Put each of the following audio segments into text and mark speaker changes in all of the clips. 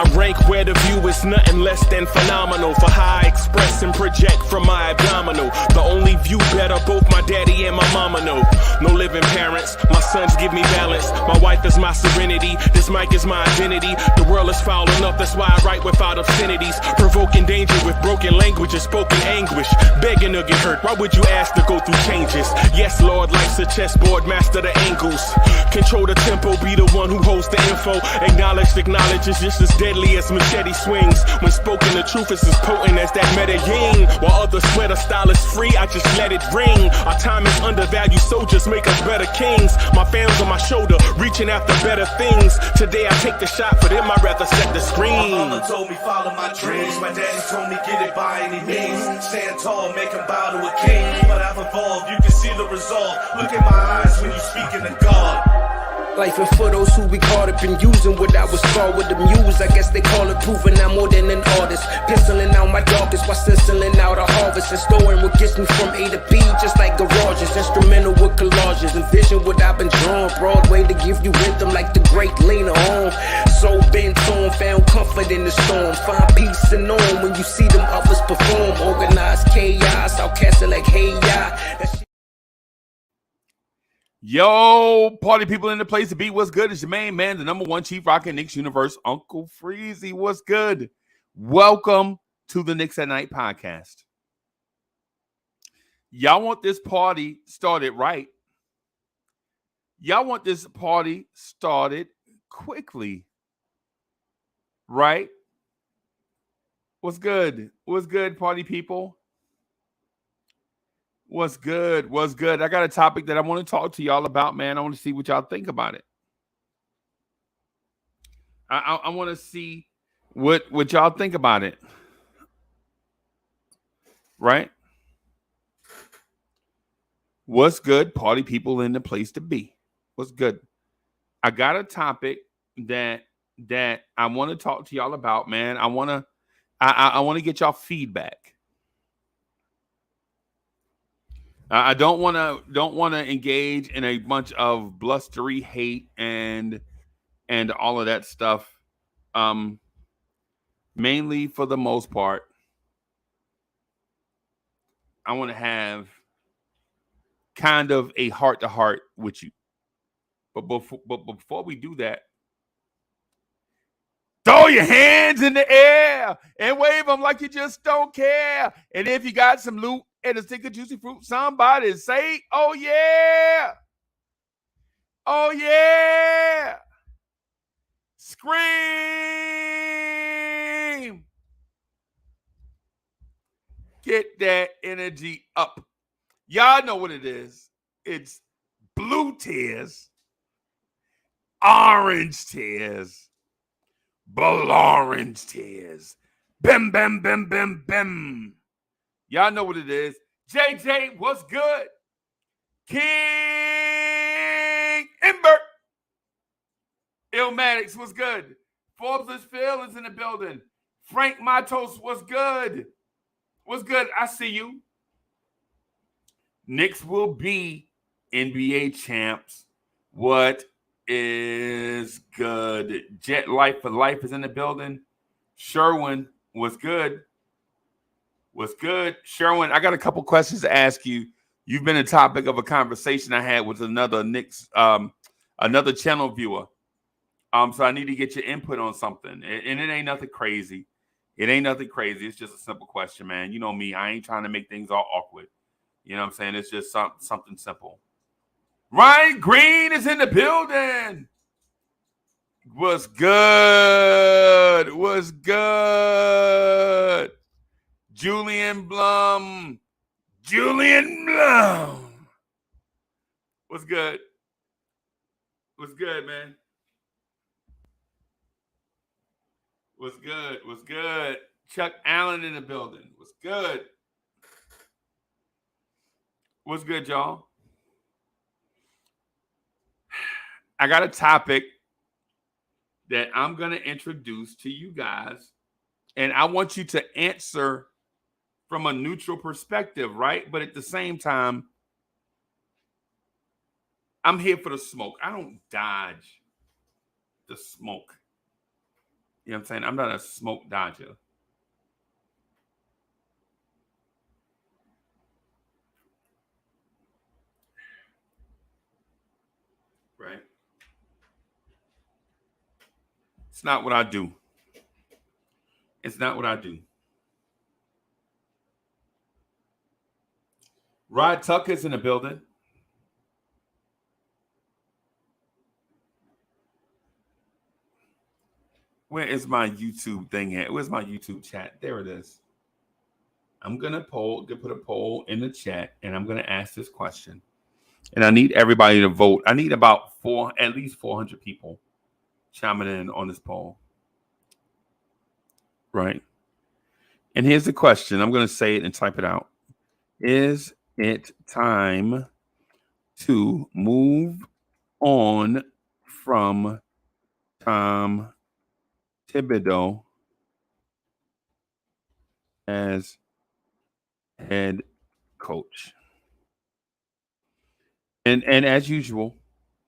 Speaker 1: I rank where the view is nothing less than phenomenal. For how I express and project from my abdominal. The only view better, both my daddy and my mama know. No living parents, my sons give me balance. My wife is my serenity, this mic is my identity. The world is foul enough, that's why I write without obscenities. Provoking danger with broken language and spoken anguish. Begging to get hurt, why would you ask to go through changes? Yes, Lord, life's a chessboard, master the angles. Control the tempo, be the one who holds the info. Acknowledge is just as deadly as machete swings. When spoken, the truth is as potent as that Medellin. While others swear the style is free, I just let it ring. Our time is undervalued, soldiers make us better kings. My fans on my shoulder, reaching after better things. Today I take the shot, for them I'd rather set the screen.
Speaker 2: My mama told me follow my dreams. My daddy told me get it by any means. Stand tall, make him bow to a king. But I've evolved, you can see the result. Look in my eyes when you speaking to God.
Speaker 3: Life and for those who be caught up in using what I was taught with the muse. I guess they call it proving I'm more than an artist. Penciling out my darkest while stenciling out a harvest. And storing what gets me from A to B, just like garages. Instrumental with collages. Envision what I've been drawn. Broadway to give you rhythm like the great Lena Horne. So bent on, found comfort in the storm. Find peace and on when you see them others perform. Organized chaos, outcast it like hey ya.
Speaker 4: Yo, party people in the place to be. What's good? It's your main man, the number one chief rockin' Knicks universe, Uncle Freezy. What's good? Welcome to the Knicks at Night podcast. Y'all want this party started right. Y'all want this party started quickly. Right? What's good? What's good, party people? What's good? What's good? I got a topic that I want to talk to y'all about, man. I want to see what y'all think about it. I want to see what y'all think about it. Right? What's good? Party people in the place to be. What's good? I got a topic that I want to talk to y'all about, man. I want to get y'all feedback. I don't want to engage in a bunch of blustery hate and all of that stuff. Mainly for the most part, I want to have kind of a heart-to-heart with you. But before we do that, throw your hands in the air and wave them like you just don't care. And if you got some loot and a stick of juicy fruit, somebody say, oh, yeah. Oh, yeah. Scream. Get that energy up. Y'all know what it is. It's blue tears, orange tears, blorangetears. Bim, bim, bim, bim, bim. Y'all know what it is. JJ, what's good? King Ingram. Illmatics, what's good? Forbes Phil is in the building. Frank Matos, what's good? What's good? I see you. Knicks will be NBA champs. What is good? Jet Life for Life is in the building. Sherwin, what's good? What's good? Sherwin, I got a couple questions to ask you. You've been a topic of a conversation I had with another Knicks, another channel viewer. So I need to get your input on something. And it ain't nothing crazy. It ain't nothing crazy. It's just a simple question, man. You know me. I ain't trying to make things all awkward. You know what I'm saying? It's just something simple. Ryan Green is in the building. What's good? What's good? Julian Blum. Julian Blum. What's good? What's good, man? What's good? What's good? Chuck Allen in the building. What's good? What's good, y'all? I got a topic that I'm going to introduce to you guys, and I want you to answer from a neutral perspective, right? But at the same time, I'm here for the smoke. I don't dodge the smoke. You know what I'm saying? I'm not a smoke dodger. Right? It's not what I do. It's not what I do. Rod Tucker's in the building. Where is my YouTube thing at? Where's my YouTube chat? There it is. I'm going to put a poll in the chat, and I'm going to ask this question. And I need everybody to vote. I need about at least 400 people chiming in on this poll. Right? And here's the question. I'm going to say it and type it out. Is it time to move on from Tom Thibodeau as head coach? And as usual,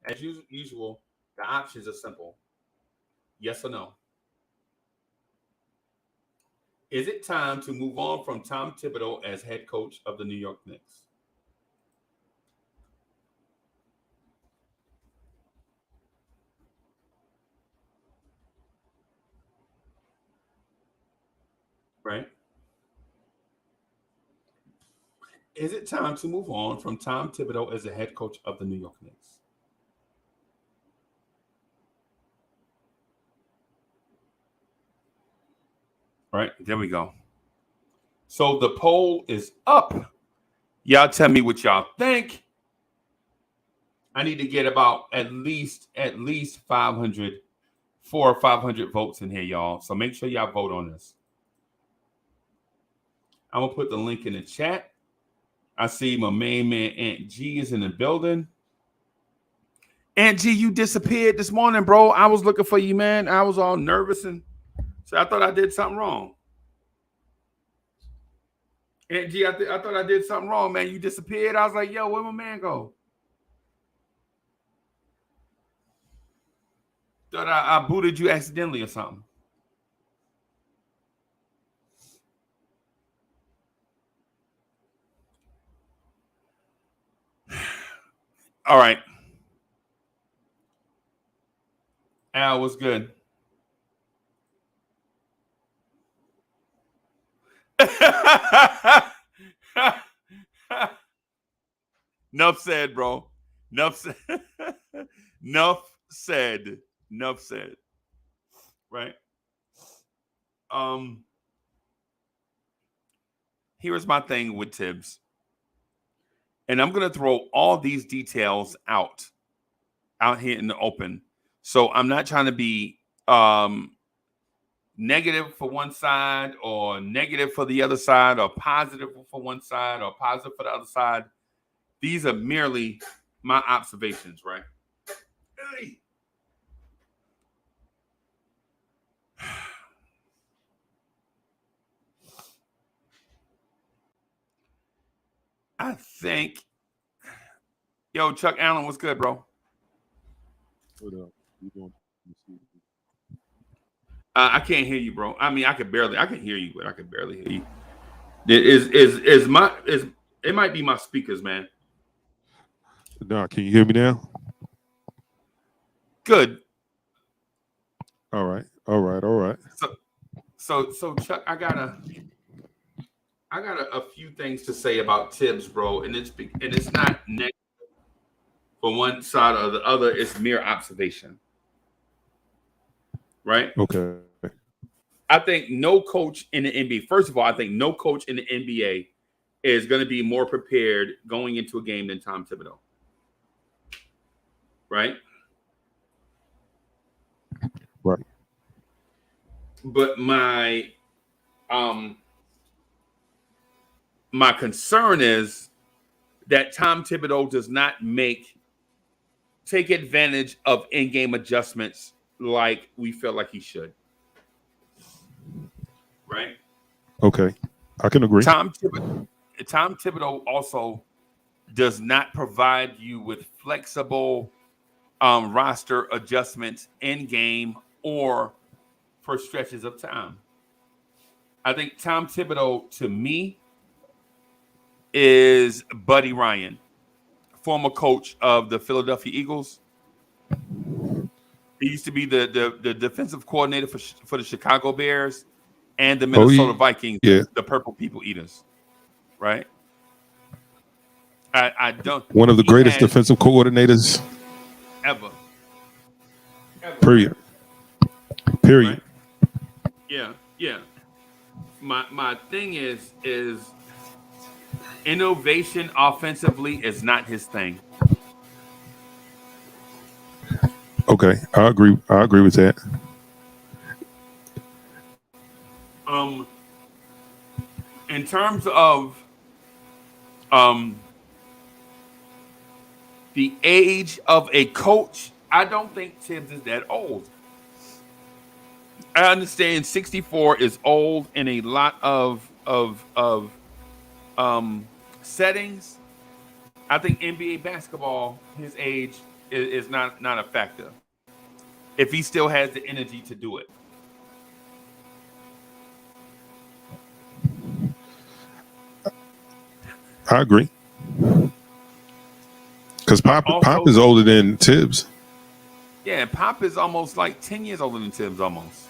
Speaker 4: the options are simple. Yes or no? Is it time to move on from Tom Thibodeau as head coach of the New York Knicks? Right? Is it time to move on from Tom Thibodeau as the head coach of the New York Knicks? Right, there we go. So the poll is up. Y'all tell me what y'all think. I need to get about at least 400 or 500 votes in here, y'all. So make sure y'all vote on this. I'm going to put the link in the chat. I see my main man, Aunt G, is in the building. Aunt G, you disappeared this morning, bro. I was looking for you, man. I was all nervous, and so I thought I did something wrong. Aunt G, I thought I did something wrong, man. You disappeared. I was like, yo, where my man go? Thought I booted you accidentally or something. All right. Al, what's good? Enough said, bro. Enough said. Enough said. Enough said. Right? Here's my thing with Tibbs. And I'm going to throw all these details out here in the open. So I'm not trying to be negative for one side or negative for the other side or positive for one side or positive for the other side. These are merely my observations, right? Hey. I think, yo, Chuck Allen, what's good, bro?
Speaker 5: What up? You doing?
Speaker 4: I can't hear you, bro. I mean, I can hear you, but I can barely hear you. It might be my speakers, man.
Speaker 5: No, can you hear me now?
Speaker 4: Good.
Speaker 5: All right.
Speaker 4: So Chuck, I got a few things to say about Tibbs, bro, and it's not negative for one side or the other. It's mere observation, right?
Speaker 5: Okay.
Speaker 4: I think no coach in the NBA. First of all, I think no coach in the NBA is going to be more prepared going into a game than Tom Thibodeau, right?
Speaker 5: Right.
Speaker 4: But my concern is that Tom Thibodeau does not take advantage of in-game adjustments like we feel like he should. Right?
Speaker 5: Okay. I can agree.
Speaker 4: Tom Thibodeau also does not provide you with flexible roster adjustments in game or for stretches of time. I think Tom Thibodeau, to me, is Buddy Ryan, former coach of the Philadelphia Eagles. He used to be the defensive coordinator for the Chicago Bears and the Minnesota Vikings, the Purple People Eaters, right? I don't.
Speaker 5: One of the greatest defensive coordinators
Speaker 4: ever.
Speaker 5: Period.
Speaker 4: Right? Yeah. My thing is innovation offensively is not his thing.
Speaker 5: Okay, I agree with that.
Speaker 4: In terms of the age of a coach, I don't think Tibbs is that old. I understand 64 is old in a lot of settings. I think NBA basketball, his age is not a factor if he still has the energy to do it.
Speaker 5: I agree. Because Pop is older than Tibbs.
Speaker 4: Yeah, Pop is almost like 10 years older than Tibbs, almost.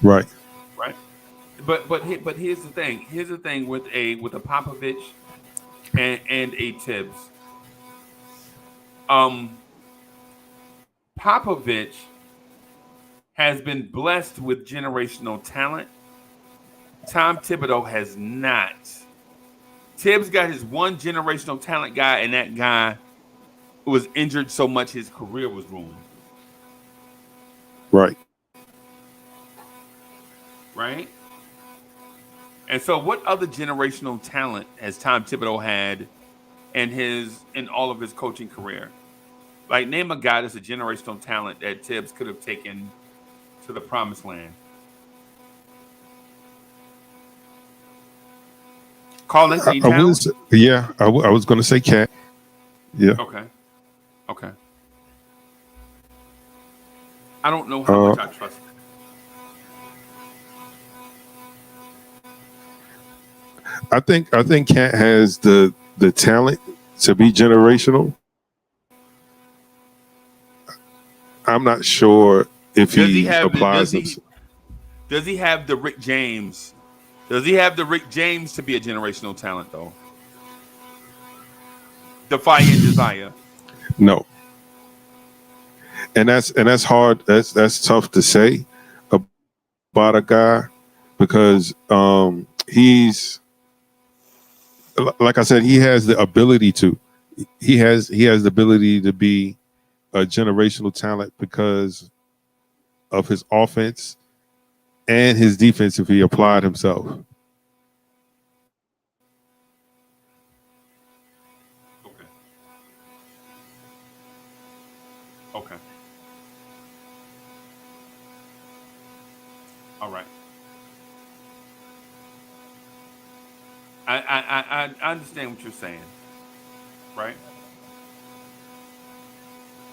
Speaker 5: Right.
Speaker 4: But here's the thing. Here's the thing with a Popovich and a Tibbs. Popovich has been blessed with generational talent. Tom Thibodeau has not. Tibbs got his one generational talent guy, and that guy was injured so much his career was ruined.
Speaker 5: Right.
Speaker 4: And so what other generational talent has Tom Thibodeau had in all of his coaching career? Like, name a guy that's a generational talent that Tibbs could have taken to the promised land. Carl Anthony Towns?
Speaker 5: I was going to say Cat. Yeah.
Speaker 4: Okay. I don't know how much I trust him.
Speaker 5: I think Cat has the talent to be generational. I'm not sure if he applies himself.
Speaker 4: Does he have the Rick James? Does he have the Rick James to be a generational talent, though? The fire and desire.
Speaker 5: No. And that's hard. That's tough to say about a guy because he's, like I said, he has the ability to. He has the ability to be a generational talent because of his offense and his defense if he applied himself.
Speaker 4: Okay. All right. I understand what you're saying, right?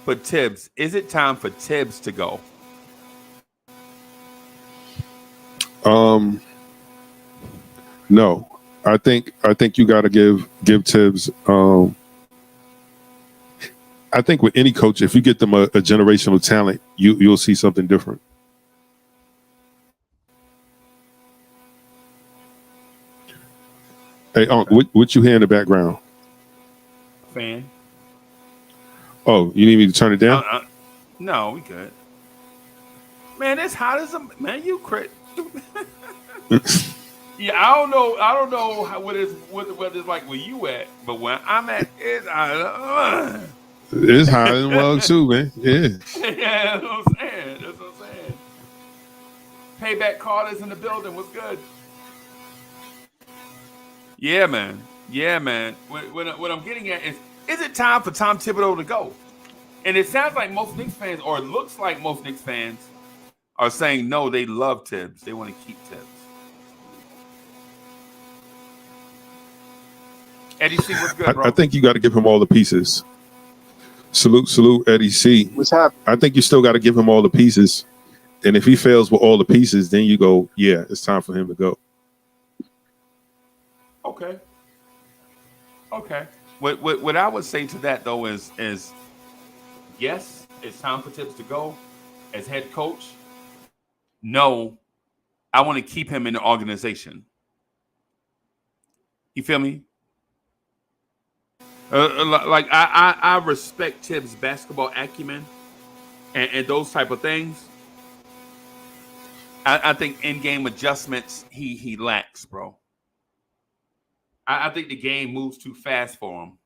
Speaker 4: But Tibbs, is it time for Tibbs to go?
Speaker 5: No. I think you got to give Tibbs. I think with any coach, if you get them a generational talent, you'll see something different. Hey, what you hear in the background?
Speaker 4: Fan.
Speaker 5: Oh, you need me to turn it down?
Speaker 4: No, we good. Man, it's hot as a man. You crazy? Yeah, I don't know what it's like where you at, but where I'm at, it's hot.
Speaker 5: It's hot as well too, man. Yeah.
Speaker 4: Yeah, that's what I'm saying. Payback Carter's in the building. What's good? Yeah, man. What I'm getting at is it time for Tom Thibodeau to go? And it sounds like most Knicks fans, or it looks like most Knicks fans, are saying no, they love Tibbs. They want to keep Tibbs. Eddie C, what's good, bro?
Speaker 5: I think you got to give him all the pieces. Salute, Eddie C.
Speaker 6: What's happening?
Speaker 5: I think you still got to give him all the pieces. And if he fails with all the pieces, then you go, yeah, it's time for him to go.
Speaker 4: Okay. What I would say to that though is yes, it's time for Tibbs to go as head coach. No, I want to keep him in the organization. You feel me? Like I respect Tibbs' basketball acumen and those type of things. I think in-game adjustments he lacks, bro. I think the game moves too fast for him.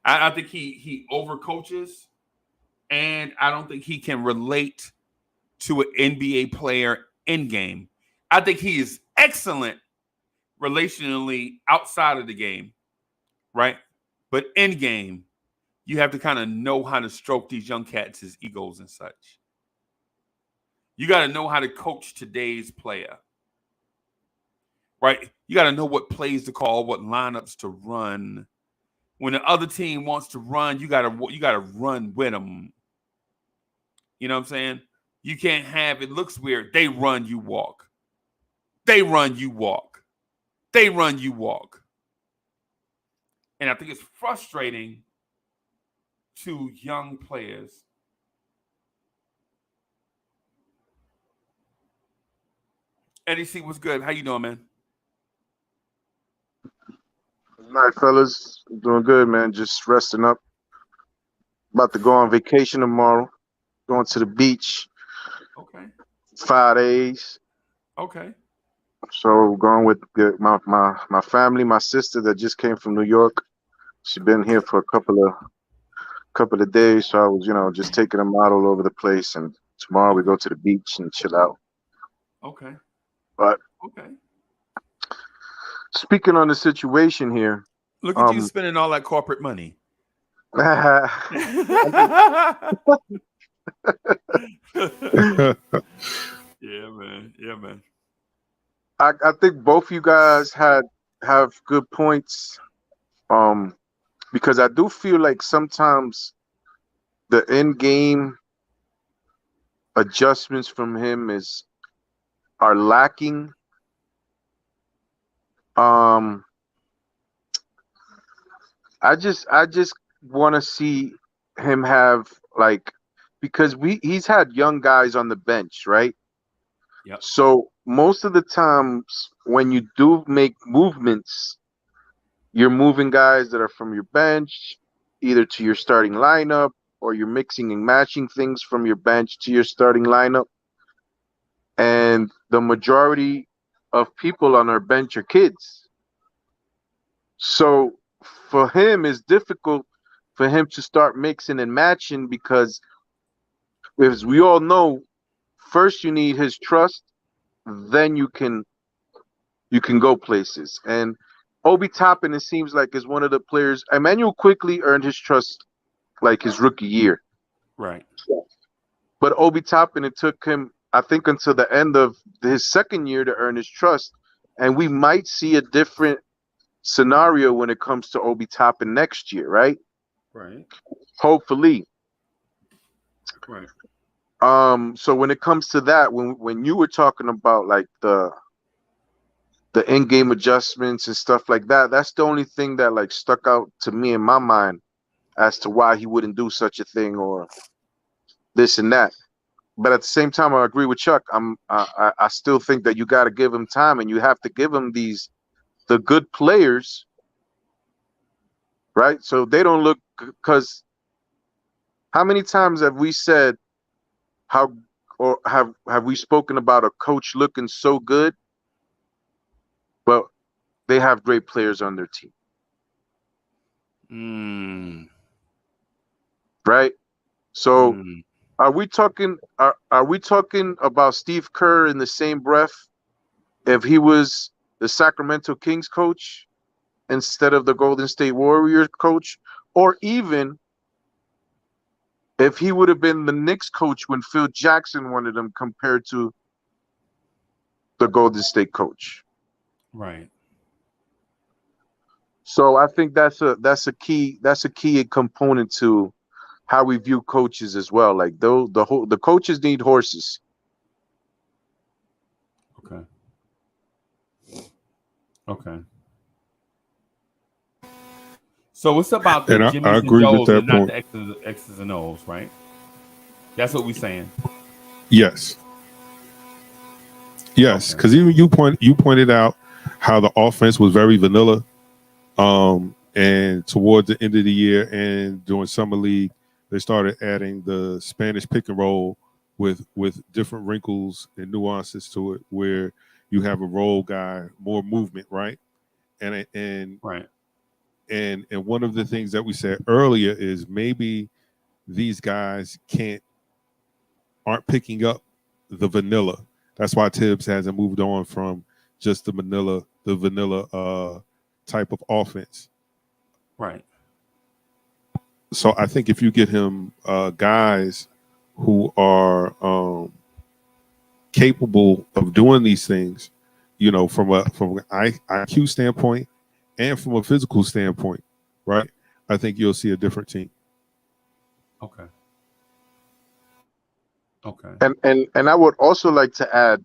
Speaker 4: I think he overcoaches, and I don't think he can relate to an NBA player in game. I think he is excellent relationally outside of the game, right? But in game, you have to kind of know how to stroke these young cats' egos and such. You got to know how to coach today's player, right? You got to know what plays to call, what lineups to run. When the other team wants to run, you got to run with them. You know what I'm saying? You can't have, it looks weird. They run, you walk. They run, you walk. They run, you walk. And I think it's frustrating to young players. Eddie C, what's good? How you doing, man?
Speaker 6: Good night, fellas. Doing good, man. Just resting up. About to go on vacation tomorrow. Going to the beach.
Speaker 4: Okay.
Speaker 6: 5 days.
Speaker 4: Okay.
Speaker 6: So going with my family, my sister that just came from New York. She's been here for a couple of days. So I was, just taking them out all over the place. And tomorrow we go to the beach and chill out.
Speaker 4: Okay.
Speaker 6: But
Speaker 4: okay.
Speaker 6: Speaking on the situation here.
Speaker 4: Look at you spending all that corporate money.
Speaker 6: Yeah,
Speaker 4: man. Yeah, man.
Speaker 6: I think both you guys have good points. Because I do feel like sometimes the in-game adjustments from him are lacking. I just want to see him have because he's had young guys on the bench, right?
Speaker 4: Yep.
Speaker 6: So most of the times when you do make movements, you're moving guys that are from your bench either to your starting lineup, or you're mixing and matching things from your bench to your starting lineup. And the majority of people on our bench are kids. So for him, it's difficult for him to start mixing and matching because, as we all know, first you need his trust, then you can go places. And Obi Toppin, it seems like, is one of the players. Emmanuel quickly earned his trust like his rookie year.
Speaker 4: Right.
Speaker 6: But Obi Toppin, it took him, I think, until the end of his second year to earn his trust. And we might see a different scenario when it comes to Obi Toppin next year, right?
Speaker 4: Right.
Speaker 6: Hopefully.
Speaker 4: Right.
Speaker 6: So when it comes to that, when you were talking about like the in-game adjustments and stuff like that, that's the only thing that like stuck out to me in my mind as to why he wouldn't do such a thing or this and that. But at the same time, I agree with Chuck. I still think that you got to give him time, and you have to give him the good players, right? So they don't look, because how many times have we said have we spoken about a coach looking so good, but they have great players on their team? Right? So are we talking about Steve Kerr in the same breath if he was the Sacramento Kings coach instead of the Golden State Warriors coach, or even if he would have been the Knicks coach when Phil Jackson wanted him compared to the Golden State coach?
Speaker 4: Right.
Speaker 6: So I think that's a key component to how we view coaches as well. Like the coaches need horses.
Speaker 4: Okay. Okay. So what's about the
Speaker 5: And
Speaker 4: Jimmys
Speaker 5: I
Speaker 4: and
Speaker 5: agree with
Speaker 4: Joes
Speaker 5: that
Speaker 4: and not
Speaker 5: point.
Speaker 4: the X's and O's, right? That's what we're saying.
Speaker 5: Yes. Yes, because even you pointed out how the offense was very vanilla. And towards the end of the year and during summer league, they started adding the Spanish pick and roll with different wrinkles and nuances to it, where you have a roll guy, more movement, right? And
Speaker 4: Right.
Speaker 5: And one of the things that we said earlier is maybe these guys aren't picking up the vanilla. That's why Tibbs hasn't moved on from just the vanilla type of offense.
Speaker 4: Right.
Speaker 5: So I think if you get him guys who are capable of doing these things, from an IQ standpoint and from a physical standpoint, right? I think you'll see a different team.
Speaker 4: Okay. Okay.
Speaker 6: And I would also like to add,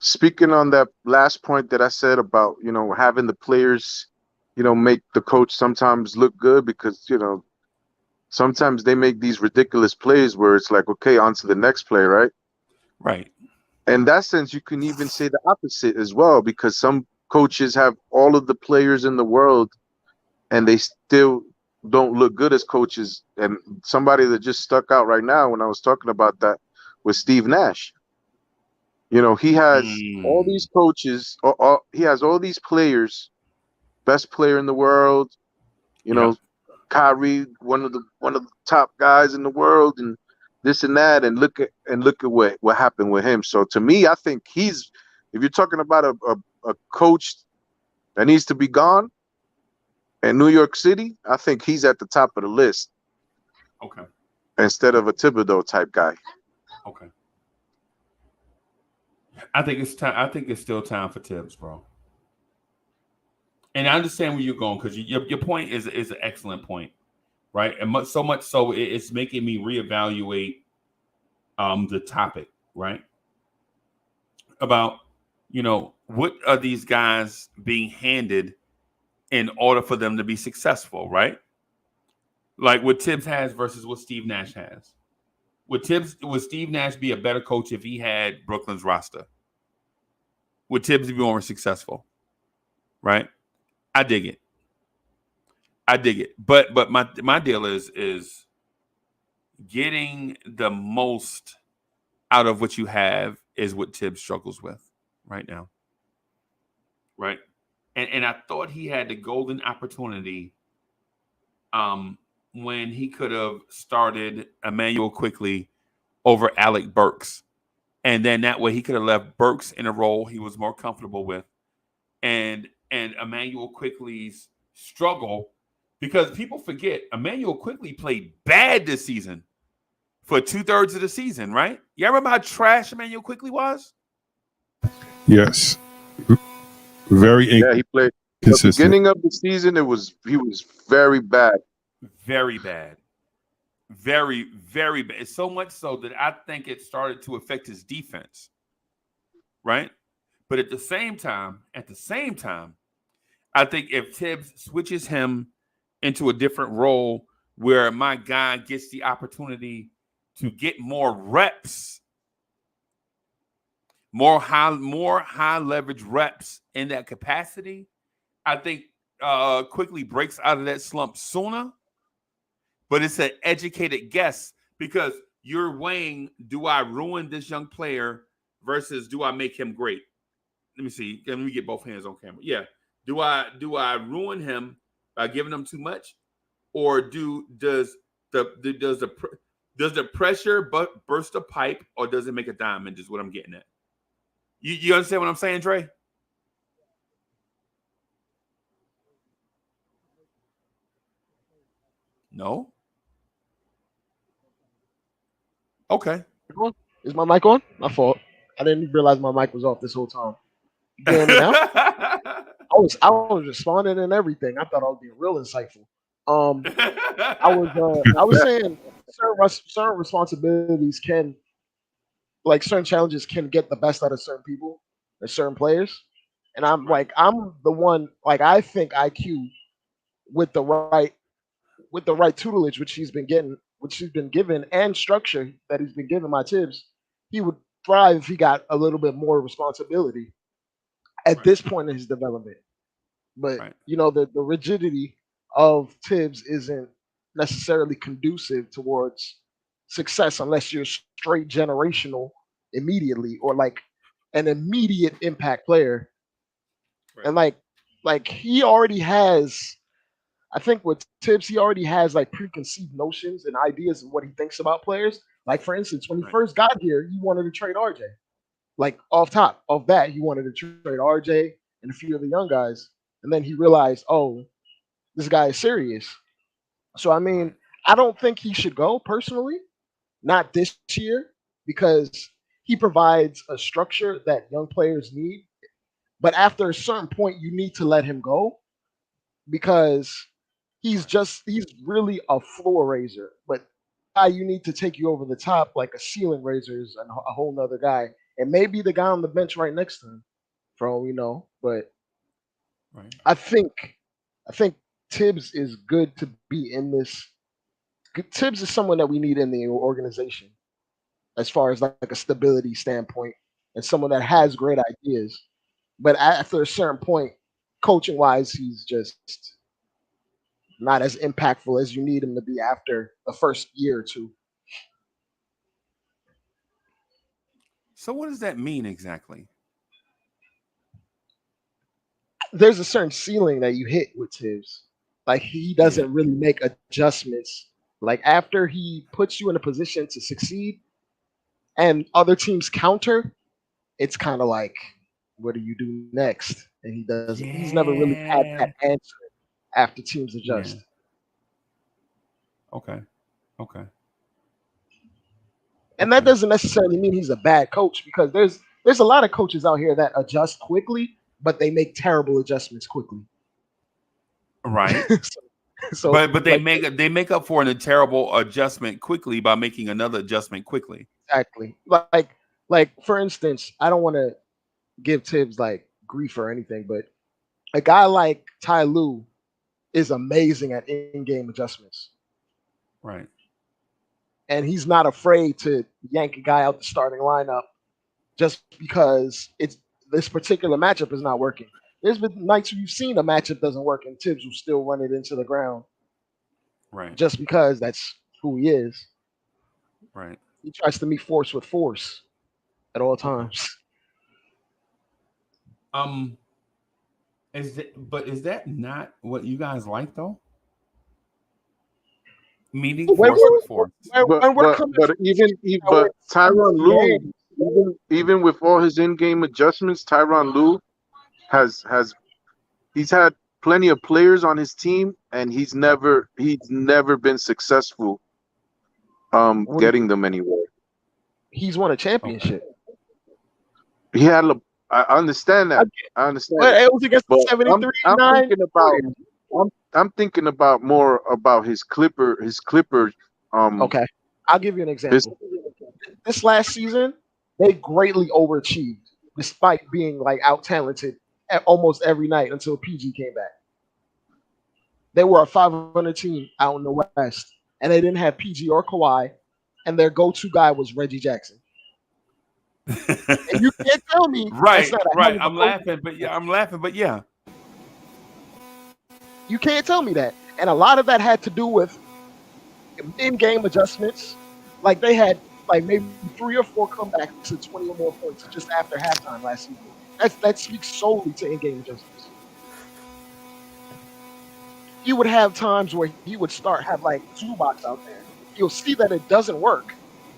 Speaker 6: speaking on that last point that I said about, having the players, make the coach sometimes look good, because, sometimes they make these ridiculous plays where it's like, okay, on to the next play, right?
Speaker 4: Right.
Speaker 6: In that sense, you can even say the opposite as well, because some coaches have all of the players in the world and they still don't look good as coaches. And somebody that just stuck out right now when I was talking about that was Steve Nash. He has all these coaches, he has all these players, best player in the world, Kyrie, one of the top guys in the world, and this and that, and look at what happened with him. So to me, I think if you're talking about a coach that needs to be gone in New York City, I think he's at the top of the list.
Speaker 4: Okay.
Speaker 6: Instead of a Thibodeau type guy.
Speaker 4: Okay. I think it's time. I think it's still time for Tibbs, bro. And I understand where you're going, because your point is an excellent point, right? And so much so it's making me reevaluate the topic, right? About what are these guys being handed in order for them to be successful, right? Like what Tibbs has versus what Steve Nash has. Would Steve Nash be a better coach if he had Brooklyn's roster? Would Tibbs be more successful? Right? I dig it. But my deal is getting the most out of what you have is what Tibbs struggles with right now. Right? And I thought he had the golden opportunity when he could have started Emmanuel Quickley over Alec Burks. And then that way he could have left Burks in a role he was more comfortable with. And Emmanuel Quickley's struggle, because people forget Emmanuel Quickley played bad this season for 2/3 of the season, right? You remember how trash Emmanuel Quickley was?
Speaker 5: Yes. Very
Speaker 6: he played the beginning of the season. He was very bad.
Speaker 4: Very bad. Very, very bad. So much so that I think it started to affect his defense. Right? But at the same time, I think if Tibbs switches him into a different role where my guy gets the opportunity to get more reps, more high leverage reps in that capacity, I think Quickly breaks out of that slump sooner. But it's an educated guess, because you're weighing, do I ruin this young player versus do I make him great? Let me see. Let me get both hands on camera. Yeah. Do I ruin him by giving him too much, or does the pressure burst a pipe, or does it make a diamond? Is what I'm getting at. You understand what I'm saying, Dre? No. Okay.
Speaker 7: Is my mic on? My fault. I didn't realize my mic was off this whole time. You can hear me now? I was responding and everything. I thought I was being real insightful. I was saying certain responsibilities can, like certain challenges can get the best out of certain people or certain players. And I'm
Speaker 4: Right.
Speaker 7: like, I'm the one, like I think IQ with the right tutelage which she's been given, and structure that he's been given by Tibbs, he would thrive if he got a little bit more responsibility at
Speaker 4: Right.
Speaker 7: this point in his development. But
Speaker 4: Right.
Speaker 7: the rigidity of Tibbs isn't necessarily conducive towards success unless you're straight generational immediately, or like an immediate impact player.
Speaker 4: Right.
Speaker 7: And like he already has, I think with Tibbs, he already has like preconceived notions and ideas of what he thinks about players. Like for instance, when he
Speaker 4: Right.
Speaker 7: first got here, he wanted to trade RJ. Like off top of that, he wanted to trade RJ and a few of the young guys. And then he realized, oh, this guy is serious. So I mean,
Speaker 4: Right.
Speaker 7: I don't think he should go personally, not this year, because he provides a structure that young players need. But after a certain point, you need to let him go because he's really a floor raiser. But guy you need to take you over the top like a ceiling raiser is a whole nother guy. And maybe the guy on the bench right next to him, for all we know. But
Speaker 4: Right.
Speaker 7: I think Tibbs is good to be in this. Tibbs is someone that we need in the organization as far as like a stability standpoint, and someone that has great ideas. But after a certain point, coaching wise, he's just not as impactful as you need him to be after the first year or two.
Speaker 4: So what does that mean exactly?
Speaker 7: There's a certain ceiling that you hit with Tibbs. Like he doesn't really make adjustments. Like after he puts you in a position to succeed and other teams counter, it's kind of like, what do you do next? And he doesn't. He's never really had that answer after teams adjust.
Speaker 4: Yeah. Okay. Okay.
Speaker 7: And that doesn't necessarily mean he's a bad coach, because there's a lot of coaches out here that adjust quickly, but they make terrible adjustments quickly.
Speaker 4: Right.
Speaker 7: so
Speaker 4: but they make up for a terrible adjustment quickly by making another adjustment quickly.
Speaker 7: Exactly. Like for instance, I don't want to give Tibbs like grief or anything, but a guy like Ty Lue is amazing at in-game adjustments.
Speaker 4: Right.
Speaker 7: And he's not afraid to yank a guy out the starting lineup just because this particular matchup is not working. There's been nights where you've seen a matchup doesn't work and Tibbs will still run it into the ground.
Speaker 4: Right.
Speaker 7: Just because that's who he is.
Speaker 4: Right.
Speaker 7: He tries to meet force with force at all times.
Speaker 4: Is that not what you guys like though? Meeting force with force.
Speaker 6: But Tyronn Lue, even with all his in-game adjustments, Tyronn Lue he's had plenty of players on his team, and he's never been successful getting them anywhere.
Speaker 7: He's won a championship.
Speaker 6: He had I understand that. I understand.
Speaker 7: But it was against the 73
Speaker 6: I'm thinking about more about his Clipper.
Speaker 7: Okay, I'll give you an example. This last season, they greatly overachieved, despite being like out talented almost every night until PG came back. They were a 500 team out in the West, and they didn't have PG or Kawhi, and their go-to guy was Reggie Jackson. And you can't tell me
Speaker 4: right. I'm laughing, but yeah.
Speaker 7: You can't tell me that. And a lot of that had to do with in-game adjustments. Like they had like maybe 3 or 4 comebacks to 20 or more points just after halftime last season. That speaks solely to in-game adjustments. He would have times where he would have like 2 box out there. You'll see that it doesn't work.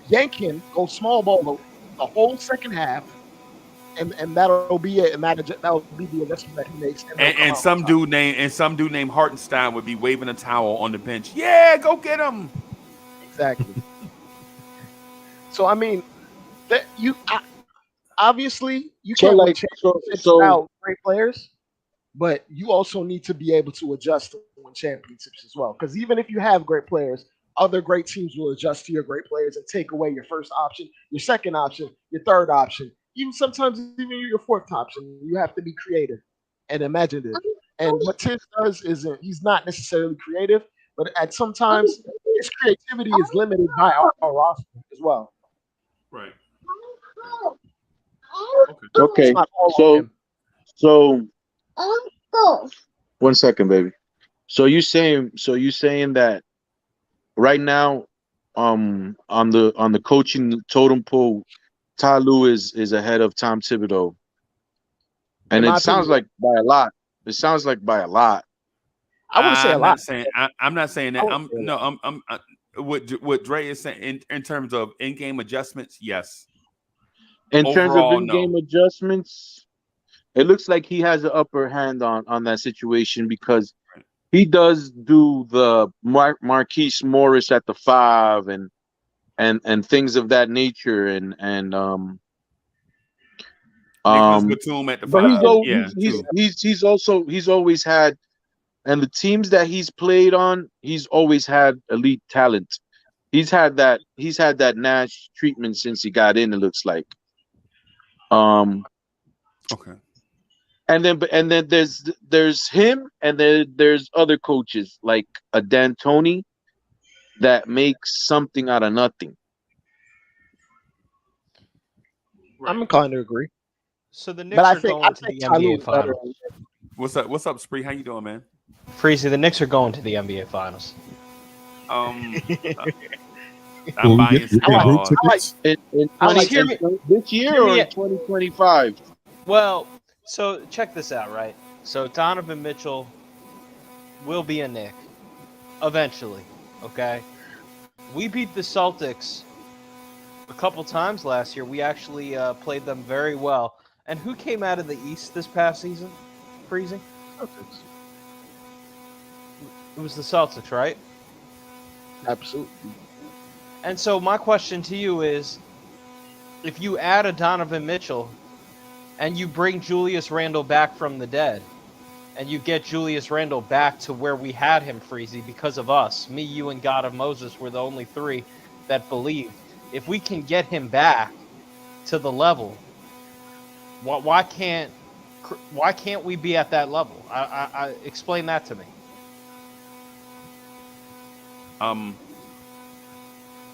Speaker 7: Yank him, go small ball the whole second half, and that'll be it. And that'll be the adjustment that he makes.
Speaker 4: And some dude named Hartenstein would be waving a towel on the bench. Yeah, go get him.
Speaker 7: Exactly. So I mean, that obviously you can't win championships without great players, but you also need to be able to adjust win championships as well. Because even if you have great players, other great teams will adjust to your great players and take away your first option, your second option, your third option, even sometimes even your fourth option. You have to be creative and imaginative. And what Tibbs does is he's not necessarily creative, but at sometimes his creativity is limited by our roster as well.
Speaker 4: Right.
Speaker 6: Okay.
Speaker 7: It's not all on
Speaker 6: So
Speaker 7: him.
Speaker 6: so 1 second, baby. So you saying that right now, on the coaching totem pole, Ty Lue is ahead of Tom Thibodeau, and
Speaker 7: In my
Speaker 6: it sounds
Speaker 7: opinion,
Speaker 6: like by a lot. It sounds like by a lot.
Speaker 7: I wouldn't say a lot.
Speaker 4: I'm not saying
Speaker 7: I
Speaker 4: that.
Speaker 7: wouldn't say a lot.
Speaker 4: I'm what Dre is saying in terms of in-game adjustments. Yes.
Speaker 6: In terms of
Speaker 4: Overall,
Speaker 6: in-game
Speaker 4: no.
Speaker 6: adjustments, it looks like he has an upper hand on that situation because he does do the Marquise Morris at the 5 and things of that nature and
Speaker 4: Nicholas Batum at the
Speaker 6: but
Speaker 4: 5.
Speaker 6: he's always had, and the teams that he's played on, he's always had elite talent. He's had that Nash treatment since he got in, it looks like.
Speaker 4: Okay.
Speaker 6: And then there's him, and then there's other coaches like a D'Antoni that makes something out of nothing.
Speaker 7: I'm inclined to agree.
Speaker 8: So the Knicks
Speaker 7: But I
Speaker 8: are
Speaker 7: think
Speaker 8: going to the
Speaker 7: Ty Lue
Speaker 8: NBA
Speaker 7: is better.
Speaker 8: Finals.
Speaker 4: What's up, Spree? How you doing, man?
Speaker 8: Freezy, the Knicks are going to the NBA Finals.
Speaker 4: I'm
Speaker 5: Will we
Speaker 4: buying
Speaker 5: get group tickets?
Speaker 6: This year
Speaker 8: hear
Speaker 6: or
Speaker 8: me
Speaker 6: in 2025?
Speaker 8: Well, so check this out, right? So Donovan Mitchell will be a Knick eventually, okay? We beat the Celtics a couple times last year. We actually played them very well. And who came out of the East this past season? Freezing? It was the Celtics, right?
Speaker 7: Absolutely.
Speaker 8: And so my question to you is, if you add a Donovan Mitchell and you bring Julius Randle back from the dead, and you get Julius Randle back to where we had him, Freezy, because of us, me, you, and God of Moses were the only three that believed. If we can get him back to the level, why can't we be at that level? I explain that to me.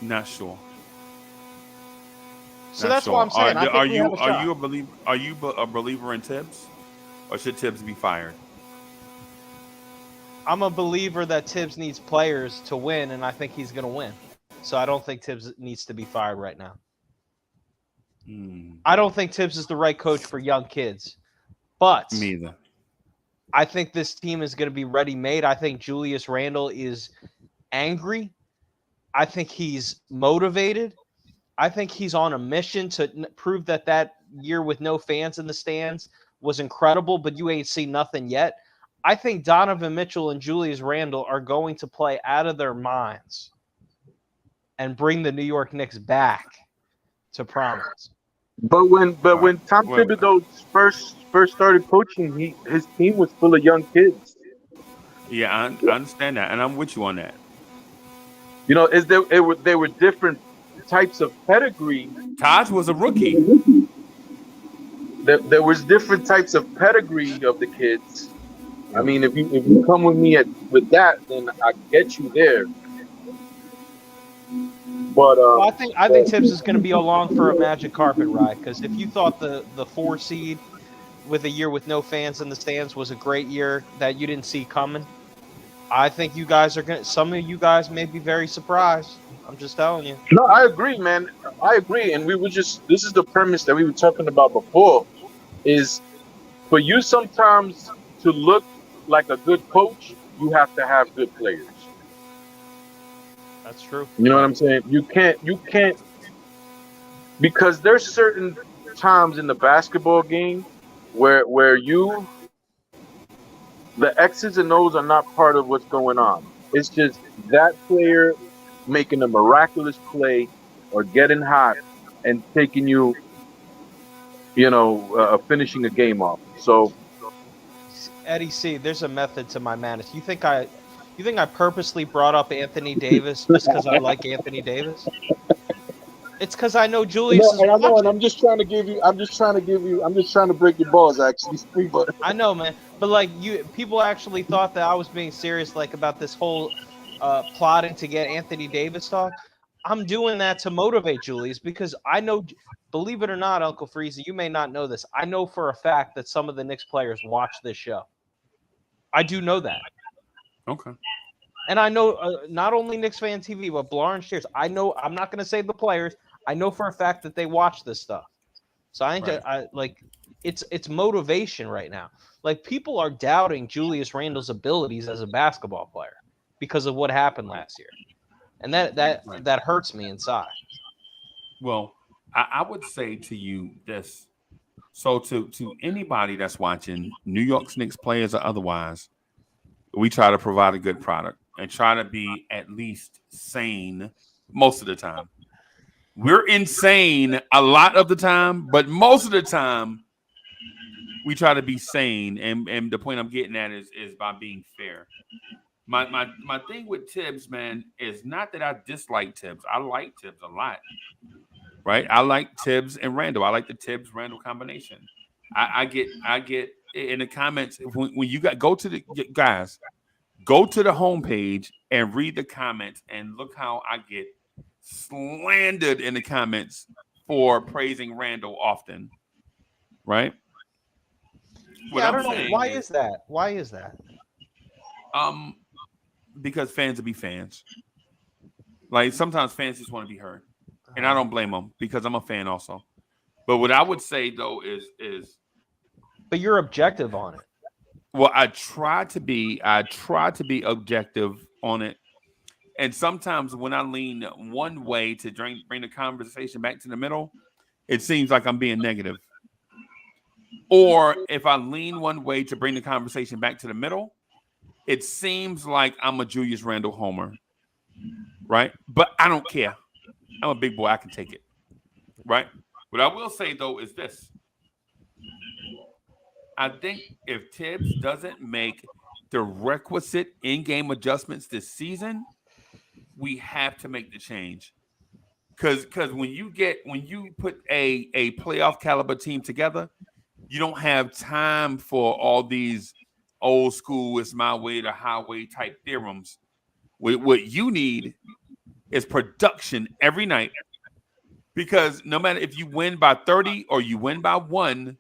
Speaker 4: Not sure.
Speaker 8: So that's what I'm saying.
Speaker 4: Are you a believer in Tibbs, or should Tibbs be fired?
Speaker 8: I'm a believer that Tibbs needs players to win, and I think he's going to win. So I don't think Tibbs needs to be fired right now. I don't think Tibbs is the right coach for young kids. But
Speaker 4: Me either.
Speaker 8: I think this team is going to be ready-made. I think Julius Randle is angry. I think he's motivated. I think he's on a mission to prove that year with no fans in the stands was incredible, but you ain't seen nothing yet. I think Donovan Mitchell and Julius Randle are going to play out of their minds and bring the New York Knicks back to prominence.
Speaker 6: But when Tom Thibodeau first started coaching, his team was full of young kids.
Speaker 4: Yeah, I understand that, and I'm with you on that.
Speaker 6: You know, there were different types of pedigree.
Speaker 4: Taj was a rookie.
Speaker 6: There was different types of pedigree of the kids. I mean, if you come with me with that, then I get you there. But
Speaker 8: well, I think Tibbs is going to be along for a magic carpet ride, because if you thought the 4 seed with a year with no fans in the stands was a great year that you didn't see coming, I think you guys are going to, some of you guys may be very surprised. I'm just telling you.
Speaker 6: No, I agree, man. I agree. And this is the premise that we were talking about before, is for you sometimes to look like a good coach, you have to have good players.
Speaker 8: That's true.
Speaker 6: You know what I'm saying? You can't, because there's certain times in the basketball game where the X's and O's are not part of what's going on. It's just that player making a miraculous play or getting hot and taking finishing a game off. So,
Speaker 8: Eddie C, there's a method to my madness. You think I You think I purposely brought up Anthony Davis just because I like Anthony Davis? It's because I know Julius is
Speaker 9: And I know, and
Speaker 8: watching.
Speaker 9: I'm just trying to break your balls, actually. But
Speaker 8: I know, man. But like people actually thought that I was being serious, like about this whole plotting to get Anthony Davis talk. I'm doing that to motivate Julius because I know, believe it or not, Uncle Freezy, you may not know this. I know for a fact that some of the Knicks players watch this show. I do know that.
Speaker 4: Okay.
Speaker 8: And I know not only Knicks Fan TV, but Blorangetears. I know, I'm not going to say the players. I know for a fact that they watch this stuff. So it's motivation right now. Like, people are doubting Julius Randle's abilities as a basketball player because of what happened last year. And that hurts me inside.
Speaker 4: Well, I would say to you this. So to anybody that's watching, New York Knicks players or otherwise, we try to provide a good product and try to be at least sane most of the time. We're insane a lot of the time, but most of the time we try to be sane. And the point I'm getting at is by being fair. My thing with Tibbs, man, is not that I dislike Tibbs. I like Tibbs a lot. Right? I like Tibbs and Randall. I like the Tibbs-Randall combination. I get in the comments when you go to the homepage and read the comments and look how I get slandered in the comments for praising Randall often. Right?
Speaker 8: Yeah, I don't know. Why is that? Why is that?
Speaker 4: Because fans will be fans. Like, sometimes fans just want to be heard. And I don't blame them because I'm a fan also. But what I would say though is
Speaker 8: but you're objective on it.
Speaker 4: Well, I try to be objective on it. And sometimes when I lean one way to bring the conversation back to the middle, it seems like I'm being negative. Or if I lean one way to bring the conversation back to the middle, it seems like I'm a Julius Randle homer. Right? But I don't care. I'm a big boy. I can take it. Right? What I will say, though, is this. I think if Tibbs doesn't make the requisite in-game adjustments this season, we have to make the change. Because when you put a playoff caliber team together, you don't have time for all these old school, it's my way to highway type theorems. What you need is production every night, because no matter if you win by 30 or you win by 1,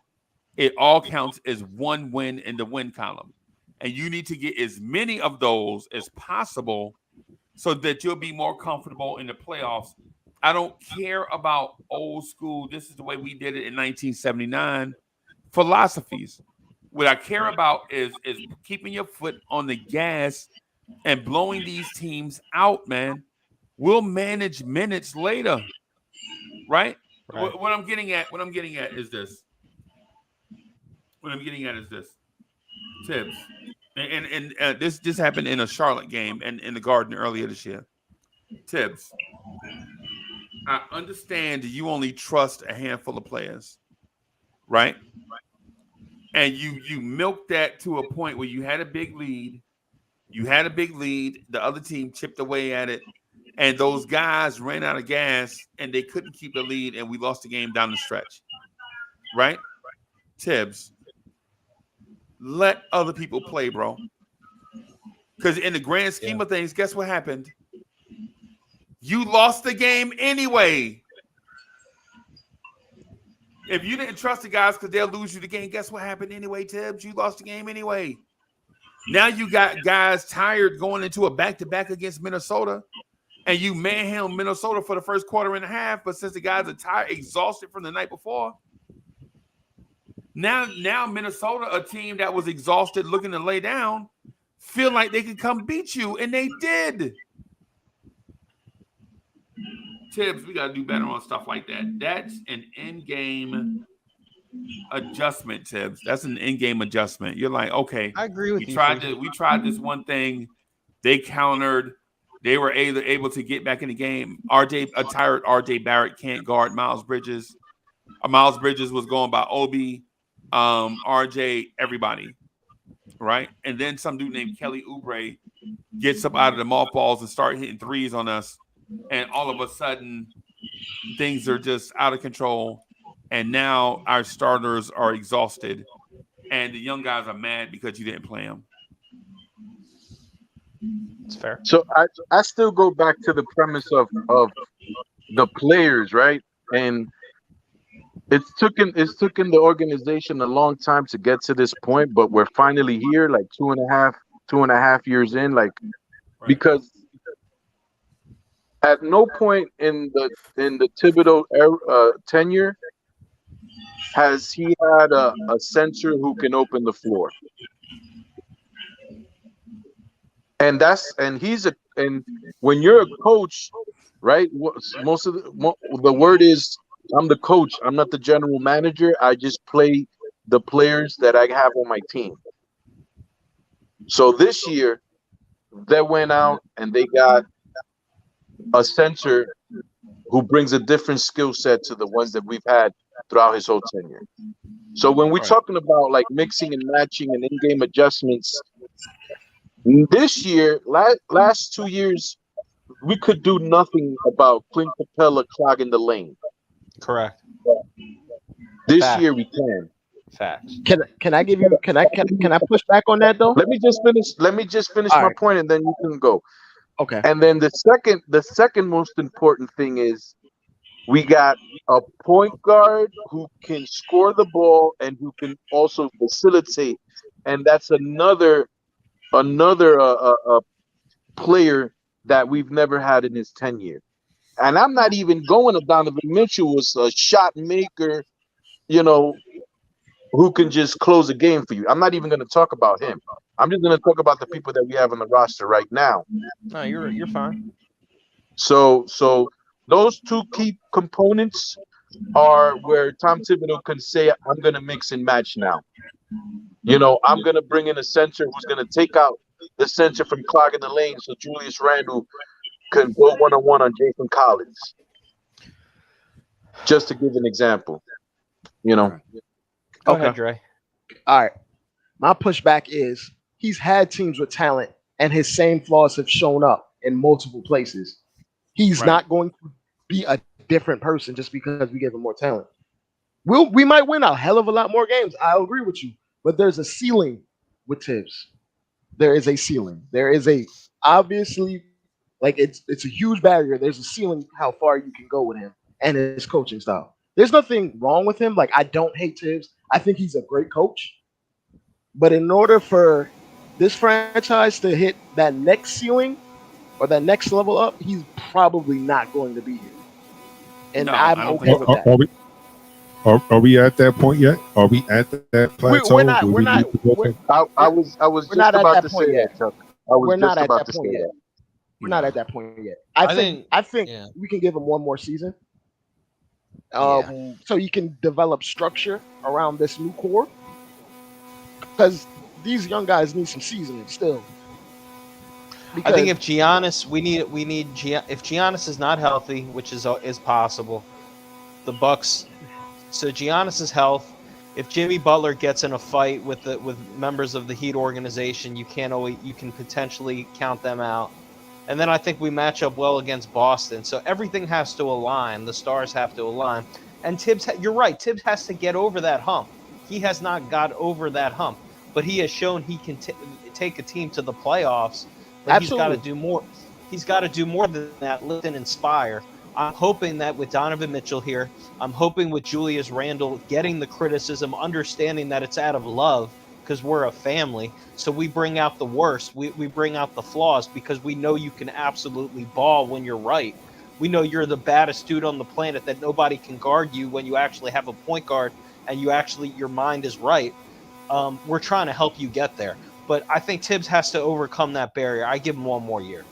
Speaker 4: it all counts as one win in the win column. And you need to get as many of those as possible so that you'll be more comfortable in the playoffs. I don't care about old school, this is the way we did it in 1979 philosophies. What I care about is keeping your foot on the gas and blowing these teams out, man. We'll manage minutes later, right? What I'm getting at is this. Tibbs, and this happened in a Charlotte game and in the Garden earlier this year. Tibbs, I understand you only trust a handful of players, right? And you milked that to a point where you had a big lead. The other team chipped away at it. And those guys ran out of gas and they couldn't keep the lead, and we lost the game down the stretch. Right? Tibbs, let other people play, bro. Because in the grand scheme of things, guess what happened? You lost the game anyway. If you didn't trust the guys because they'll lose you the game, guess what happened anyway, Tibbs? You lost the game anyway. Now you got guys tired going into a back-to-back against Minnesota. And you manhandle Minnesota for the first quarter and a half, but since the guys are tired, exhausted from the night before, now Minnesota, a team that was exhausted, looking to lay down, feel like they could come beat you, and they did. Tibbs, we got to do better on stuff like that. That's an in-game adjustment, Tibbs. That's an in-game adjustment. You're like, okay,
Speaker 8: I agree with you.
Speaker 4: We tried this one thing. They countered. They were able to get back in the game. A tired RJ Barrett can't guard Miles Bridges. Miles Bridges was going by Obi, RJ, everybody. right? And then some dude named Kelly Oubre gets up out of the mothballs and start hitting threes on us, and all of a sudden things are just out of control. And now our starters are exhausted, and the young guys are mad because you didn't play them.
Speaker 8: It's fair.
Speaker 6: So I still go back to the premise of the players, right? And it's taken the organization a long time to get to this point, but we're finally here, like two and a half years in, like because at no point in the Thibodeau tenure has he had a center who can open the floor. And when you're a coach, right? Most of the word is I'm the coach. I'm not the general manager. I just play the players that I have on my team. So this year, they went out and they got a center who brings a different skill set to the ones that we've had throughout his whole tenure. So when we're talking about like mixing and matching and in-game adjustments, this year, last 2 years, we could do nothing about Clint Capella clogging the lane.
Speaker 8: Correct.
Speaker 6: This year we can.
Speaker 8: Facts.
Speaker 7: Can I give you can I push back on that though?
Speaker 6: Let me just finish my point and then you can go.
Speaker 7: Okay.
Speaker 6: And then the second most important thing is we got a point guard who can score the ball and who can also facilitate, and that's another player that we've never had in his tenure. And I'm not even going to Donovan Mitchell was a shot maker, who can just close a game for you. I'm not even going to talk about him. I'm just going to talk about the people that we have on the roster right now.
Speaker 8: No, you're fine.
Speaker 6: So those two key components are where Tom Thibodeau can say, I'm going to mix and match now. I'm going to bring in a center who's going to take out the center from clogging the lane so Julius Randle can go one-on-one on Jason Collins. Just to give an example,
Speaker 8: Go ahead, Dre.
Speaker 7: All right. My pushback is he's had teams with talent and his same flaws have shown up in multiple places. He's not going to be a different person just because we give him more talent. We might win a hell of a lot more games. I agree with you. But there's a ceiling with Tibbs. There is a ceiling. There is obviously, like it's a huge barrier. There's a ceiling how far you can go with him and his coaching style. There's nothing wrong with him. Like, I don't hate Tibbs. I think he's a great coach. But in order for this franchise to hit that next ceiling or that next level up, he's probably not going to be here. And I'm okay with that.
Speaker 5: Are we at that point yet? Are we at that plateau?
Speaker 7: We're not.
Speaker 6: I was just about to say that, Chuck.
Speaker 7: We're not at that point yet. We're not at that point yet. I think we can give him one more season. So you can develop structure around this new core. Because these young guys need some seasoning still.
Speaker 8: I think if Giannis, if Giannis is not healthy, which is possible, the Bucks. So Giannis's health. If Jimmy Butler gets in a fight with members of the Heat organization, you can potentially count them out. And then I think we match up well against Boston. So everything has to align. The stars have to align. And Tibbs, you're right. Tibbs has to get over that hump. He has not got over that hump, but he has shown he can take a team to the playoffs. But
Speaker 7: Absolutely.
Speaker 8: He's got to do more. He's got to do more than that. Lift and inspire. I'm hoping that with Donovan Mitchell here, I'm hoping with Julius Randle getting the criticism, understanding that it's out of love because we're a family. So we bring out the worst. We bring out the flaws because we know you can absolutely ball when you're right. We know you're the baddest dude on the planet, that nobody can guard you when you actually have a point guard and your mind is right. We're trying to help you get there. But I think Tibbs has to overcome that barrier. I give him one more year.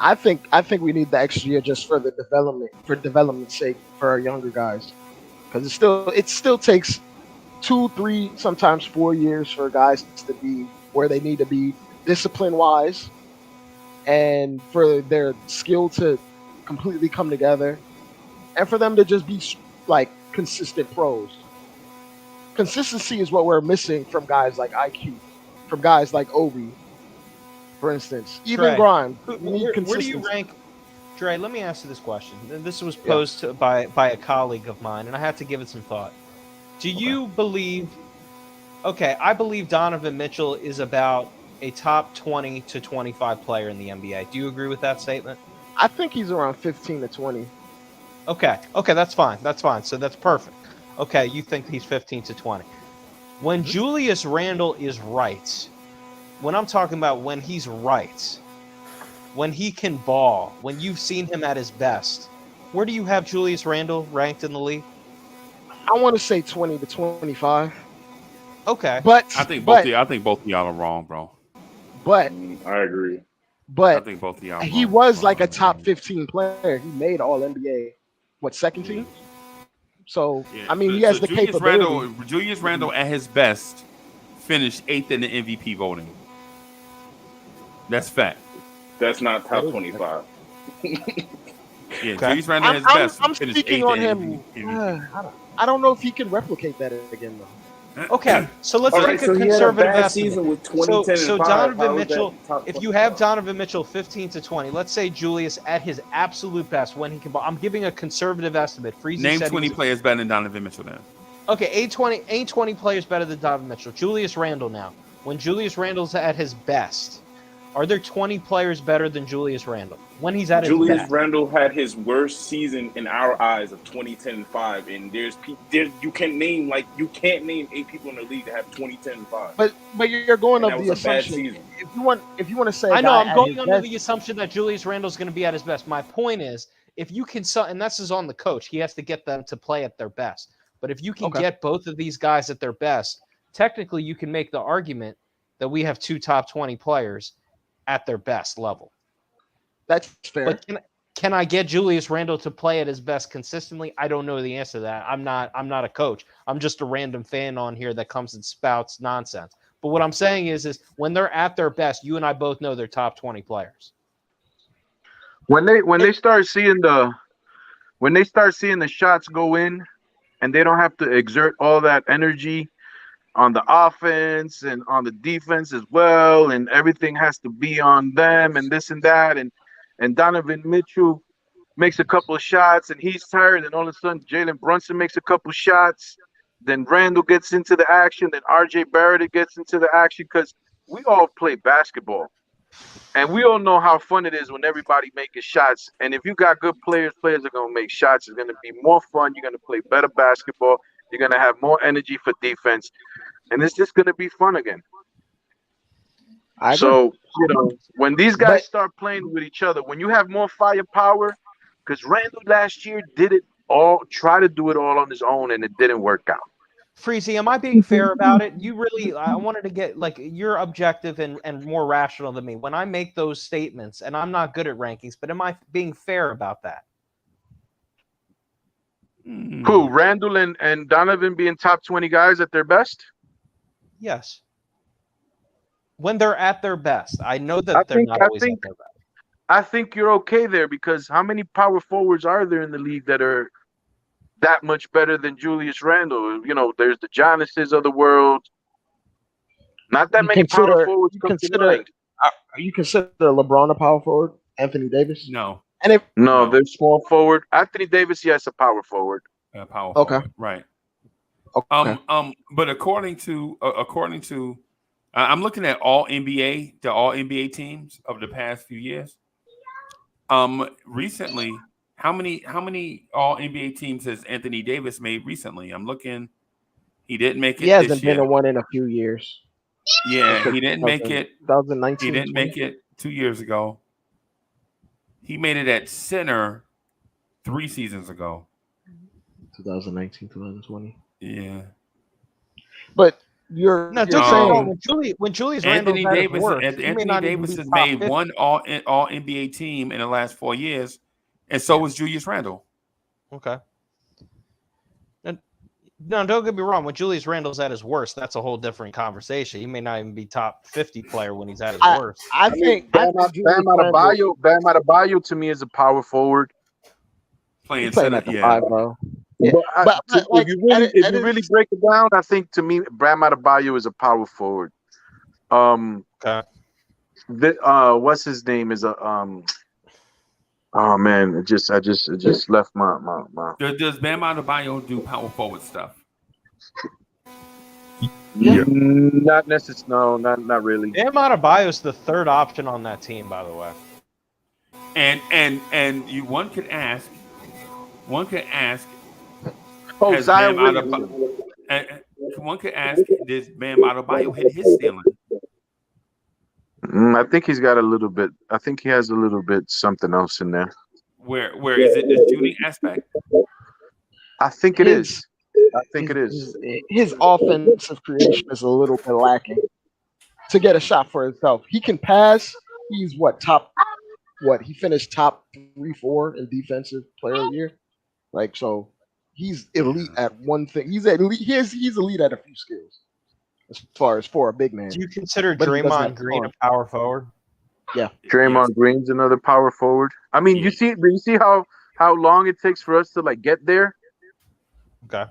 Speaker 7: I think we need the extra year just for development's sake for our younger guys, because it still takes 2, 3, sometimes 4 years for guys to be where they need to be discipline wise, and for their skill to completely come together, and for them to just be like consistent pros. consistency is what we're missing from guys like IQ, from guys like Obi, for instance. Even
Speaker 8: Trey,
Speaker 7: Grimes.
Speaker 8: Where do you rank? Dre, let me ask you this question. This was posed by a colleague of mine, and I had to give it some thought. Do you believe? Okay, I believe Donovan Mitchell is about a top 20 to 25 player in the NBA. Do you agree with that statement?
Speaker 7: I think he's around 15 to 20.
Speaker 8: Okay, that's fine. So that's perfect. Okay, you think he's 15 to 20. When Julius Randle is right, when I'm talking about when he's right, when he can ball, when you've seen him at his best, where do you have Julius Randle ranked in the league?
Speaker 7: I want to say 20 to 25.
Speaker 8: Okay.
Speaker 7: But
Speaker 4: I think both of y'all are wrong, bro.
Speaker 7: But
Speaker 9: I agree.
Speaker 7: But
Speaker 4: I think both of y'all.
Speaker 7: he was like a top 15 player. He made All NBA. What, second team? So I mean, he has the capability.
Speaker 4: Julius Randle at his best finished 8th in the MVP voting. That's fact.
Speaker 9: That's not top 25.
Speaker 4: Yeah, Julius Randle at his best.
Speaker 7: I'm speaking on him. I don't know if he can replicate that again, though.
Speaker 8: Okay, so let's take a conservative estimate.
Speaker 9: With 20, 10,
Speaker 8: so
Speaker 9: and 5.
Speaker 8: Donovan Mitchell, if you have Donovan Mitchell 15 to 20, let's say Julius at his absolute best when he can ball. I'm giving a conservative estimate.
Speaker 4: Name 20 players better than Donovan Mitchell then.
Speaker 8: Okay, ain't 20 players better than Donovan Mitchell. Julius Randle now. When Julius Randle's at his best, are there 20 players better than Julius Randle when he's at his best?
Speaker 9: Julius Randle had his worst season in our eyes of 2010 and 5, and you can't name 8 people in the league that have 2010 and 5.
Speaker 7: But you're going off the assumption. If you want to say,
Speaker 8: I know I'm going under the assumption that Julius Randle's going to be at his best. My point is, if you can, and this is on the coach, he has to get them to play at their best. But if you can get both of these guys at their best, technically you can make the argument that we have 2 top 20 players at their best level.
Speaker 7: That's fair.
Speaker 8: But can I get Julius Randle to play at his best consistently? I don't know the answer to that. I'm not a coach. I'm just a random fan on here that comes and spouts nonsense. But what I'm saying is when they're at their best, you and I both know they're top 20 players.
Speaker 6: When they start seeing the shots go in, and they don't have to exert all that energy on the offense and on the defense as well, and everything has to be on them and this and that, and Donovan Mitchell makes a couple of shots and he's tired, and all of a sudden Jalen Brunson makes a couple shots, then Randall gets into the action, then RJ Barrett gets into the action, because we all play basketball and we all know how fun it is when everybody making shots. And if you got good players are going to make shots. It's going to be more fun. You're going to play better basketball. You're going to have more energy for defense, and it's just going to be fun again. So, when these guys start playing with each other, when you have more firepower, because Randall last year try to do it all on his own, and it didn't work out.
Speaker 8: Freezy, am I being fair about it? I wanted to get, you're objective and more rational than me. When I make those statements, and I'm not good at rankings, but am I being fair about that?
Speaker 6: Who, Randall and Donovan being top 20 guys at their best?
Speaker 8: Yes. When they're at their best. I know that they're not always at their best.
Speaker 6: I think you're okay there, because how many power forwards are there in the league that are that much better than Julius Randle? There's the Giannis's of the world. Not that many power forwards come to mind.
Speaker 7: You consider LeBron a power forward? Anthony Davis?
Speaker 4: No.
Speaker 7: And
Speaker 6: they're small forward. Anthony Davis, yes, a power forward.
Speaker 4: Power forward, right.
Speaker 7: Okay.
Speaker 4: But according to I'm looking at the all NBA teams of the past few years. Recently, how many all NBA teams has Anthony Davis made recently? I'm looking. He didn't make it.
Speaker 7: He hasn't been in one in a few years.
Speaker 4: Yeah, he didn't make it.
Speaker 7: 2019.
Speaker 4: He didn't make it 2 years ago. He made it at center 3 seasons ago.
Speaker 7: 2019, 2020.
Speaker 4: Yeah.
Speaker 7: But you're saying
Speaker 8: when Julius
Speaker 4: Anthony
Speaker 8: Randle
Speaker 4: Davis has made
Speaker 8: 50.
Speaker 4: one all NBA team in the last 4 years, and so was Julius Randle.
Speaker 8: Okay. No, don't get me wrong. When Julius Randle's at his worst, that's a whole different conversation. He may not even be top 50 player when he's at his worst.
Speaker 6: I think Bam Adebayo to me is a power forward.
Speaker 4: Playing center,
Speaker 7: at the 5, bro. Yeah, but like,
Speaker 6: if you really break it down, I think to me, Bam Adebayo is a power forward.
Speaker 8: Okay.
Speaker 6: What's his name is a Oh man, it just left my.
Speaker 4: Does Bam Adebayo do power forward stuff?
Speaker 5: Yeah.
Speaker 6: Not necessarily. No, not really.
Speaker 8: Bam Adebayo's the third option on that team, by the way.
Speaker 4: And one could ask.
Speaker 6: Oh,
Speaker 4: has
Speaker 6: Zion
Speaker 4: Bam
Speaker 6: Williamson.
Speaker 4: one could ask, did Bam Adebayo hit his ceiling?
Speaker 6: I think he's got a little bit. I think he has a little bit something else in there.
Speaker 4: Where is it the shooting aspect?
Speaker 6: I think it is. I think it is.
Speaker 7: His offensive creation is a little bit lacking to get a shot for himself. He can pass. He's he finished top 3-4 in defensive player of the year. Like, so he's elite at one thing. He's elite. He's elite at a few skills as far as for a big man.
Speaker 8: Do you consider
Speaker 7: But he doesn't
Speaker 8: Draymond
Speaker 7: have
Speaker 8: Green a
Speaker 7: fun.
Speaker 8: power forward?
Speaker 6: Draymond Green's another power forward. I mean, you see how long it takes for us to like get there.
Speaker 8: Okay.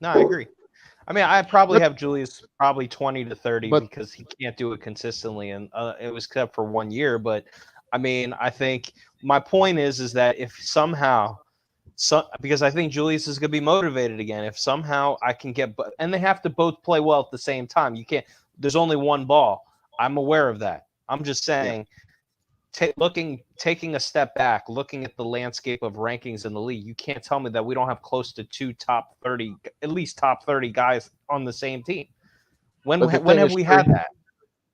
Speaker 8: No, I agree. I mean, I probably have Julius probably 20 to 30 because he can't do it consistently, and it was kept for 1 year. But I mean, I think my point is that if somehow, because I think Julius is going to be motivated again. If somehow I can get, and they have to both play well at the same time. You can't. There's only one ball. I'm aware of that. I'm just saying, taking a step back, looking at the landscape of rankings in the league, you can't tell me that we don't have close to at least top 30 guys on the same team. When have we had that?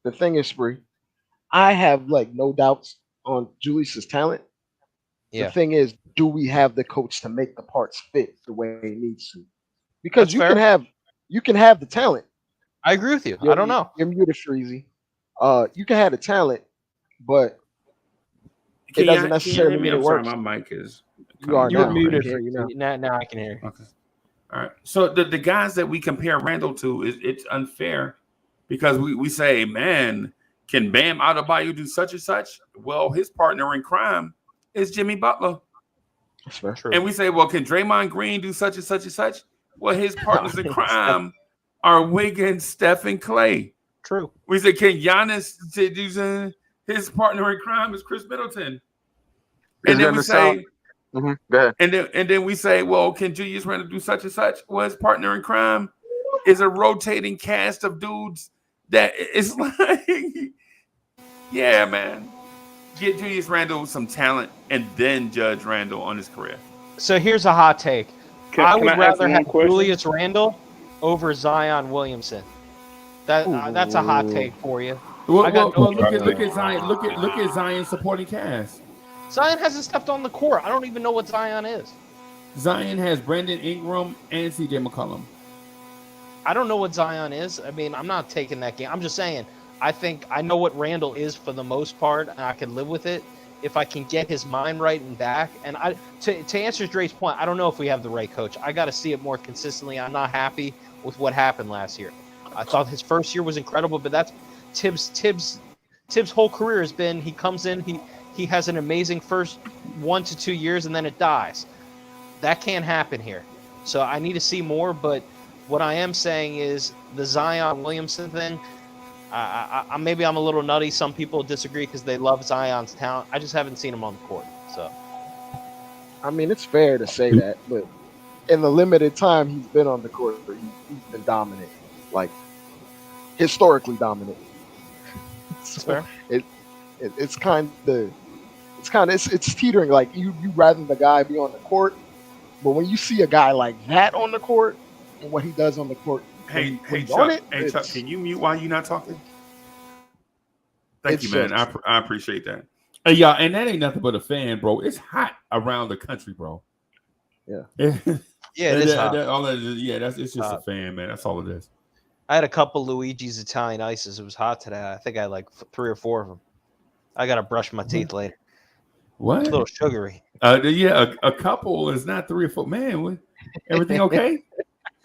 Speaker 7: The thing is, Spree, I have like no doubts on Julius's talent.
Speaker 8: Yeah.
Speaker 7: The thing is, do we have the coach to make the parts fit the way it needs to? Because you can have the talent.
Speaker 8: I agree with you. I don't know.
Speaker 7: You're muted, Freezy. You can have the talent, but it
Speaker 4: Can
Speaker 7: doesn't
Speaker 4: you
Speaker 7: necessarily
Speaker 4: hear me?
Speaker 7: mean it
Speaker 4: I'm sorry,
Speaker 7: works.
Speaker 4: my mic is.
Speaker 7: You are
Speaker 8: You're
Speaker 7: now.
Speaker 8: muted.
Speaker 7: I can hear you now.
Speaker 8: Now I can hear you.
Speaker 4: Okay. All right. So the guys that we compare Randall to, it's unfair because we say, man, can Bam Adebayo do such and such? Well, his partner in crime is Jimmy Butler.
Speaker 7: That's fair.
Speaker 8: True.
Speaker 4: And we say, well, can Draymond Green do such and such and such? Well, his partners in crime are Wiggins, Steph, and Clay.
Speaker 8: True.
Speaker 4: We say, can Giannis do his partner in crime is Chris Middleton? And then we say,
Speaker 6: go ahead.
Speaker 4: and then we say, well, can Julius Randle do such and such? Well, his partner in crime is a rotating cast of dudes that is like, yeah, man. Get Julius Randle some talent and then judge Randle on his career.
Speaker 8: So here's a hot take. I would
Speaker 9: ask
Speaker 8: rather
Speaker 9: one
Speaker 8: have
Speaker 9: question?
Speaker 8: Julius Randle over Zion Williamson. That's a hot take for you.
Speaker 4: Well,
Speaker 8: I got no-
Speaker 4: look at Zion. Look at Zion's supporting cast.
Speaker 8: Zion hasn't stepped on the court. I don't even know what Zion is.
Speaker 4: Zion has Brandon Ingram and CJ McCollum.
Speaker 8: I don't know what Zion is. I mean, I'm not taking that game. I'm just saying, I think I know what Randall is for the most part, and I can live with it if I can get his mind right and back. And to answer Dre's point, I don't know if we have the right coach. I got to see it more consistently. I'm not happy with what happened last year. I thought his first year was incredible, but that's Tibbs' whole career has been he comes in, he has an amazing first 1 to 2 years, and then it dies. That can't happen here. So I need to see more, but what I am saying is the Zion Williamson thing, maybe I'm a little nutty. Some people disagree because they love Zion's talent. I just haven't seen him on the court. So,
Speaker 7: I mean, it's fair to say that, but in the limited time he's been on the court, he's been dominant, like historically dominant.
Speaker 8: that's fair.
Speaker 7: It's teetering. Like you rather the guy be on the court, but when you see a guy like that on the court and what he does on the court,
Speaker 4: Hey,
Speaker 7: when
Speaker 4: Chuck.
Speaker 7: he's on it,
Speaker 4: Chuck, can you mute while you're not talking? Thank you, man. I appreciate that. Hey, y'all, and that ain't nothing but a fan, bro. It's hot around the country, bro.
Speaker 7: Yeah.
Speaker 8: Yeah, it is hot.
Speaker 4: It's just a fan, man. That's all it is.
Speaker 8: I had a couple Luigi's Italian ices. It was hot today. I think I had like 3 or 4 of them. I got to brush my teeth later.
Speaker 4: What?
Speaker 8: It's a little sugary.
Speaker 4: A couple is not 3 or 4. Man, everything okay?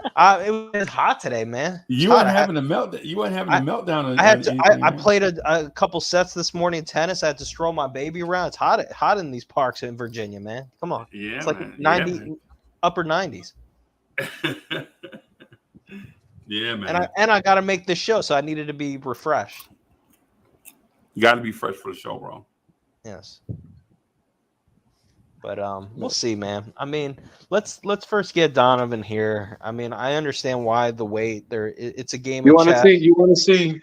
Speaker 8: It was hot today, man.
Speaker 4: You weren't having a meltdown. You weren't having a meltdown.
Speaker 8: I played a couple sets this morning in tennis. I had to stroll my baby around. It's hot in these parks in Virginia, man. Come on.
Speaker 4: Yeah,
Speaker 8: It's like
Speaker 4: man.
Speaker 8: 90, upper 90s.
Speaker 4: Yeah, man.
Speaker 8: And I got to make this show, so I needed to be refreshed.
Speaker 4: You got to be fresh for the show, bro.
Speaker 8: Yes. But we'll see, man. I mean, let's first get Donovan here. I mean, I understand why the wait. It's a game.
Speaker 6: You
Speaker 8: of
Speaker 6: want to
Speaker 8: chess.
Speaker 6: see? You want to see?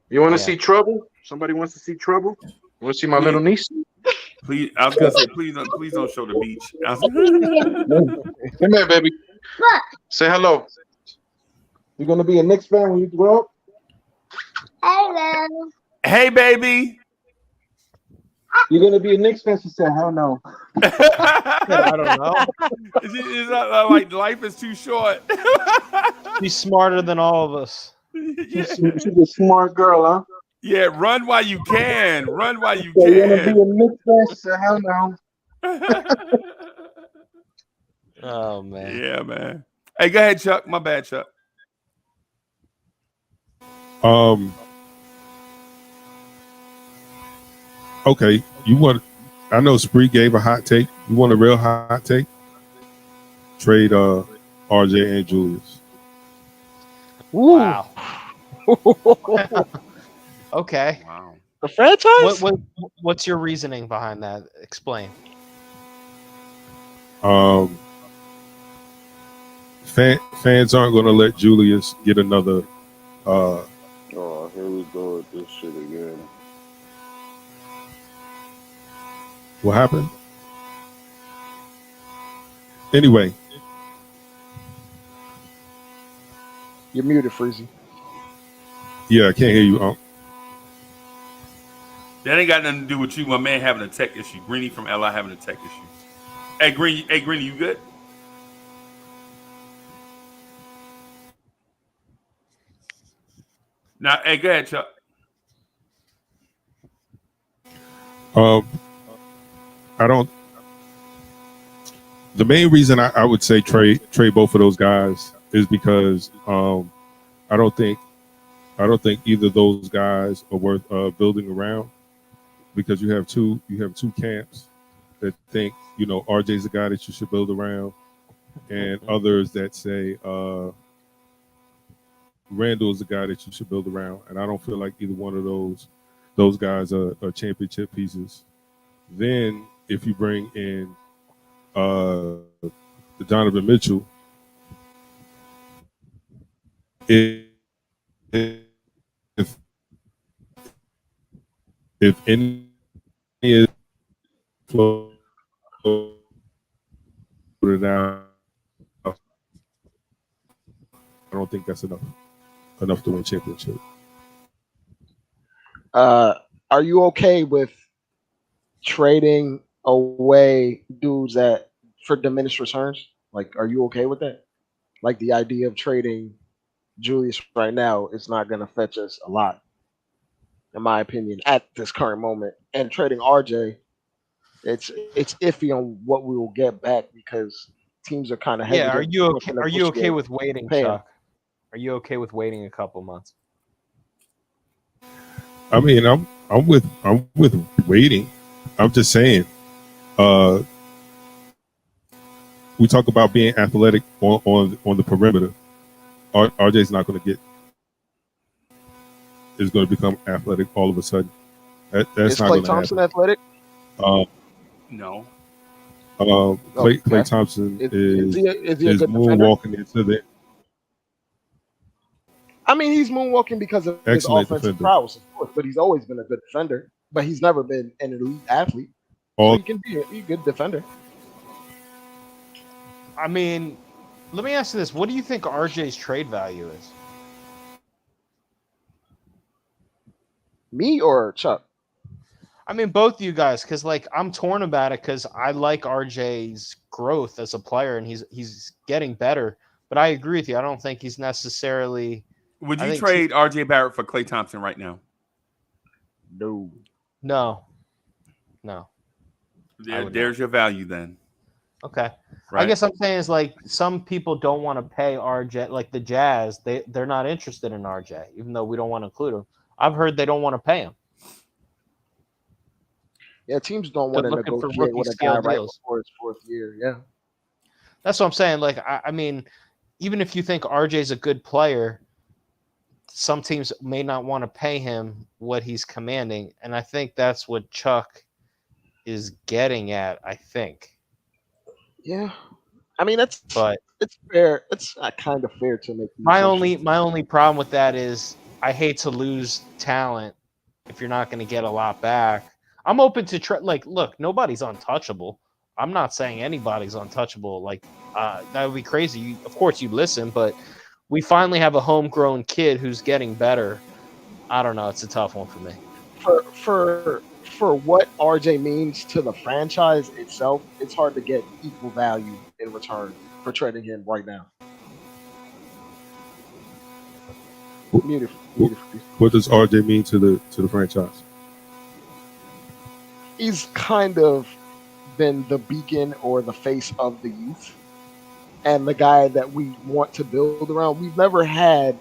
Speaker 6: You want to
Speaker 8: Yeah.
Speaker 6: see trouble? Somebody wants to see trouble? Want to see my little niece?
Speaker 4: Please, I was gonna say, please don't show the beach.
Speaker 6: Come here, baby. Say hello. You gonna be a Knicks fan when you grow up?
Speaker 10: Hello.
Speaker 4: Hey, baby.
Speaker 6: You're gonna be a Knicks fan? She said, "Hell no."
Speaker 8: I don't know.
Speaker 4: It's not like life is too short.
Speaker 8: She's smarter than all of us.
Speaker 6: She's a smart girl, huh?
Speaker 4: Yeah, run while you can. Run while you
Speaker 6: So you wanna be
Speaker 4: can.
Speaker 6: a Knicks fan? She said, "Hell no."
Speaker 8: Oh man.
Speaker 4: Yeah, man. Hey, go ahead, Chuck. My bad, Chuck.
Speaker 5: Okay, you want? I know Spree gave a hot take. You want a real hot take? Trade RJ and Julius.
Speaker 8: Wow. Okay.
Speaker 4: Wow.
Speaker 7: The franchise?
Speaker 8: What's your reasoning behind that? Explain.
Speaker 5: Fans aren't going to let Julius get another.
Speaker 11: Oh, here we go with this shit again.
Speaker 5: What happened? Anyway,
Speaker 7: You're muted, Freezy.
Speaker 5: yeah, I can't hear you.
Speaker 4: That ain't got nothing to do with you, my man, having a tech issue. Greeny from LI having a tech issue. Hey, Greeny, you good? Now, hey, go ahead, Chuck.
Speaker 5: I don't. The main reason I would say trade both of those guys is because I don't think either of those guys are worth building around, because you have two camps that think RJ's the guy that you should build around, and others that say Randall's the guy that you should build around, and I don't feel like either one of those guys are championship pieces. Then if you bring in the Donovan Mitchell, if any is floated out, I don't think that's enough to win championship.
Speaker 7: Are you okay with trading away dudes for diminished returns? Like, are you okay with that? Like, the idea of trading Julius right now is not going to fetch us a lot, in my opinion, at this current moment. And trading RJ, it's iffy on what we will get back, because teams are kind of hesitant.
Speaker 8: Yeah, are you okay with waiting, Chuck? Are you okay with waiting a couple months?
Speaker 5: I mean, I'm with waiting. I'm just saying, we talk about being athletic on the perimeter. RJ's not going to is going to become athletic all of a sudden. That's
Speaker 7: is
Speaker 5: not
Speaker 7: Klay
Speaker 5: going to
Speaker 7: Thompson
Speaker 5: happen.
Speaker 7: athletic?
Speaker 4: No.
Speaker 5: Klay Thompson is
Speaker 7: he a good
Speaker 5: moonwalking into the.
Speaker 7: I mean, he's moonwalking because of his
Speaker 5: Excellent
Speaker 7: offensive
Speaker 5: defender.
Speaker 7: prowess, of course, but he's always been a good defender. But he's never been an elite athlete. So he can be a good defender.
Speaker 8: I mean, let me ask you this. What do you think RJ's trade value is?
Speaker 7: Me or Chuck?
Speaker 8: I mean, both of you guys, because I'm torn about it, because I like RJ's growth as a player, and he's getting better. But I agree with you. I don't think he's necessarily.
Speaker 4: Would you trade RJ Barrett for Klay Thompson right now?
Speaker 7: No.
Speaker 4: There's your value then.
Speaker 8: Okay.
Speaker 4: Right.
Speaker 8: I guess I'm saying is some people don't want to pay RJ, like the Jazz. They're not interested in RJ, even though we don't want to include him. I've heard they don't want to pay him.
Speaker 7: Yeah, teams don't want to negotiate with a guy right before his fourth year. Yeah.
Speaker 8: That's what I'm saying. Like, I mean, even if you think RJ's a good player, some teams may not want to pay him what he's commanding, and I think that's what Chuck is getting at. I think.
Speaker 7: Yeah, I mean it's fair. It's kind of fair to make
Speaker 8: my only problem with that is I hate to lose talent if you're not going to get a lot back. I'm open to look, nobody's untouchable. I'm not saying anybody's untouchable. Like that would be crazy. Of course, you listen, but we finally have a homegrown kid who's getting better. I don't know. It's a tough one for me.
Speaker 7: For what RJ means to the franchise itself, it's hard to get equal value in return for trading him right now.
Speaker 5: What does RJ mean to the franchise?
Speaker 7: He's kind of been the beacon or the face of the youth and the guy that we want to build around. We've never had,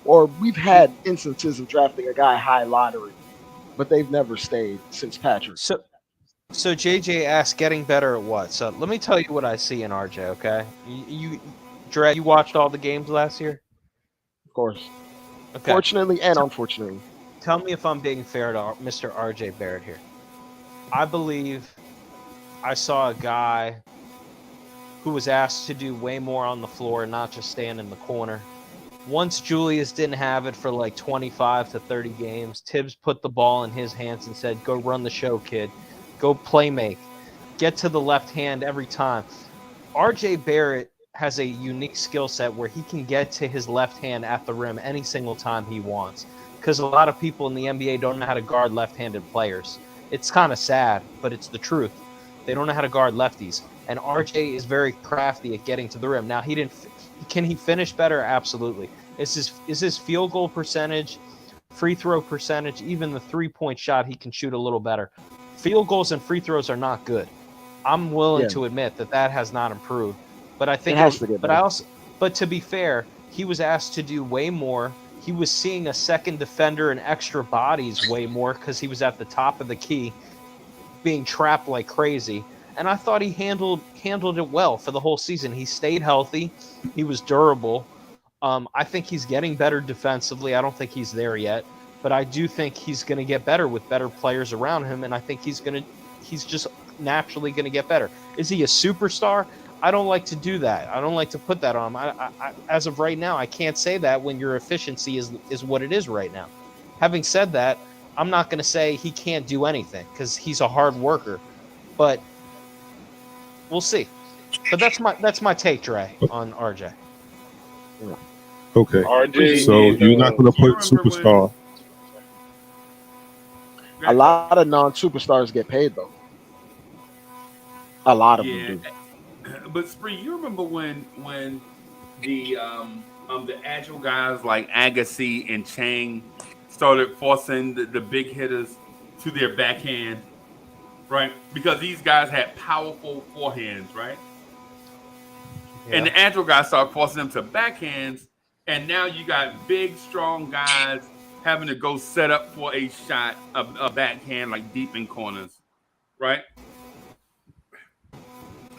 Speaker 7: or we've had instances of drafting a guy high lottery, but they've never stayed since Patrick.
Speaker 8: So JJ asked, getting better at what? So let me tell you what I see in RJ, okay? Dre, you watched all the games last year?
Speaker 7: Of course.
Speaker 8: Okay.
Speaker 7: Fortunately and unfortunately.
Speaker 8: Tell me if I'm being fair to Mr. RJ Barrett here. I believe I saw a guy who was asked to do way more on the floor, not just stand in the corner. Once Julius didn't have it for like 25 to 30 games, Tibbs put the ball in his hands and said, go run the show, kid. Go play make. Get to the left hand every time. RJ Barrett has a unique skill set where he can get to his left hand at the rim any single time he wants. Because a lot of people in the NBA don't know how to guard left-handed players. It's kind of sad, but it's the truth. They don't know how to guard lefties. And RJ is very crafty at getting to the rim. Now, can he finish better? Absolutely. Is his field goal percentage, free throw percentage, even the three-point shot, he can shoot a little better. Field goals and free throws are not good. I'm willing to admit that has not improved. But I think but to be fair, he was asked to do way more. He was seeing a second defender and extra bodies way more because he was at the top of the key, being trapped like crazy. And I thought he handled it well for the whole season. He stayed healthy. He was durable. I think he's getting better defensively. I don't think he's there yet, but I do think he's going to get better with better players around him. And I think he's just naturally going to get better. Is he a superstar? I don't like to do that. I don't like to put that on him. I as of right now, I can't say that when your efficiency is what it is right now. Having said that, I'm not going to say he can't do anything because he's a hard worker, but we'll see. But that's my take, Dre, on RJ.
Speaker 5: Okay.
Speaker 11: RJ,
Speaker 5: so you're not going to put superstar.
Speaker 7: A lot of non-superstars get paid though. A lot of them do.
Speaker 4: But Spree, you remember when the agile guys like Agassi and Chang started forcing the big hitters to their backhand, right? Because these guys had powerful forehands, right? Yeah. And the agile guys started forcing them to backhands, and now you got big, strong guys having to go set up for a shot, a backhand like deep in corners, right?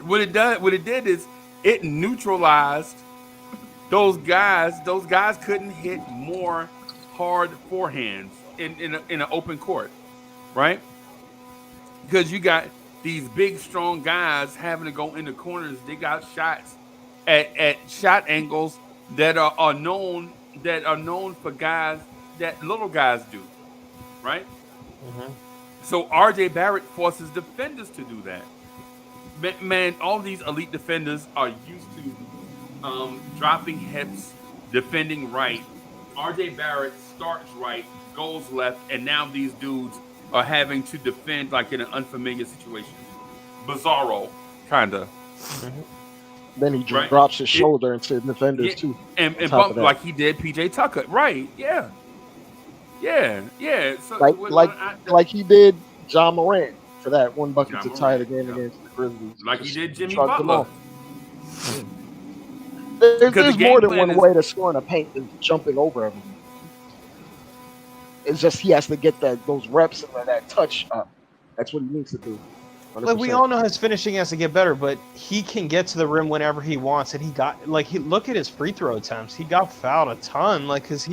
Speaker 4: What it did is it neutralized those guys. Those guys couldn't hit more hard forehands in an open court, right? Because you got these big, strong guys having to go in the corners. They got shots at shot angles that are known for guys that little guys do, right? Mm-hmm. So RJ Barrett forces defenders to do that. Man, all these elite defenders are used to dropping hips, defending right. RJ Barrett starts right, goes left, and now these dudes are having to defend like in an unfamiliar situation. Bizarro, kind of.
Speaker 7: Mm-hmm. Then he drops his shoulder into defenders too.
Speaker 4: And bump like he did PJ Tucker. Right, yeah. So,
Speaker 7: like he did John Morant for that one bucket to tie the game against the Grizzlies.
Speaker 4: Like he did Jimmy Butler.
Speaker 7: There's more than one way to score in the paint than jumping over everyone. It's just he has to get those reps and that touch up. That's what he needs to do.
Speaker 8: Like, we all know his finishing has to get better, but he can get to the rim whenever he wants, and look at his free throw attempts. He got fouled a ton, like, cause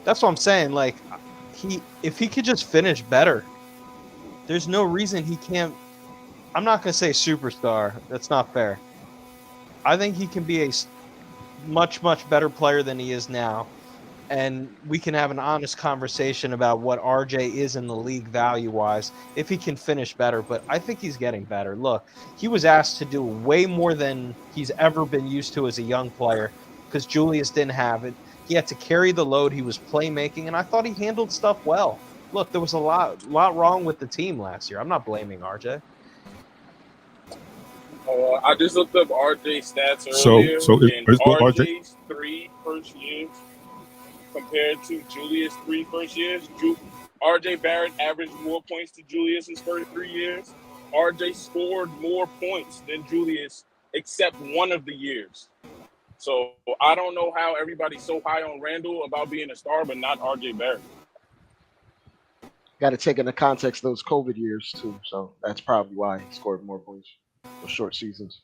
Speaker 8: that's what I'm saying. Like, if he could just finish better, there's no reason he can't. I'm not gonna say superstar. That's not fair. I think he can be a much, much better player than he is now. And we can have an honest conversation about what RJ is in the league value-wise if he can finish better. But I think he's getting better. Look, he was asked to do way more than he's ever been used to as a young player because Julius didn't have it. He had to carry the load. He was playmaking, and I thought he handled stuff well. Look, there was a lot wrong with the team last year. I'm not blaming RJ.
Speaker 9: I just looked up RJ's stats earlier.
Speaker 5: So
Speaker 9: and
Speaker 5: is
Speaker 9: RJ's 3 first years compared to Julius' 3 first years. RJ Barrett averaged more points to Julius's first 3 years. RJ scored more points than Julius except one of the years. So I don't know how everybody's so high on Randall about being a star, but not RJ Barrett.
Speaker 7: Got to take into context those COVID years too. So that's probably why he scored more points for short seasons.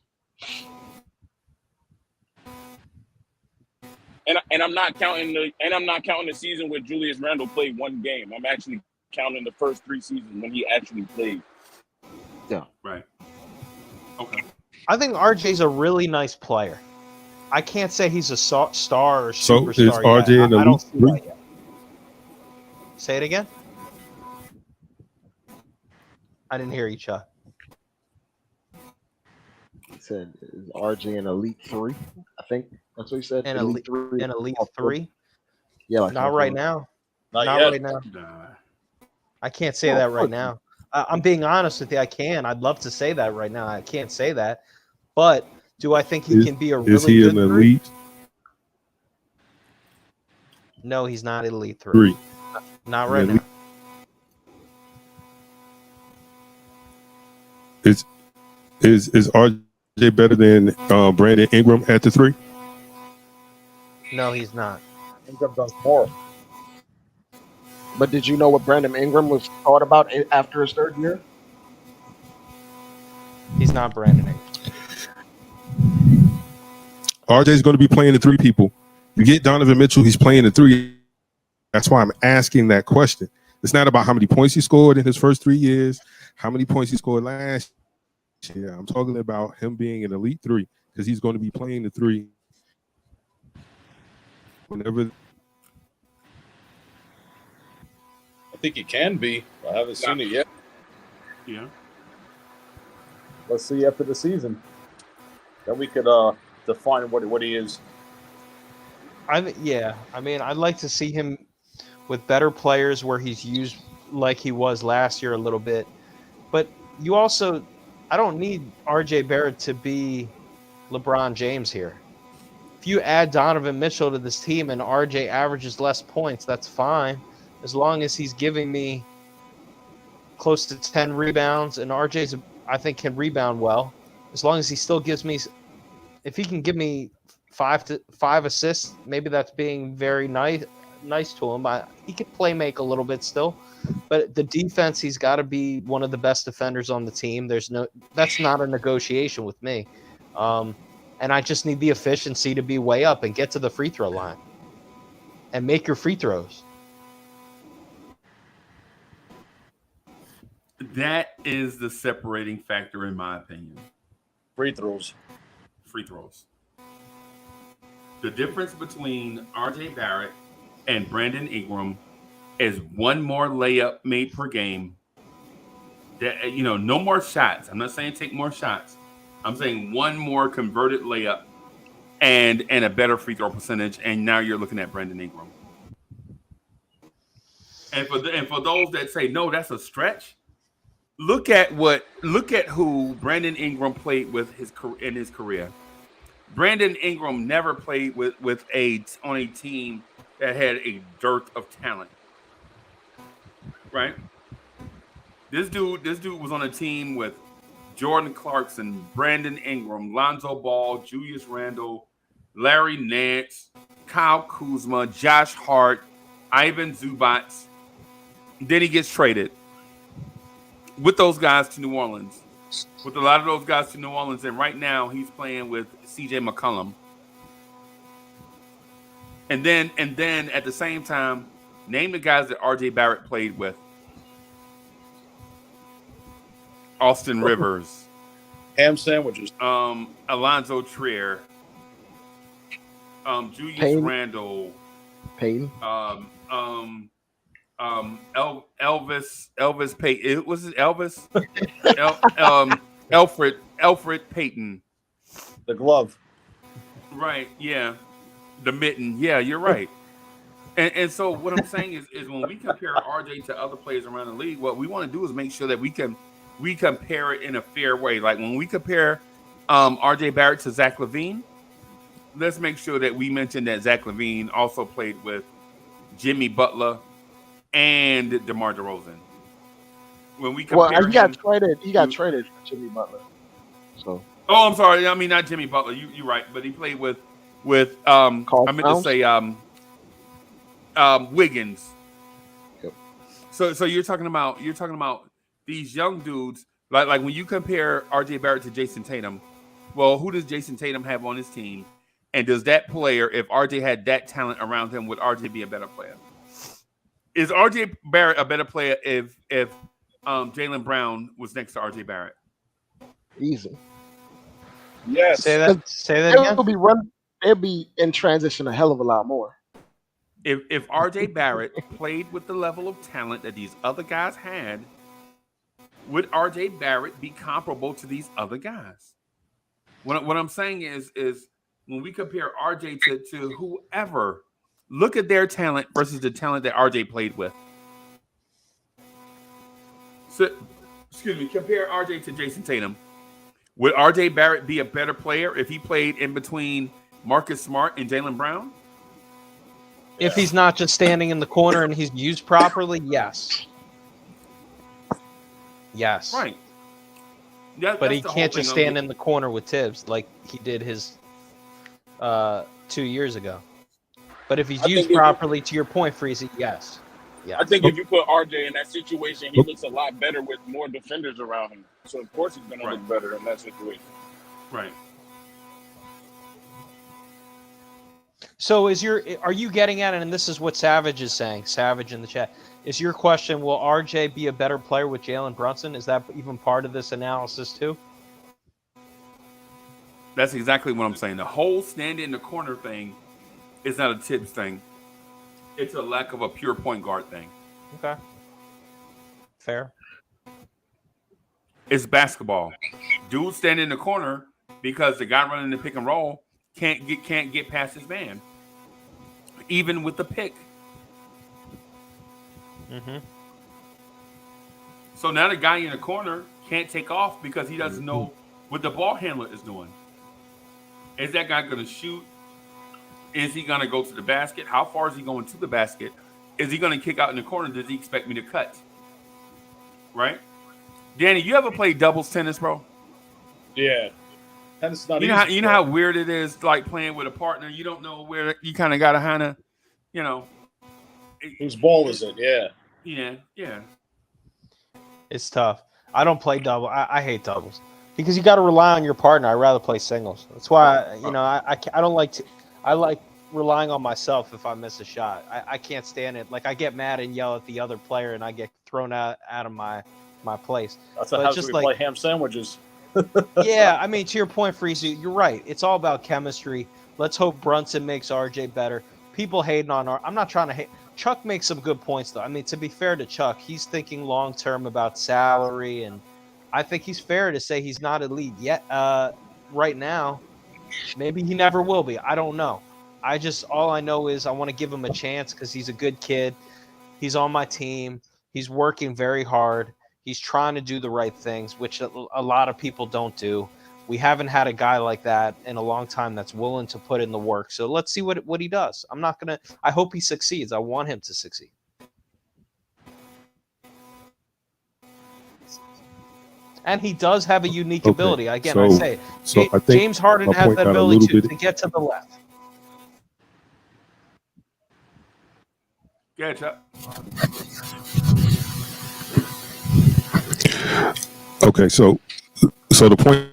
Speaker 9: And I'm not counting the season where Julius Randle played one game. I'm actually counting the first 3 seasons when he actually played.
Speaker 7: Yeah.
Speaker 4: Right. Okay.
Speaker 8: I think RJ's a really nice player. I can't say he's a star or
Speaker 5: So
Speaker 8: superstar
Speaker 5: is RJ
Speaker 8: yet.
Speaker 5: in the
Speaker 8: I don't see
Speaker 5: league?
Speaker 8: that yet. Say it again. I didn't hear you, Chuck.
Speaker 7: He said, "Is RJ an elite 3?" I think that's what he said.
Speaker 8: An elite 3?
Speaker 7: Yeah, like
Speaker 8: not right now.
Speaker 10: Not
Speaker 8: Not
Speaker 10: yet.
Speaker 8: right now.
Speaker 4: Nah.
Speaker 8: I can't say that right now. I'm being honest with you. I can. I'd love to say that right now. I can't say that. But do I think he can be a really
Speaker 5: Is he
Speaker 8: good
Speaker 5: an
Speaker 8: 3?
Speaker 5: elite
Speaker 8: No, he's not elite 3.
Speaker 5: 3?
Speaker 8: Not right now.
Speaker 5: Is RJ better than Brandon Ingram at the 3?
Speaker 8: No, he's not.
Speaker 10: Ingram does more.
Speaker 7: But did you know what Brandon Ingram was thought about after his 3rd year?
Speaker 8: He's not Brandon Ingram.
Speaker 5: RJ's going to be playing the 3 people. You get Donovan Mitchell, he's playing the 3. That's why I'm asking that question. It's not about how many points he scored in his first 3 years, how many points he scored last year. I'm talking about him being an elite 3 because he's going to be playing the 3 whenever.
Speaker 10: I think he can be. I haven't seen it yet.
Speaker 4: Yeah.
Speaker 10: Let's see after the season. Then we could define what he is.
Speaker 8: I mean, I'd like to see him with better players where he's used like he was last year a little bit. But you also, I don't need RJ Barrett to be LeBron James here. If you add Donovan Mitchell to this team and RJ averages less points, that's fine. As long as he's giving me close to 10 rebounds, and RJ's, I think, can rebound well. As long as he still gives me, if he can give me 5 assists, maybe that's being very nice to him. He could play make a little bit still, but the defense, he's got to be one of the best defenders on the team. That's not a negotiation with me. And I just need the efficiency to be way up and get to the free throw line and make your free throws.
Speaker 4: That is the separating factor, in my opinion.
Speaker 10: Free throws.
Speaker 4: Free throws. The difference between RJ Barrett and Brandon Ingram is one more layup made per game. That, no more shots. I'm not saying take more shots. I'm saying one more converted layup and a better free throw percentage. And now you're looking at Brandon Ingram. And for those that say no, that's a stretch. Look at who Brandon Ingram played with in his career. Brandon Ingram never played on a team that had a dearth of talent. Right? This dude was on a team with Jordan Clarkson, Brandon Ingram, Lonzo Ball, Julius Randle, Larry Nance, Kyle Kuzma, Josh Hart, Ivan Zubac. Then he gets traded with those guys to New Orleans. with a lot of those guys to New Orleans, and right now he's playing with C.J. McCollum. And then at the same time, name the guys that R.J. Barrett played with. Austin Rivers.
Speaker 10: Ham sandwiches.
Speaker 4: Alonzo Trier. Julius
Speaker 7: Payne.
Speaker 4: Randle.
Speaker 7: Payne.
Speaker 4: Elvis Payton. Was it Elvis? Alfred Payton.
Speaker 10: The glove.
Speaker 4: Right, yeah. The mitten. Yeah, you're right. And so what I'm saying is when we compare RJ to other players around the league, what we want to do is make sure that we compare it in a fair way. Like when we compare RJ Barrett to Zach LaVine, let's make sure that we mention that Zach LaVine also played with Jimmy Butler and DeMar DeRozan. When we compare
Speaker 7: he got traded for Jimmy Butler. So.
Speaker 4: Oh, I'm sorry. I mean, not Jimmy Butler. You're right, but he played with I meant to say Wiggins.
Speaker 7: Yep.
Speaker 4: So you're talking about these young dudes like when you compare RJ Barrett to Jason Tatum. Well, who does Jason Tatum have on his team? And does that player, if RJ had that talent around him, would RJ be a better player? Is RJ Barrett a better player if Jaylen Brown was next to RJ Barrett?
Speaker 7: Easy.
Speaker 9: Yes.
Speaker 8: Say that again.
Speaker 7: They'll be in transition a hell of a lot more.
Speaker 4: If RJ Barrett played with the level of talent that these other guys had, would RJ Barrett be comparable to these other guys? What I'm saying is when we compare RJ to whoever, look at their talent versus the talent that RJ played with. So, compare RJ to Jason Tatum. Would RJ Barrett be a better player if he played in between Marcus Smart and Jaylen Brown?
Speaker 8: If he's not just standing in the corner and he's used properly, yes. Yes.
Speaker 4: Right.
Speaker 8: But he can't just stand in the corner with Tibbs like he did his 2 years ago. But if he's used properly, to your point, Freezy, yes.
Speaker 9: I think if you put RJ in that situation, he looks a lot better with more defenders around him. So of course he's going to look better in that situation.
Speaker 4: Right.
Speaker 8: So are you getting at it, and this is what Savage is saying, Savage in the chat, is your question, will RJ be a better player with Jalen Brunson? Is that even part of this analysis too?
Speaker 4: That's exactly what I'm saying. The whole stand in the corner thing is not a Tibbs thing. It's a lack of a pure point guard thing.
Speaker 8: Okay. Fair.
Speaker 4: It's basketball. Dudes stand in the corner because the guy running the pick and roll can't get past his man, even with the pick.
Speaker 8: Mm-hmm.
Speaker 4: So now the guy in the corner can't take off because he doesn't know what the ball handler is doing. Is that guy going to shoot? Is he going to go to the basket? How far is he going to the basket? Is he going to kick out in the corner? Does he expect me to cut? Right? Danny, you ever played doubles tennis, bro?
Speaker 9: Yeah.
Speaker 10: Tennis is not
Speaker 4: you
Speaker 10: easy.
Speaker 4: know how weird it is, like playing with a partner. You don't know where you kind of got to
Speaker 10: Whose ball is it? Yeah.
Speaker 4: Yeah.
Speaker 8: It's tough. I don't play double. I hate doubles because you got to rely on your partner. I'd rather play singles. That's why I don't like to. I like relying on myself if I miss a shot. I can't stand it. Like I get mad and yell at the other player, and I get thrown out of my place.
Speaker 10: That's how we play ham sandwiches.
Speaker 8: Yeah, I mean, to your point, Freezy, you're right. It's all about chemistry. Let's hope Brunson makes RJ better. People hating on I'm not trying to hate. Chuck makes some good points, though. I mean, to be fair to Chuck, he's thinking long-term about salary, and I think he's fair to say he's not elite yet. Right now, maybe he never will be. I don't know. All I know is I want to give him a chance because he's a good kid. He's on my team. He's working very hard. He's trying to do the right things, which a lot of people don't do. We haven't had a guy like that in a long time that's willing to put in the work. So let's see what he does. I hope he succeeds. I want him to succeed. And he does have a unique ability. Again, I say it. James Harden has that ability to get to the left.
Speaker 4: Yeah, Chuck.
Speaker 5: Okay, so So the point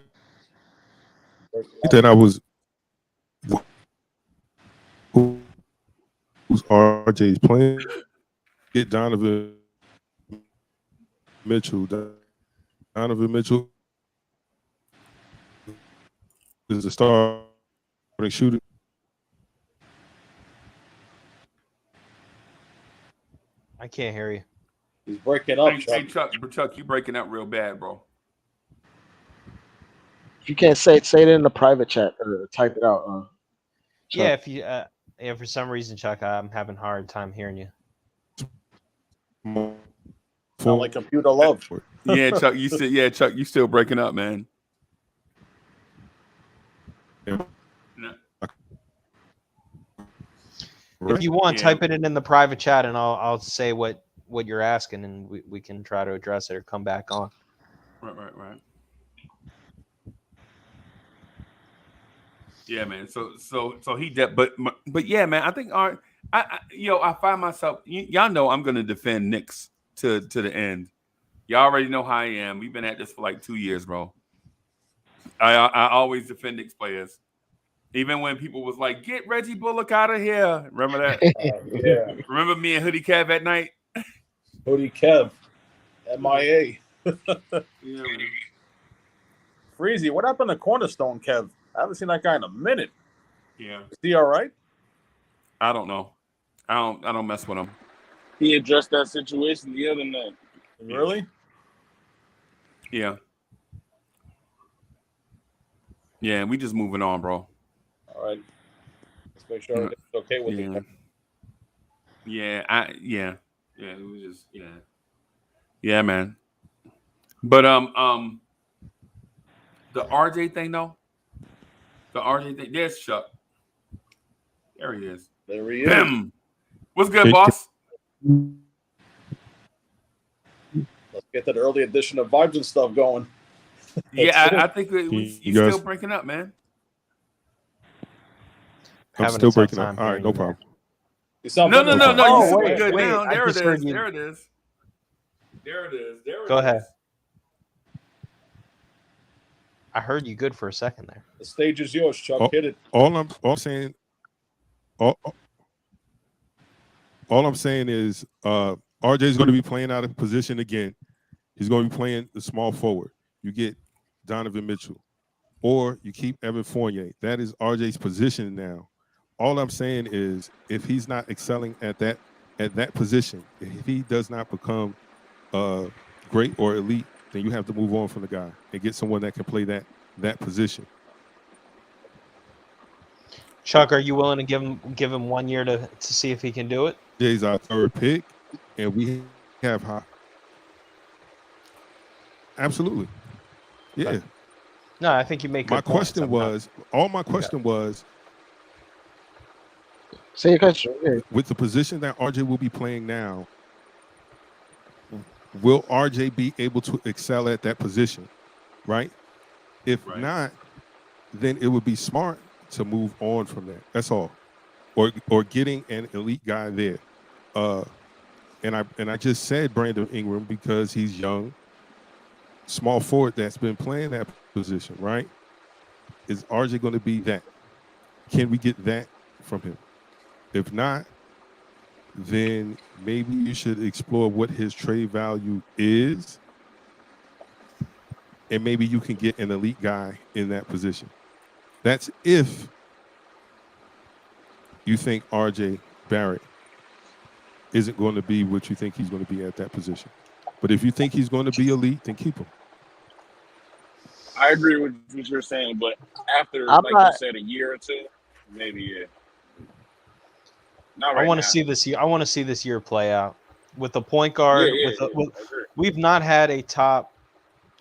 Speaker 5: that I was, who's RJ's playing? Get Donovan Mitchell. Donovan Mitchell is a starting shooter.
Speaker 8: I can't hear you.
Speaker 10: He's breaking up.
Speaker 4: Hey, Chuck, you breaking up real bad, bro.
Speaker 7: If you can't say it in the private chat or type it out. Chuck.
Speaker 8: Yeah, if you for some reason, Chuck, I'm having a hard time hearing you.
Speaker 10: Sound like computer love.
Speaker 4: Yeah, Chuck, you still breaking up, man.
Speaker 8: If you want, type it in the private chat, and I'll say what you're asking, and we can try to address it or come back on.
Speaker 4: Right. Yeah, man. So he did, but yeah, man. I think I find myself. Y'all know I'm gonna defend Knicks to the end. Y'all already know how I am. We've been at this for like 2 years, bro. I always defend Knicks players. Even when people was like, "Get Reggie Bullock out of here," remember that?
Speaker 10: Yeah.
Speaker 4: Remember me and Hoodie Kev at night?
Speaker 10: Hoodie Kev, MIA.
Speaker 4: Yeah, man.
Speaker 10: Freezy, what happened to Cornerstone Kev? I haven't seen that guy in a minute.
Speaker 4: Yeah.
Speaker 10: Is he all right?
Speaker 4: I don't know. I don't mess with him.
Speaker 9: He addressed that situation the other night.
Speaker 10: Really?
Speaker 4: Yeah. Yeah, we just moving on, bro.
Speaker 10: All right. Let's make sure everything's okay with him.
Speaker 4: Yeah, it was just yeah, man. But the RJ thing though, there's Chuck. There he is.
Speaker 10: There he is.
Speaker 4: Bim. What's good, boss?
Speaker 10: Let's get that early edition of Vibes and stuff going.
Speaker 4: Yeah, I think you still breaking up, man.
Speaker 5: I'm still breaking up. All right, no problem.
Speaker 4: No. You super good now. There it is.
Speaker 8: Go ahead. I heard you good for a second there.
Speaker 10: The stage is yours, Chuck. Hit it.
Speaker 5: All I'm saying is RJ is going to be playing out of position again. He's going to be playing the small forward. You get Donovan Mitchell, or you keep Evan Fournier. That is RJ's position now. All I'm saying is, if he's not excelling at that position, if he does not become great or elite, then you have to move on from the guy and get someone that can play that position.
Speaker 8: Chuck, are you willing to give him 1 year to see if he can do it?
Speaker 5: Jay's our third pick, and we have high. Absolutely. Yeah.
Speaker 8: No, I think you make.
Speaker 5: My question was,
Speaker 7: say your question. Yeah.
Speaker 5: With the position that RJ will be playing now, will RJ be able to excel at that position? Right? If not, then it would be smart to move on from that. That's all. Or getting an elite guy there. And I just said Brandon Ingram because he's young, small forward that's been playing that position, right? Is RJ going to be that? Can we get that from him? If not, then maybe you should explore what his trade value is, and maybe you can get an elite guy in that position. That's if you think RJ Barrett isn't going to be what you think he's going to be at that position. But if you think he's going to be elite, then keep him.
Speaker 9: I agree with what you're saying, but after, you said, a year or two, maybe, yeah. Not right
Speaker 8: I want
Speaker 9: now.
Speaker 8: to see this year. I want to see this year play out with the point guard. We've not had a top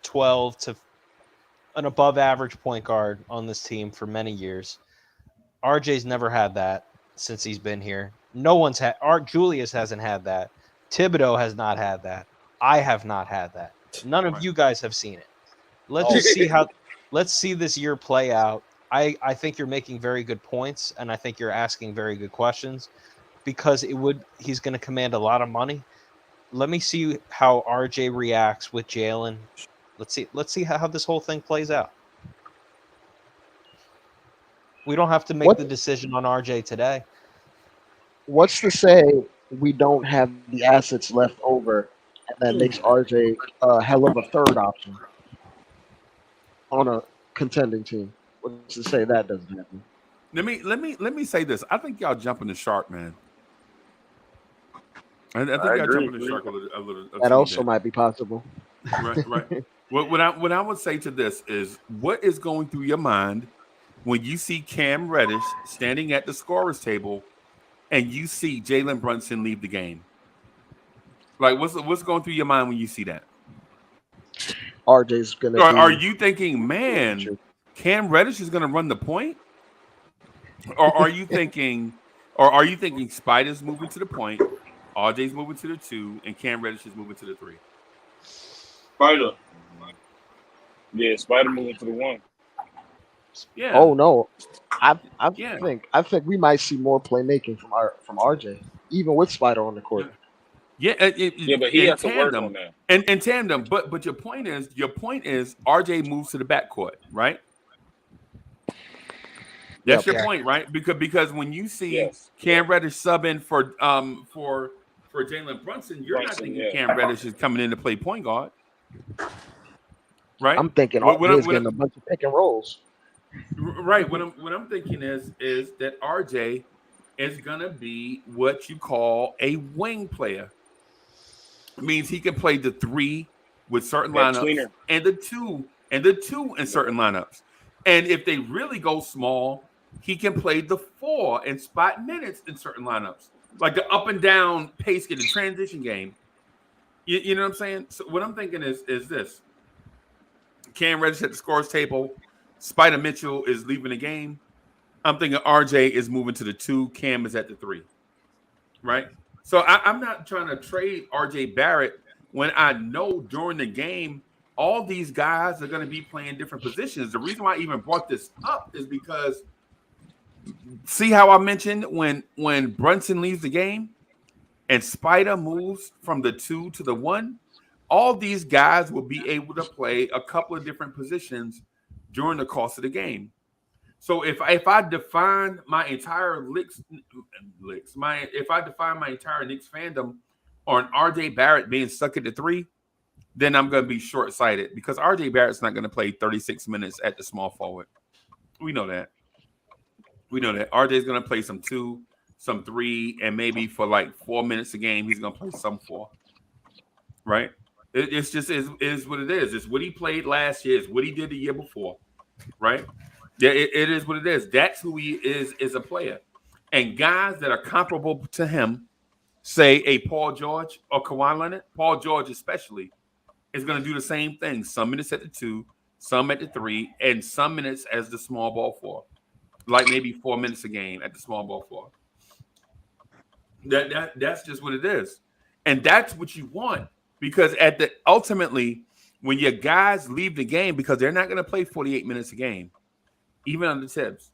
Speaker 8: 12 to an above average point guard on this team for many years. RJ's never had that since he's been here. No one's had. Julius hasn't had that. Thibodeau has not had that. I have not had that. None of you guys have seen it. Let's see this year play out. I think you're making very good points, and I think you're asking very good questions because he's going to command a lot of money. Let me see how RJ reacts with Jalen Let's see how this whole thing plays out. We don't have to make
Speaker 7: What-
Speaker 8: the decision on RJ today.
Speaker 7: What's to say we don't have the assets left over, and that makes RJ a hell of a third option on a contending team? What's to say that doesn't happen?
Speaker 4: Let me say this. I think y'all jumping the shark, man. I think y'all
Speaker 6: agree.
Speaker 4: jumping the shark a little.
Speaker 7: That also might be possible.
Speaker 4: Right. What I would say to this is, what is going through your mind when you see Cam Reddish standing at the scorer's table and you see Jalen Brunson leave the game? Like, what's going through your mind when you see that?
Speaker 7: RJ's gonna.
Speaker 4: Are you thinking, man, Cam Reddish is going to run the point? Or are you thinking Spider's moving to the point, RJ's moving to the 2, and Cam Reddish is moving to the 3?
Speaker 9: Spider. Yeah, Spider moving to the 1.
Speaker 4: Yeah.
Speaker 7: Oh no, I
Speaker 4: Yeah.
Speaker 7: think we might see more playmaking from RJ, even with Spider on the court.
Speaker 4: Yeah,
Speaker 9: Yeah, but he has to work on that.
Speaker 4: And in tandem, but your point is RJ moves to the backcourt, right? That's your point, right? Because when you see Cam Reddish subbing for Jalen Brunson, you're not thinking Cam Reddish is coming in to play point guard, right?
Speaker 7: I'm thinking RJ's getting a bunch of pick and rolls.
Speaker 4: Right. What I'm thinking is that RJ is gonna be what you call a wing player. It means he can play the 3 with certain lineups and the 2 in certain lineups. And if they really go small, he can play the 4 and spot minutes in certain lineups, like the up and down pace in the transition game. You know what I'm saying? So what I'm thinking is this: Cam Reddish at the scores table, Spider Mitchell is leaving the game. I'm thinking RJ is moving to the 2, Cam is at the 3, right? So I'm not trying to trade RJ Barrett when I know during the game all these guys are going to be playing different positions. The reason why I even brought this up is because see how I mentioned when Brunson leaves the game and Spider moves from the 2 to the 1, all these guys will be able to play a couple of different positions during the course of the game. So if I define my entire Knicks fandom on RJ Barrett being stuck at the 3, then I'm going to be short-sighted because RJ Barrett's not going to play 36 minutes at the small forward. We know that. RJ's going to play some 2, some 3, and maybe for like 4 minutes a game, he's going to play some 4. Right? It's just is what it is. It's what he played last year. It's what he did the year before. Right? Yeah, it is what it is. That's who he is as a player. And guys that are comparable to him, say a Paul George or Kawhi Leonard, Paul George especially, is going to do the same thing. Some minutes at the 2, some at the 3, and some minutes as the small ball 4. Like maybe 4 minutes a game at the small ball 4. That's just what it is. And that's what you want. Because ultimately, when your guys leave the game, because they're not going to play 48 minutes a game, even under Tibbs,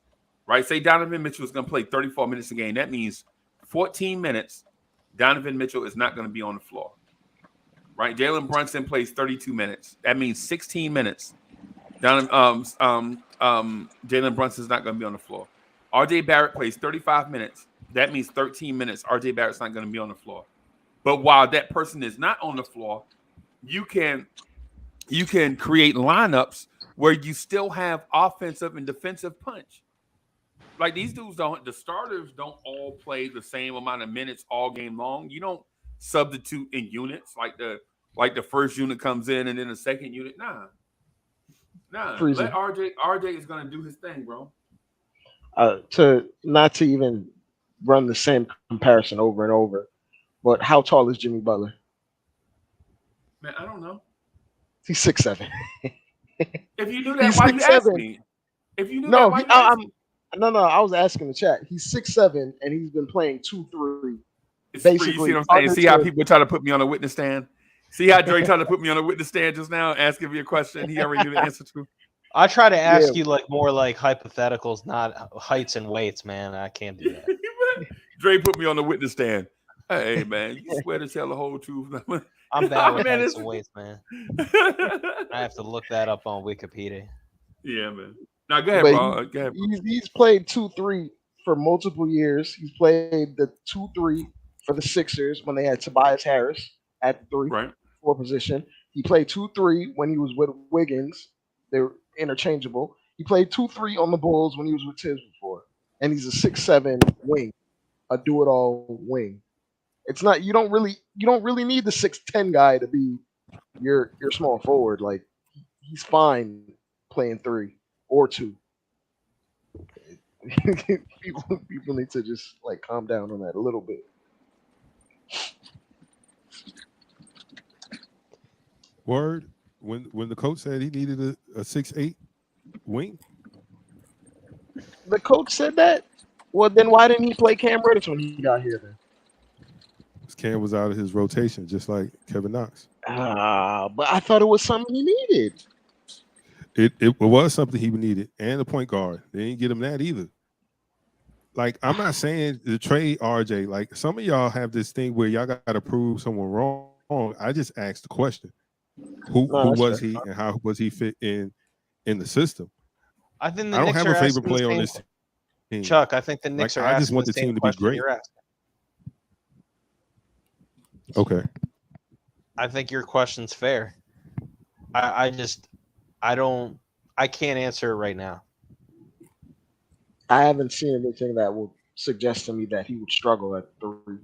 Speaker 4: right? Say Donovan Mitchell is going to play 34 minutes a game. That means 14 minutes, Donovan Mitchell is not going to be on the floor, right? Jalen Brunson plays 32 minutes. That means 16 minutes. Jalen Brunson is not going to be on the floor. RJ Barrett plays 35 minutes. That means 13 minutes. RJ Barrett's not going to be on the floor. But while that person is not on the floor, you can create lineups where you still have offensive and defensive punch. Like these dudes the starters don't all play the same amount of minutes all game long. You don't substitute in units like the first unit comes in and then the second unit. Nah.
Speaker 7: Freezing.
Speaker 4: Let RJ is gonna do his thing, bro.
Speaker 7: To not to even run the same comparison over and over, but how tall is Jimmy Butler?
Speaker 4: Man, I don't know.
Speaker 7: He's 6'7".
Speaker 4: If you knew that, why you ask me? If you knew that, why you ask me?
Speaker 7: No, I was asking the chat. He's 6'7", and he's been playing 2-3.
Speaker 4: Basically, you see what I'm saying? See how people try to put me on a witness stand? See how Dre tried to put me on a witness stand just now, asking me a question he already knew the answer to?
Speaker 8: I try to ask you more like hypotheticals, not heights and weights, man. I can't do that.
Speaker 4: Dre put me on the witness stand. Hey man, you swear to tell the whole truth.
Speaker 8: I'm bad with
Speaker 4: Man,
Speaker 8: heights
Speaker 4: it's-
Speaker 8: and weights, man. I have to look that up on Wikipedia.
Speaker 4: Yeah, man. Now go ahead,
Speaker 7: But
Speaker 4: bro. Go ahead, bro.
Speaker 7: he's played 2-3 for multiple years. He's played the 2-3 for the Sixers when they had Tobias Harris at the
Speaker 4: Right.
Speaker 7: 3-4 position. He played 2-3 when he was with Wiggins. They were interchangeable. He played 2-3 on the Bulls when he was with Tibbs before. And he's a 6'7" wing, a do-it-all wing. It's not you don't really need the 6'10" guy to be your small forward. Like he's fine playing 3 or 2. people need to just like calm down on that a little bit.
Speaker 5: Word. When the coach said he needed a 6'8" wing,
Speaker 7: The coach said that. Well, then why didn't he play Cam Reddish when he got here? Then
Speaker 5: Cam was out of his rotation, just like Kevin Knox.
Speaker 7: but I thought it was something he needed.
Speaker 5: It was something he needed, and the point guard. They didn't get him that either. Like, I'm not saying to trade RJ. Like, some of y'all have this thing where y'all got to prove someone wrong. I just asked the question: Who was he, and how was he fit in the system?
Speaker 8: I think the
Speaker 5: I don't
Speaker 8: Knicks
Speaker 5: have
Speaker 8: are
Speaker 5: a favorite
Speaker 8: asking the
Speaker 5: player on
Speaker 8: same-
Speaker 5: this team.
Speaker 8: Chuck, I think the Knicks
Speaker 5: Like,
Speaker 8: are
Speaker 5: I
Speaker 8: asking
Speaker 5: just want
Speaker 8: the
Speaker 5: the
Speaker 8: same
Speaker 5: team to be
Speaker 8: question
Speaker 5: great.
Speaker 8: you're asking.
Speaker 5: Okay.
Speaker 8: I think your question's fair. I can't answer it right now.
Speaker 7: I haven't seen anything that will suggest to me that he would struggle at 3.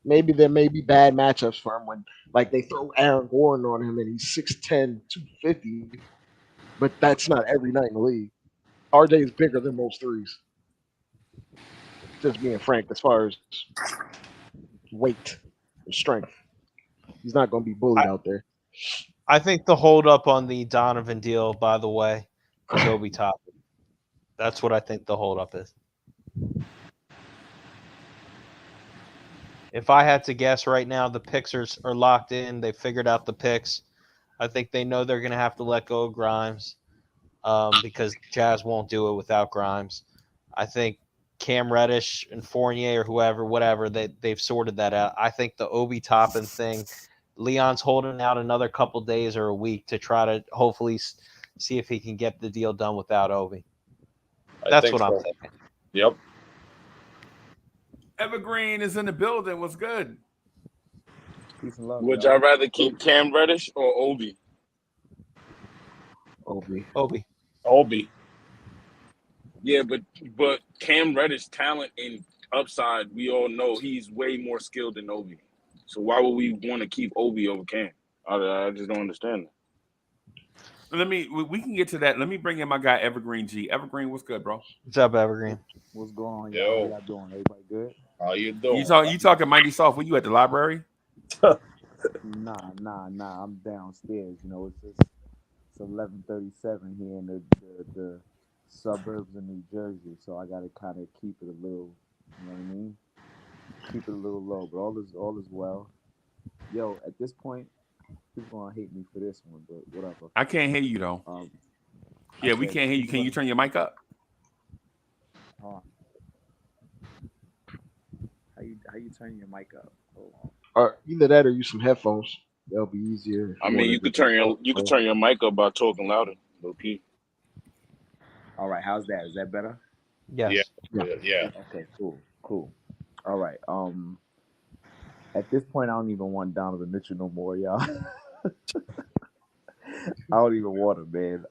Speaker 7: Maybe there may be bad matchups for him when, like, they throw Aaron Gordon on him and he's 6'10", 250, but that's not every night in the league. RJ is bigger than most threes. Just being frank, as far as weight and strength, he's not going to be bullied out there.
Speaker 8: I think the hold up on the Donovan deal, by the way, is Obi Toppin. That's what I think the hold up is. If I had to guess right now, the picks are locked in. They figured out the picks. I think they know they're going to have to let go of Grimes because Jazz won't do it without Grimes. I think Cam Reddish and Fournier or whatever, they've sorted that out. I think the Obi Toppin thing, Leon's holding out another couple days or a week to try to hopefully see if he can get the deal done without Obi. That's what I'm thinking.
Speaker 10: Yep.
Speaker 4: Evergreen is in the building. What's good?
Speaker 11: Peace and love.
Speaker 9: Would
Speaker 11: y'all.
Speaker 9: y'all rather keep Cam Reddish or Obi?
Speaker 10: Obi.
Speaker 9: Yeah, but Cam Reddish talent and upside, we all know he's way more skilled than Obi. So why would we want to keep Obi over Cam? I just don't understand that.
Speaker 4: We can get to that. Let me bring in my guy Evergreen G. Evergreen, what's good, bro?
Speaker 8: What's up, Evergreen?
Speaker 11: What's going on,
Speaker 10: Yo.
Speaker 11: y'all? How y'all doing? Everybody good?
Speaker 10: How you doing?
Speaker 4: You talking mighty soft? Were you at the library?
Speaker 11: Nah. I'm downstairs. You know, it's 11:37 here in the suburbs of New Jersey, so I gotta kind of keep it a little. You know what I mean? Keep it a little low, but all is well. Yo, at this point, people gonna hate me for this one, but whatever.
Speaker 4: I can't hear you though. Yeah, we can't hear you. Can you turn your mic up?
Speaker 11: How you turn your mic up? Hold on.
Speaker 7: Or either that or use some headphones. That'll be easier.
Speaker 9: I mean, you could turn your mic up by talking louder. Okay.
Speaker 11: All right, how's that? Is that better?
Speaker 8: Yes.
Speaker 10: Yeah.
Speaker 11: Okay, cool. All right. At this point, I don't even want Donovan Mitchell no more, y'all. I don't even want him, man.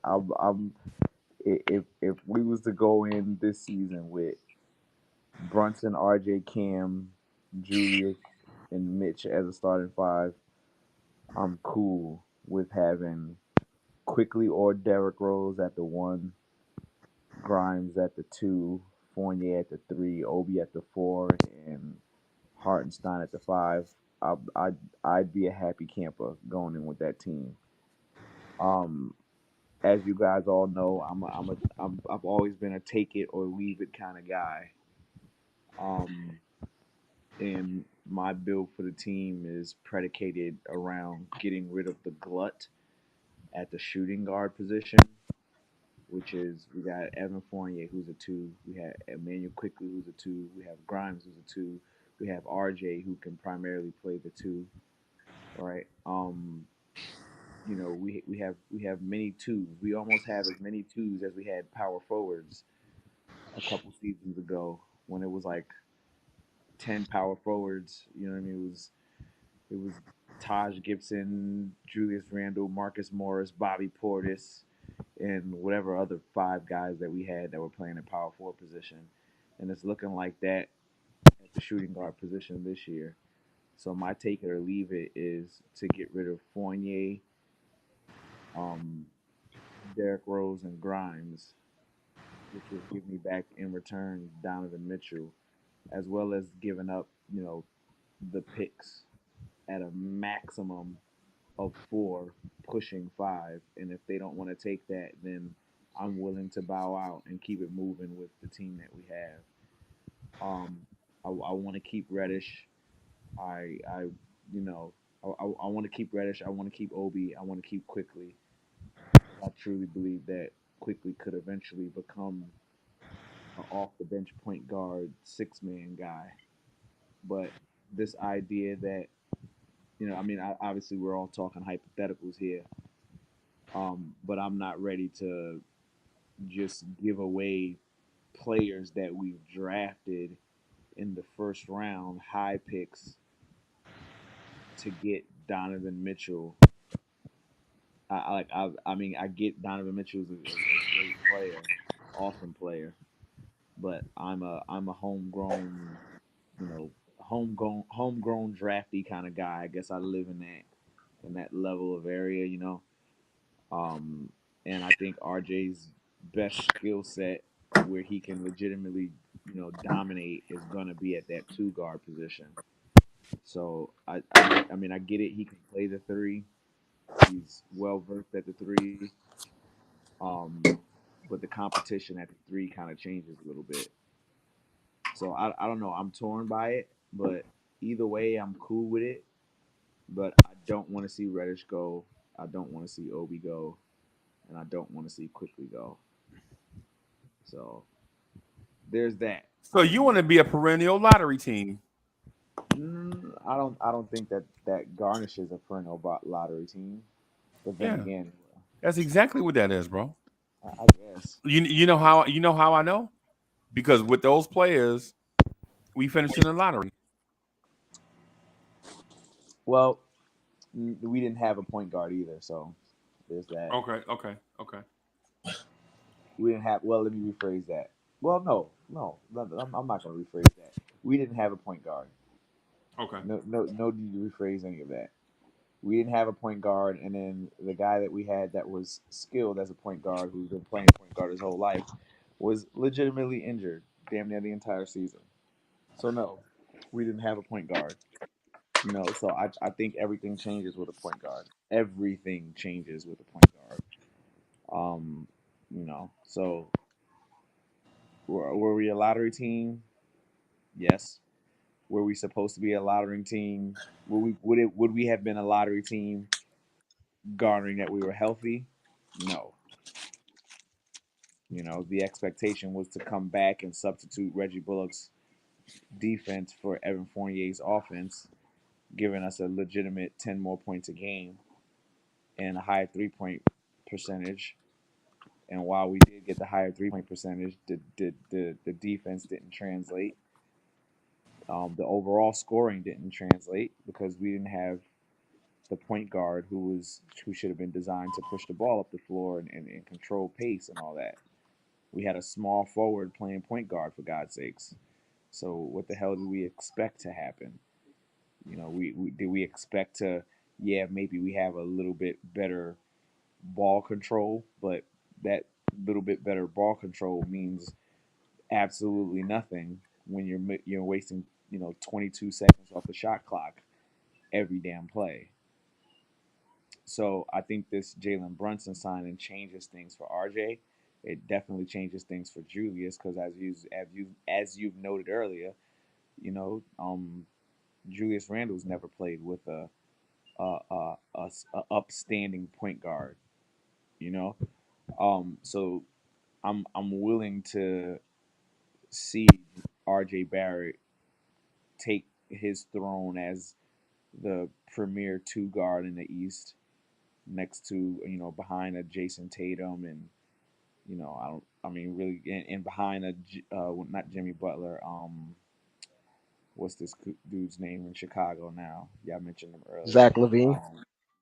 Speaker 11: If we was to go in this season with Brunson, RJ, Cam, Julius, and Mitch as a starting 5, I'm cool with having Quickly or Derrick Rose at the 1, Grimes at the 2, Fournier at the 3, Obi at the 4, and Hartenstein at the 5. I'd be a happy camper going in with that team. As you guys all know, I've always been a take it or leave it kind of guy. And my build for the team is predicated around getting rid of the glut at the shooting guard position, which is we got Evan Fournier, who's a 2. We have Emmanuel Quickly, who's a 2. We have Grimes, who's a 2. We have RJ, who can primarily play the 2. Right. We have many 2s. We almost have as many 2s as we had power forwards a couple seasons ago when it was like 10 power forwards. You know what I mean? It was Taj Gibson, Julius Randle, Marcus Morris, Bobby Portis, and whatever other 5 guys that we had that were playing at power forward position. And it's looking like that at the shooting guard position this year. So my take it or leave it is to get rid of Fournier, um, Derrick Rose, and Grimes, which would give me back in return Donovan Mitchell, as well as giving up, the picks at a maximum of 4, pushing 5. And if they don't want to take that, then I'm willing to bow out and keep it moving with the team that we have. I want to keep Reddish. I you know, I want to keep Reddish. I want to keep Obi. I want to keep Quickly. I truly believe that Quickly could eventually become an off the bench point guard 6-man guy. But this idea that obviously we're all talking hypotheticals here. But I'm not ready to just give away players that we've drafted in the first round, high picks, to get Donovan Mitchell. I get Donovan Mitchell is a great player, awesome player, but I'm a homegrown, homegrown drafty kind of guy. I guess I live in that level of area. Um, and I think RJ's best skill set, where he can legitimately, dominate, is gonna be at that 2 guard position. So I get it. He can play the 3. He's well versed at the 3. Um, but the competition at the 3 kind of changes a little bit. So I don't know. I'm torn by it, but either way, I'm cool with it. But I don't want to see Reddish go. I don't want to see Obi go, and I don't want to see Quickly go. So there's that.
Speaker 4: So you want to be a perennial lottery team?
Speaker 11: I don't think that garnishes a perennial lottery team. But then
Speaker 4: Yeah,
Speaker 11: again,
Speaker 4: that's exactly what that is, bro.
Speaker 11: I guess.
Speaker 4: You know how I know? Because with those players, we finished in the lottery.
Speaker 11: Well, we didn't have a point guard either, so there's that.
Speaker 4: Okay, okay, okay.
Speaker 11: We didn't have. Well, let me rephrase that. Well, no, I'm not going to rephrase that. We didn't have a point guard.
Speaker 4: Okay.
Speaker 11: No need to rephrase any of that. We didn't have a point guard, and then the guy that we had that was skilled as a point guard, who's been playing point guard his whole life, was legitimately injured damn near the entire season. So no, we didn't have a point guard. So I think everything changes with a point guard. Everything changes with a point guard. So were we a lottery team? Yes. Were we supposed to be a lottery team? Would we have been a lottery team garnering that we were healthy? No. The expectation was to come back and substitute Reggie Bullock's defense for Evan Fournier's offense, giving us a legitimate 10 more points a game and a higher 3-point percentage. And while we did get the higher 3-point percentage, the defense didn't translate. The overall scoring didn't translate because we didn't have the point guard who should have been designed to push the ball up the floor and control pace and all that. We had a small forward playing point guard, for God's sakes. So what the hell do we expect to happen? We expect to, yeah, maybe we have a little bit better ball control, but that little bit better ball control means absolutely nothing when you're wasting 22 seconds off the shot clock every damn play. So I think this Jalen Brunson signing changes things for RJ. It definitely changes things for Julius because as you've noted earlier, Julius Randle's never played with a upstanding point guard. So I'm willing to see R.J. Barrett take his throne as the premier two guard in the East, next to behind a Jason Tatum and really and behind not Jimmy Butler. What's this dude's name in Chicago now? Yeah, I mentioned him earlier.
Speaker 7: Zach LaVine,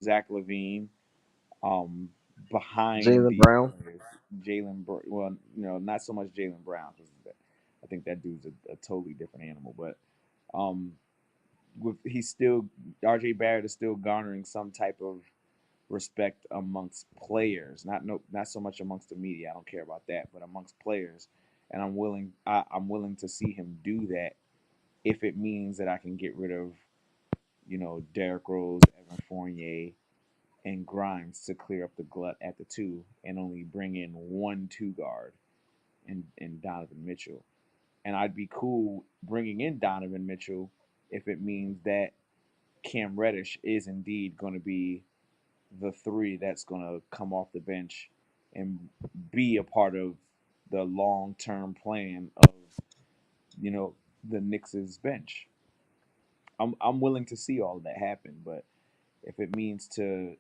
Speaker 11: Zach LaVine. Um, Behind
Speaker 7: Jalen
Speaker 11: these
Speaker 7: Brown.
Speaker 11: players, well, not so much Jalen Brown because I think that dude's a totally different animal. But um, he's still RJ Barrett is still garnering some type of respect amongst players, not so much amongst the media. I don't care about that, but amongst players, and I'm willing to see him do that if it means that I can get rid of Derrick Rose, Evan Fournier, and Grimes to clear up the glut at the two, and only bring in one two guard and Donovan Mitchell. And I'd be cool bringing in Donovan Mitchell if it means that Cam Reddish is indeed going to be the three that's going to come off the bench and be a part of the long-term plan of the Knicks' bench. I'm willing to see all of that happen, but if it means to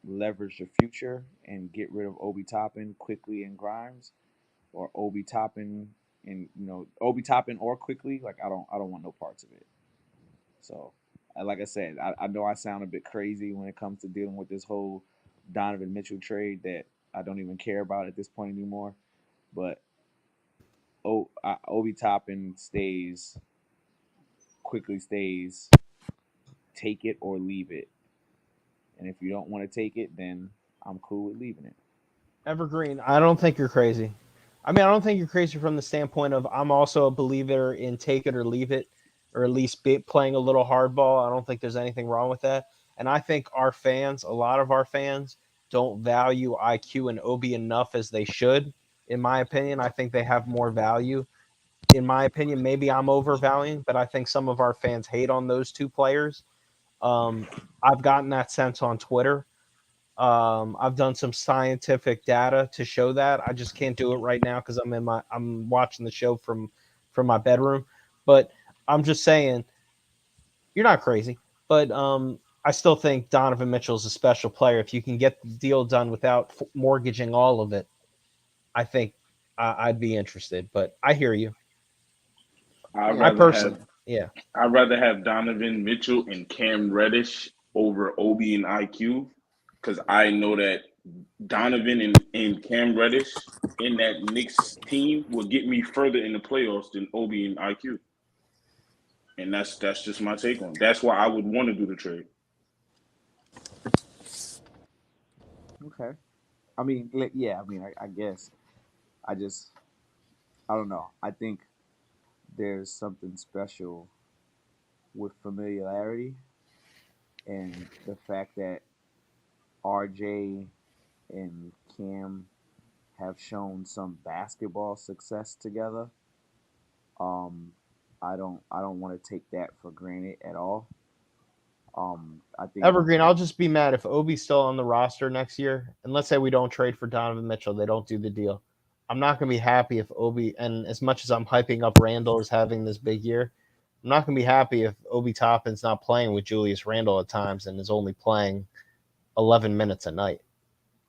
Speaker 11: leverage the future and get rid of Obi Toppin quickly and Grimes, or Obi Toppin or quickly, like I don't want no parts of it. So, like I said, I know I sound a bit crazy when it comes to dealing with this whole Donovan Mitchell trade that I don't even care about at this point anymore. But Obi Toppin quickly stays, take it or leave it. And if you don't want to take it, then I'm cool with leaving it.
Speaker 8: Evergreen, I don't think you're crazy. I mean, I don't think you're crazy from the standpoint of I'm also a believer in take it or leave it, or at least playing a little hardball. I don't think there's anything wrong with that. And I think our fans, a lot of our fans, don't value IQ and Obi enough as they should. In my opinion, I think they have more value. In my opinion, maybe I'm overvaluing, but I think some of our fans hate on those two players. I've gotten that sense on Twitter. I've done some scientific data to show that. I just can't do it right now because I'm watching the show from my bedroom. But I'm just saying, you're not crazy. But I still think Donovan Mitchell is a special player. If you can get the deal done without mortgaging all of it, I think I'd be interested. But I hear you.
Speaker 9: I'd
Speaker 8: I
Speaker 9: rather
Speaker 8: personally,
Speaker 9: have
Speaker 8: yeah.
Speaker 9: I'd rather have Donovan Mitchell and Cam Reddish over Obi and IQ, because I know that Donovan and Cam Reddish in that Knicks team will get me further in the playoffs than Obi and IQ. And that's just my take on it. That's why I would want to do the trade.
Speaker 11: Okay. I mean, yeah. I mean, I guess I don't know. I think there's something special with familiarity and the fact that RJ and Cam have shown some basketball success together. I don't want to take that for granted at all. I think
Speaker 8: Evergreen, I'll just be mad if Obi's still on the roster next year. And let's say we don't trade for Donovan Mitchell, they don't do the deal. I'm not going to be happy if Obi, and as much as I'm hyping up Randall as having this big year, I'm not going to be happy if Obi Toppin's not playing with Julius Randle at times and is only playing 11 minutes a night.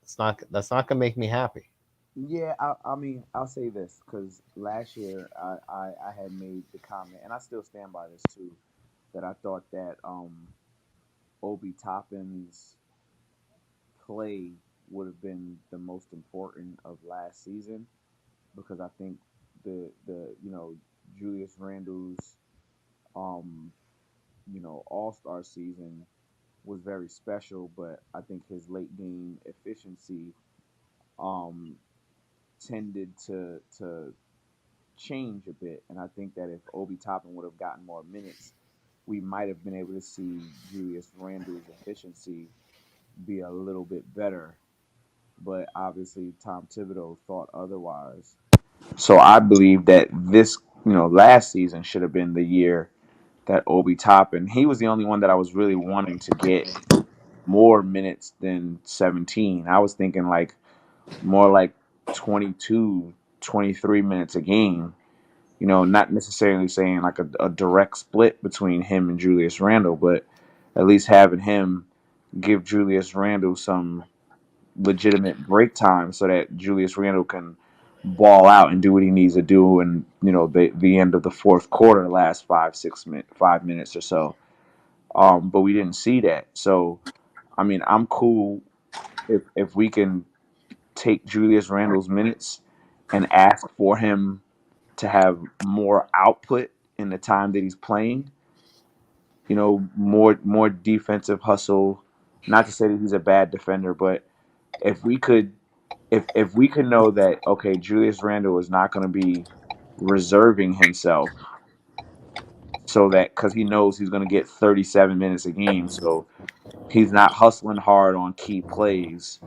Speaker 8: That's not going to make me happy.
Speaker 11: Yeah, I mean, I'll say this because last year I had made the comment, and I still stand by this too, that I thought that Obi Toppin's play would have been the most important of last season because I think the Julius Randle's All-Star season was very special, but I think his late game efficiency tended to change a bit, and I think that if Obi Toppin would have gotten more minutes, we might have been able to see Julius Randle's efficiency be a little bit better. But obviously, Tom Thibodeau thought otherwise. So I believe that this, last season should have been the year that Obi Toppin. He was the only one that I was really wanting to get more minutes than 17. I was thinking like more like 22, 23 minutes a game. You know, not necessarily saying like a direct split between him and Julius Randle, but at least having him give Julius Randle some legitimate break time so that Julius Randle can ball out and do what he needs to do in, you know, the end of the fourth quarter, last 5 minutes or so. But we didn't see that. So I mean, I'm cool if we can take Julius Randle's minutes and ask for him to have more output in the time that he's playing. You know, more defensive hustle. Not to say that he's a bad defender, but if we could if we could know that, okay, Julius Randle is not going to be reserving himself so that because he knows he's going to get 37 minutes a game, so he's not hustling hard on key plays,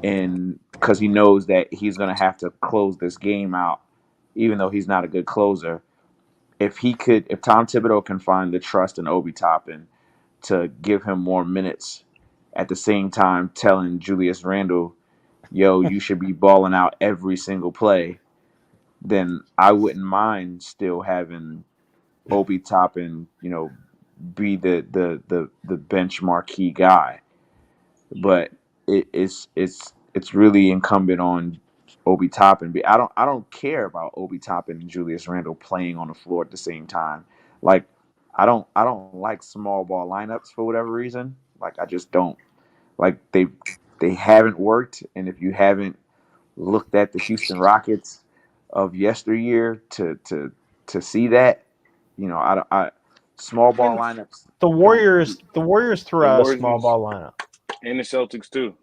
Speaker 11: and because he knows that he's going to have to close this game out, even though he's not a good closer. If Tom Thibodeau can find the trust in Obi Toppin to give him more minutes, at the same time telling Julius Randle, yo, you should be balling out every single play, then I wouldn't mind still having Obi Toppin, you know, be the bench marquee guy. But it's really incumbent on Obi Toppin. I don't care about Obi Toppin and Julius Randle playing on the floor at the same time. Like I don't like small ball lineups for whatever reason. Like I just don't. Like they haven't worked, and if you haven't looked at the Houston Rockets of yesteryear to see that, you know, I small ball lineups.
Speaker 8: The Warriors threw
Speaker 9: The
Speaker 8: out a
Speaker 9: Warriors
Speaker 8: small ball lineup.
Speaker 9: and the Celtics too.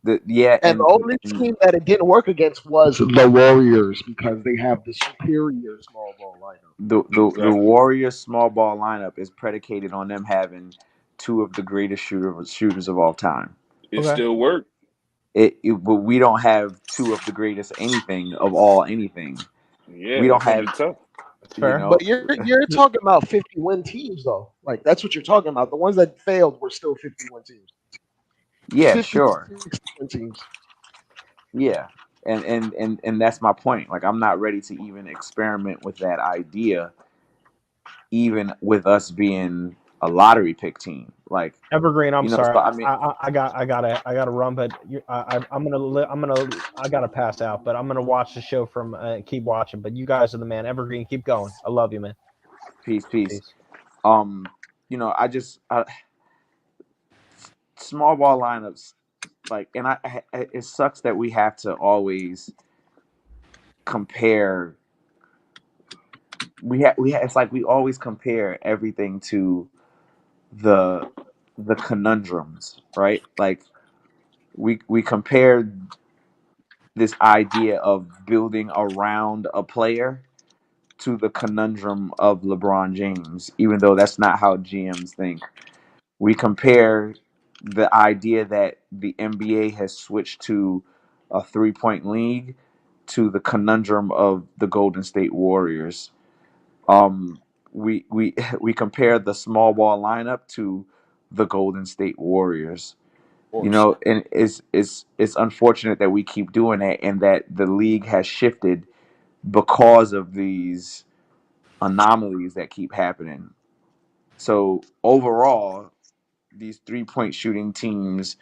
Speaker 7: And the only team that it didn't work against was the Warriors because they have the superior small ball lineup.
Speaker 11: The Warriors small ball lineup is predicated on them having two of the greatest shooters of all time.
Speaker 9: It still worked.
Speaker 11: But we don't have two of the greatest anything of all anything.
Speaker 9: Yeah,
Speaker 11: we don't have.
Speaker 9: Tough.
Speaker 8: Fair.
Speaker 11: You know,
Speaker 7: But you're talking about 50-win teams though. Like that's what you're talking about. The ones that failed were still 50-win teams.
Speaker 11: Yeah, sure.
Speaker 7: 60-win teams.
Speaker 11: Yeah. And that's my point. Like I'm not ready to even experiment with that idea, even with us being a lottery pick team. Like
Speaker 8: Evergreen, I'm sorry.
Speaker 11: So, I mean,
Speaker 8: I gotta run, but I gotta pass out. But I'm gonna watch the show from keep watching. But you guys are the man. Evergreen, keep going. I love you, man.
Speaker 11: Peace. You know, small ball lineups, like, and it sucks that we have to always compare. It's like we always compare everything to the conundrums, right? Like we compare this idea of building around a player to the conundrum of LeBron James, even though that's not how GMs think. We compare the idea that the NBA has switched to a 3-point league to the conundrum of the Golden State Warriors. We we compare the small ball lineup to the Golden State Warriors. You know, and it's unfortunate that we keep doing that and that the league has shifted because of these anomalies that keep happening. So overall, these 3-point shooting teams,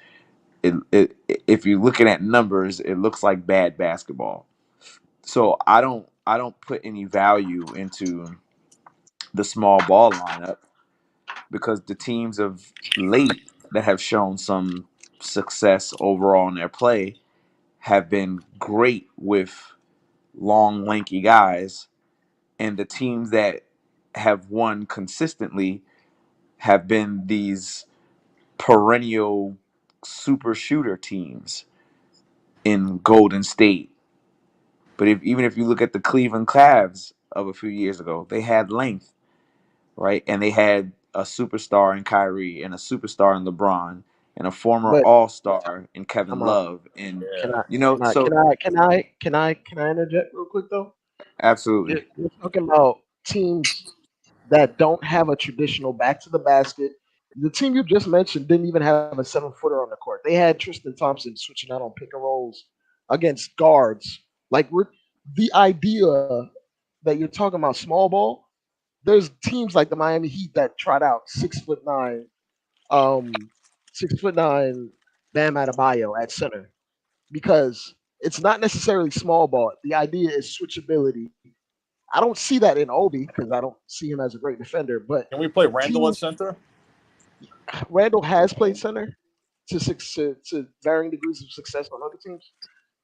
Speaker 11: if you're looking at numbers, it looks like bad basketball. So I don't put any value into the small ball lineup because the teams of late that have shown some success overall in their play have been great with long, lanky guys, and the teams that have won consistently have been these perennial super shooter teams in Golden State. But even if you look at the Cleveland Cavs of a few years ago, they had length, right? And they had a superstar in Kyrie and a superstar in LeBron and a former
Speaker 7: But
Speaker 11: All-Star in Kevin
Speaker 7: I'm out.
Speaker 11: Love. And
Speaker 7: Can I
Speaker 11: you know,
Speaker 7: can I interject real quick though?
Speaker 11: absolutely.
Speaker 7: You're talking about teams that don't have a traditional back to the basket. The team you just mentioned didn't even have a 7-footer on the court. They had Tristan Thompson switching out on pick and rolls against guards. Like the idea that you're talking about small ball. There's teams like the Miami Heat that trot out 6'9", um, 6'9" Bam Adebayo at center because it's not necessarily small ball. The idea is switchability. I don't see that in Obi because I don't see him as a great defender. But
Speaker 10: Can we play Randall at
Speaker 7: teams,
Speaker 10: center?
Speaker 7: Randall has played center to varying degrees of success on other teams.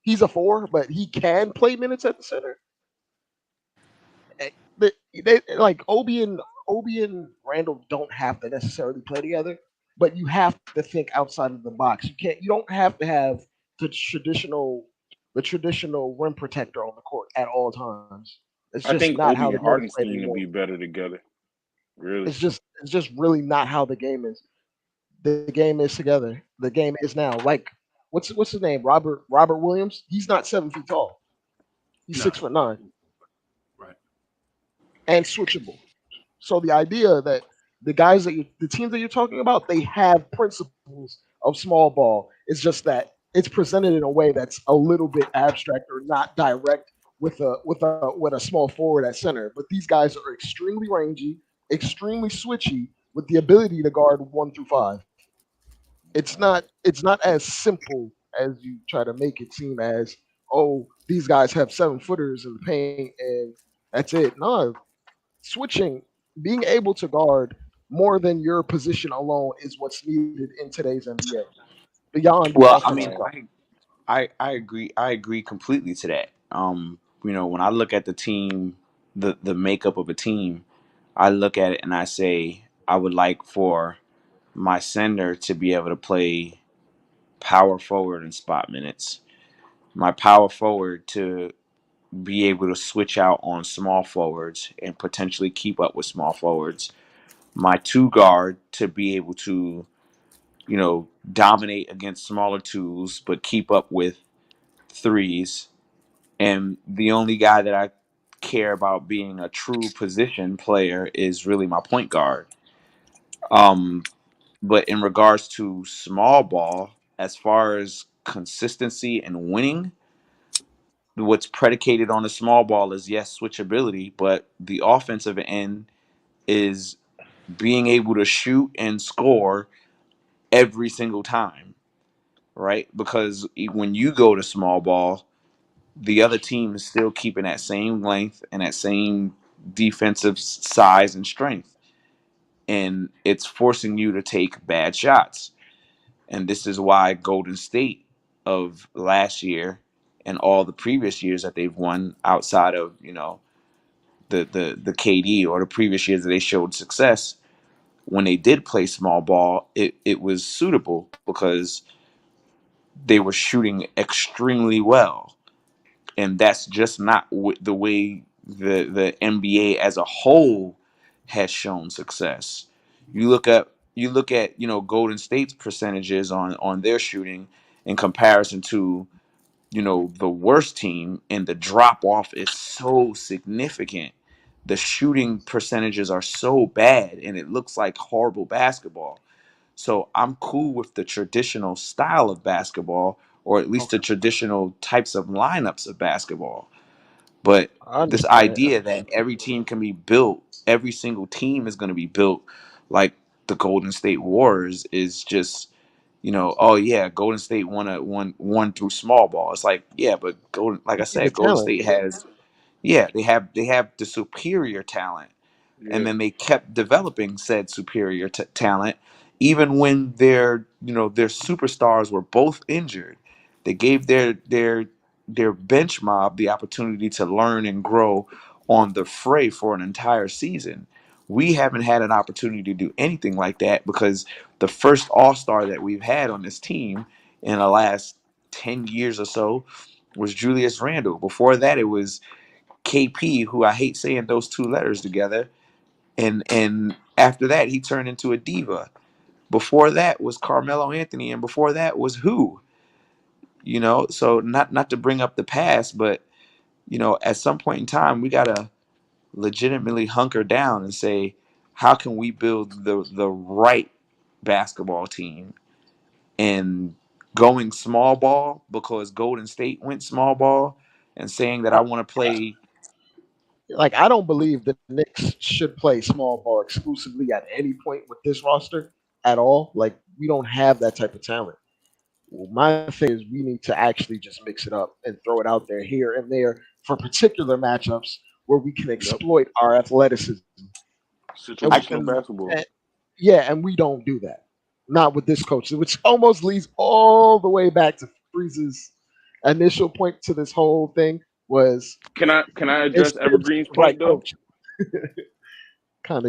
Speaker 7: He's a 4, but he can play minutes at the center. They like Obi and Randall don't have to necessarily play together, but you have to think outside of the box. You don't have to have the traditional rim protector on the court at all times. It's
Speaker 9: I
Speaker 7: just
Speaker 9: think
Speaker 7: not how
Speaker 9: Obi
Speaker 7: the
Speaker 9: and
Speaker 7: game is played
Speaker 9: Hardenstein would
Speaker 7: anymore.
Speaker 9: be better together. Really.
Speaker 7: It's just really not how the game is. The game is together. The game is now. Like what's his name? Robert Williams. He's not 7 feet tall. He's
Speaker 4: No.
Speaker 7: 6'9"
Speaker 4: Right.
Speaker 7: and switchable. So the idea that the teams that you're talking about, they have principles of small ball. It's just that it's presented in a way that's a little bit abstract or not direct with a small forward at center. But these guys are extremely rangy, extremely switchy, with the ability to guard 1 through 5. It's not as simple as you try to make it seem as, oh, these guys have 7 footers in the paint and that's it. No, switching, being able to guard more than your position alone is what's needed in today's NBA beyond the
Speaker 11: Well, I
Speaker 7: offensive
Speaker 11: mean,
Speaker 7: side.
Speaker 11: I agree. I agree completely to that. When I look at the team, the makeup of a team, I look at it and I say I would like for my sender to be able to play power forward in spot minutes. My power forward to be able to switch out on small forwards and potentially keep up with small forwards. My 2 guard to be able to, dominate against smaller 2s, but keep up with 3s. And the only guy that I care about being a true position player is really my point guard. But in regards to small ball, as far as consistency and winning, what's predicated on the small ball is yes, switchability, but the offensive end is being able to shoot and score every single time, right? Because when you go to small ball, the other team is still keeping that same length and that same defensive size and strength. And it's forcing you to take bad shots. And this is why Golden State of last year and all the previous years that they've won outside of, the KD or the previous years that they showed success, when they did play small ball, it was suitable because they were shooting extremely well. And that's just not the way the NBA as a whole has shown success. You look at Golden State's percentages on their shooting in comparison to the worst team, and the drop off is so significant. The shooting percentages are so bad, and it looks like horrible basketball. So I'm cool with the traditional style of basketball, or at least the
Speaker 7: Okay,
Speaker 11: traditional types of lineups of basketball. But
Speaker 7: I
Speaker 11: this
Speaker 7: understand.
Speaker 11: idea that every team can be built, every single team is going to be built like the Golden State Warriors is just, oh yeah, Golden State won through small ball. It's like, yeah, but like I
Speaker 7: You see the
Speaker 11: said, Golden
Speaker 7: talent.
Speaker 11: State has, yeah, they have the superior talent, and
Speaker 9: Yeah.
Speaker 11: then they kept developing said superior talent even when their superstars were both injured. They gave their bench mob the opportunity to learn and grow on the fray for an entire season. We haven't had an opportunity to do anything like that because the first all-star that we've had on this team in the last 10 years or so was Julius Randle. Before that, it was KP, who I hate saying those 2 letters together, and after that he turned into a diva. Before that was Carmelo Anthony, and before that was who? So not to bring up the past, but at some point in time we gotta legitimately hunker down and say, how can we build the right basketball team and going small ball because Golden State went small ball and saying that I want to play.
Speaker 7: Like, I don't believe the Knicks should play small ball exclusively at any point with this roster at all. Like, we don't have that type of talent. Well, my thing is we need to actually just mix it up and throw it out there here and there for particular matchups where we can
Speaker 9: Yep.
Speaker 7: exploit our athleticism. And,
Speaker 9: Situational
Speaker 7: and,
Speaker 9: basketball.
Speaker 7: and yeah, and we don't do that. Not with this coach, which almost leads all the way back to Freeze's initial point to this whole thing was
Speaker 9: Can I
Speaker 7: it's
Speaker 9: address Evergreen's
Speaker 7: the right
Speaker 9: point though?
Speaker 7: coach. kind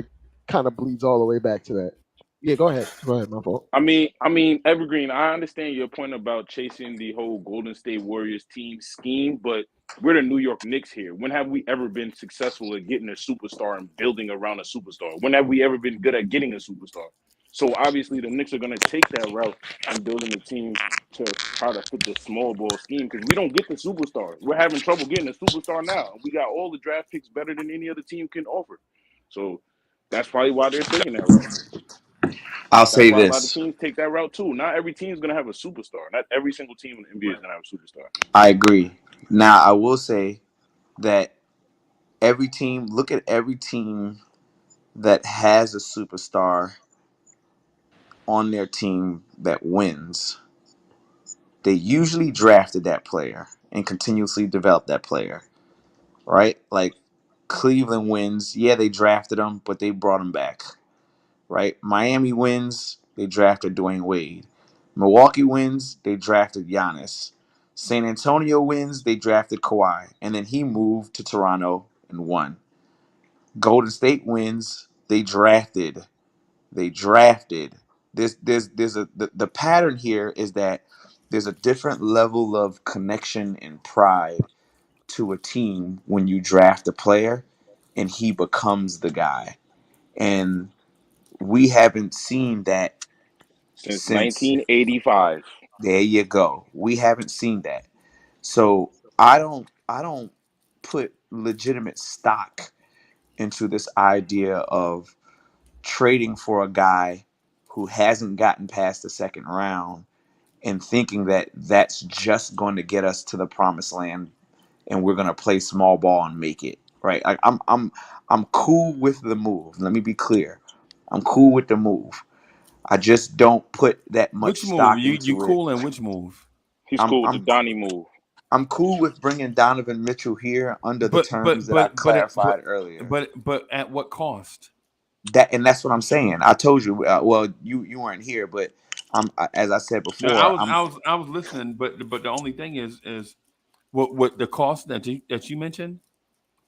Speaker 7: of bleeds all the way back to that. Yeah, go ahead. Go ahead, my fault.
Speaker 9: I mean, Evergreen, I understand your point about chasing the whole Golden State Warriors team scheme, but we're the New York Knicks here. When have we ever been successful at getting a superstar and building around a superstar? When have we ever been good at getting a superstar? So obviously the Knicks are going to take that route and building a team to try to fit the small ball scheme because we don't get the superstar. We're having trouble getting a superstar now. We got all the draft picks better than any other team can offer. So that's probably why they're taking that route.
Speaker 11: I'll
Speaker 9: That's
Speaker 11: say
Speaker 9: why a lot of
Speaker 11: this.
Speaker 9: teams take that route too. Not every team is going to have a superstar. Not every single team in the NBA is going to have a superstar.
Speaker 11: I agree. Now, I will say that look at every team that has a superstar on their team that wins. They usually drafted that player and continuously developed that player, right? Like Cleveland wins. Yeah, they drafted him, but they brought him back, right? Miami wins. They drafted Dwayne Wade. Milwaukee wins. They drafted Giannis. San Antonio wins. They drafted Kawhi. And then he moved to Toronto and won. Golden State wins. They drafted. The pattern here is that there's a different level of connection and pride to a team when you draft a player and he becomes the guy. And we haven't seen that
Speaker 9: Since
Speaker 11: since.
Speaker 9: 1985.
Speaker 11: There you go. We haven't seen that. So I don't put legitimate stock into this idea of trading for a guy who hasn't gotten past the second round and thinking that that's just going to get us to the promised land and we're going to play small ball and make it, right? Like I'm cool with the move. Let me be clear. I'm cool with the move. I just don't put that much
Speaker 4: Which move?
Speaker 11: stock
Speaker 4: You
Speaker 11: into it.
Speaker 4: cool in which move?
Speaker 9: He's
Speaker 11: I'm
Speaker 9: cool with the
Speaker 11: I'm
Speaker 9: Donnie move.
Speaker 11: I'm cool with bringing Donovan Mitchell here under the
Speaker 4: But
Speaker 11: terms that I clarified earlier.
Speaker 4: but at what cost?
Speaker 11: That's what I'm saying. I told you. Well, you weren't here, but as I said
Speaker 4: No,
Speaker 11: before, I'm
Speaker 4: I was listening, but the only thing is what the cost that you mentioned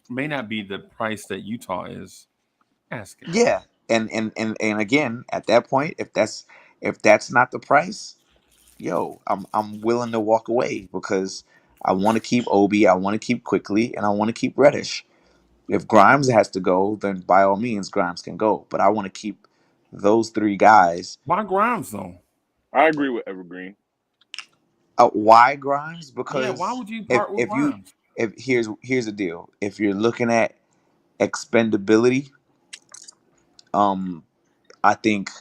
Speaker 4: may not be the price that Utah is asking.
Speaker 11: yeah. And again, at that point, if that's not the price, yo, I'm willing to walk away because I want to keep Obi, I want to keep Quickly, and I want to keep Reddish. If Grimes has to go, then by all means, Grimes can go. But I want to keep those three guys.
Speaker 4: Why Grimes though?
Speaker 9: I agree with Evergreen.
Speaker 11: Why Grimes?
Speaker 4: Yeah, why
Speaker 11: Because
Speaker 4: would you part with Grimes?
Speaker 11: if here's the deal. If you're looking at expendability, I think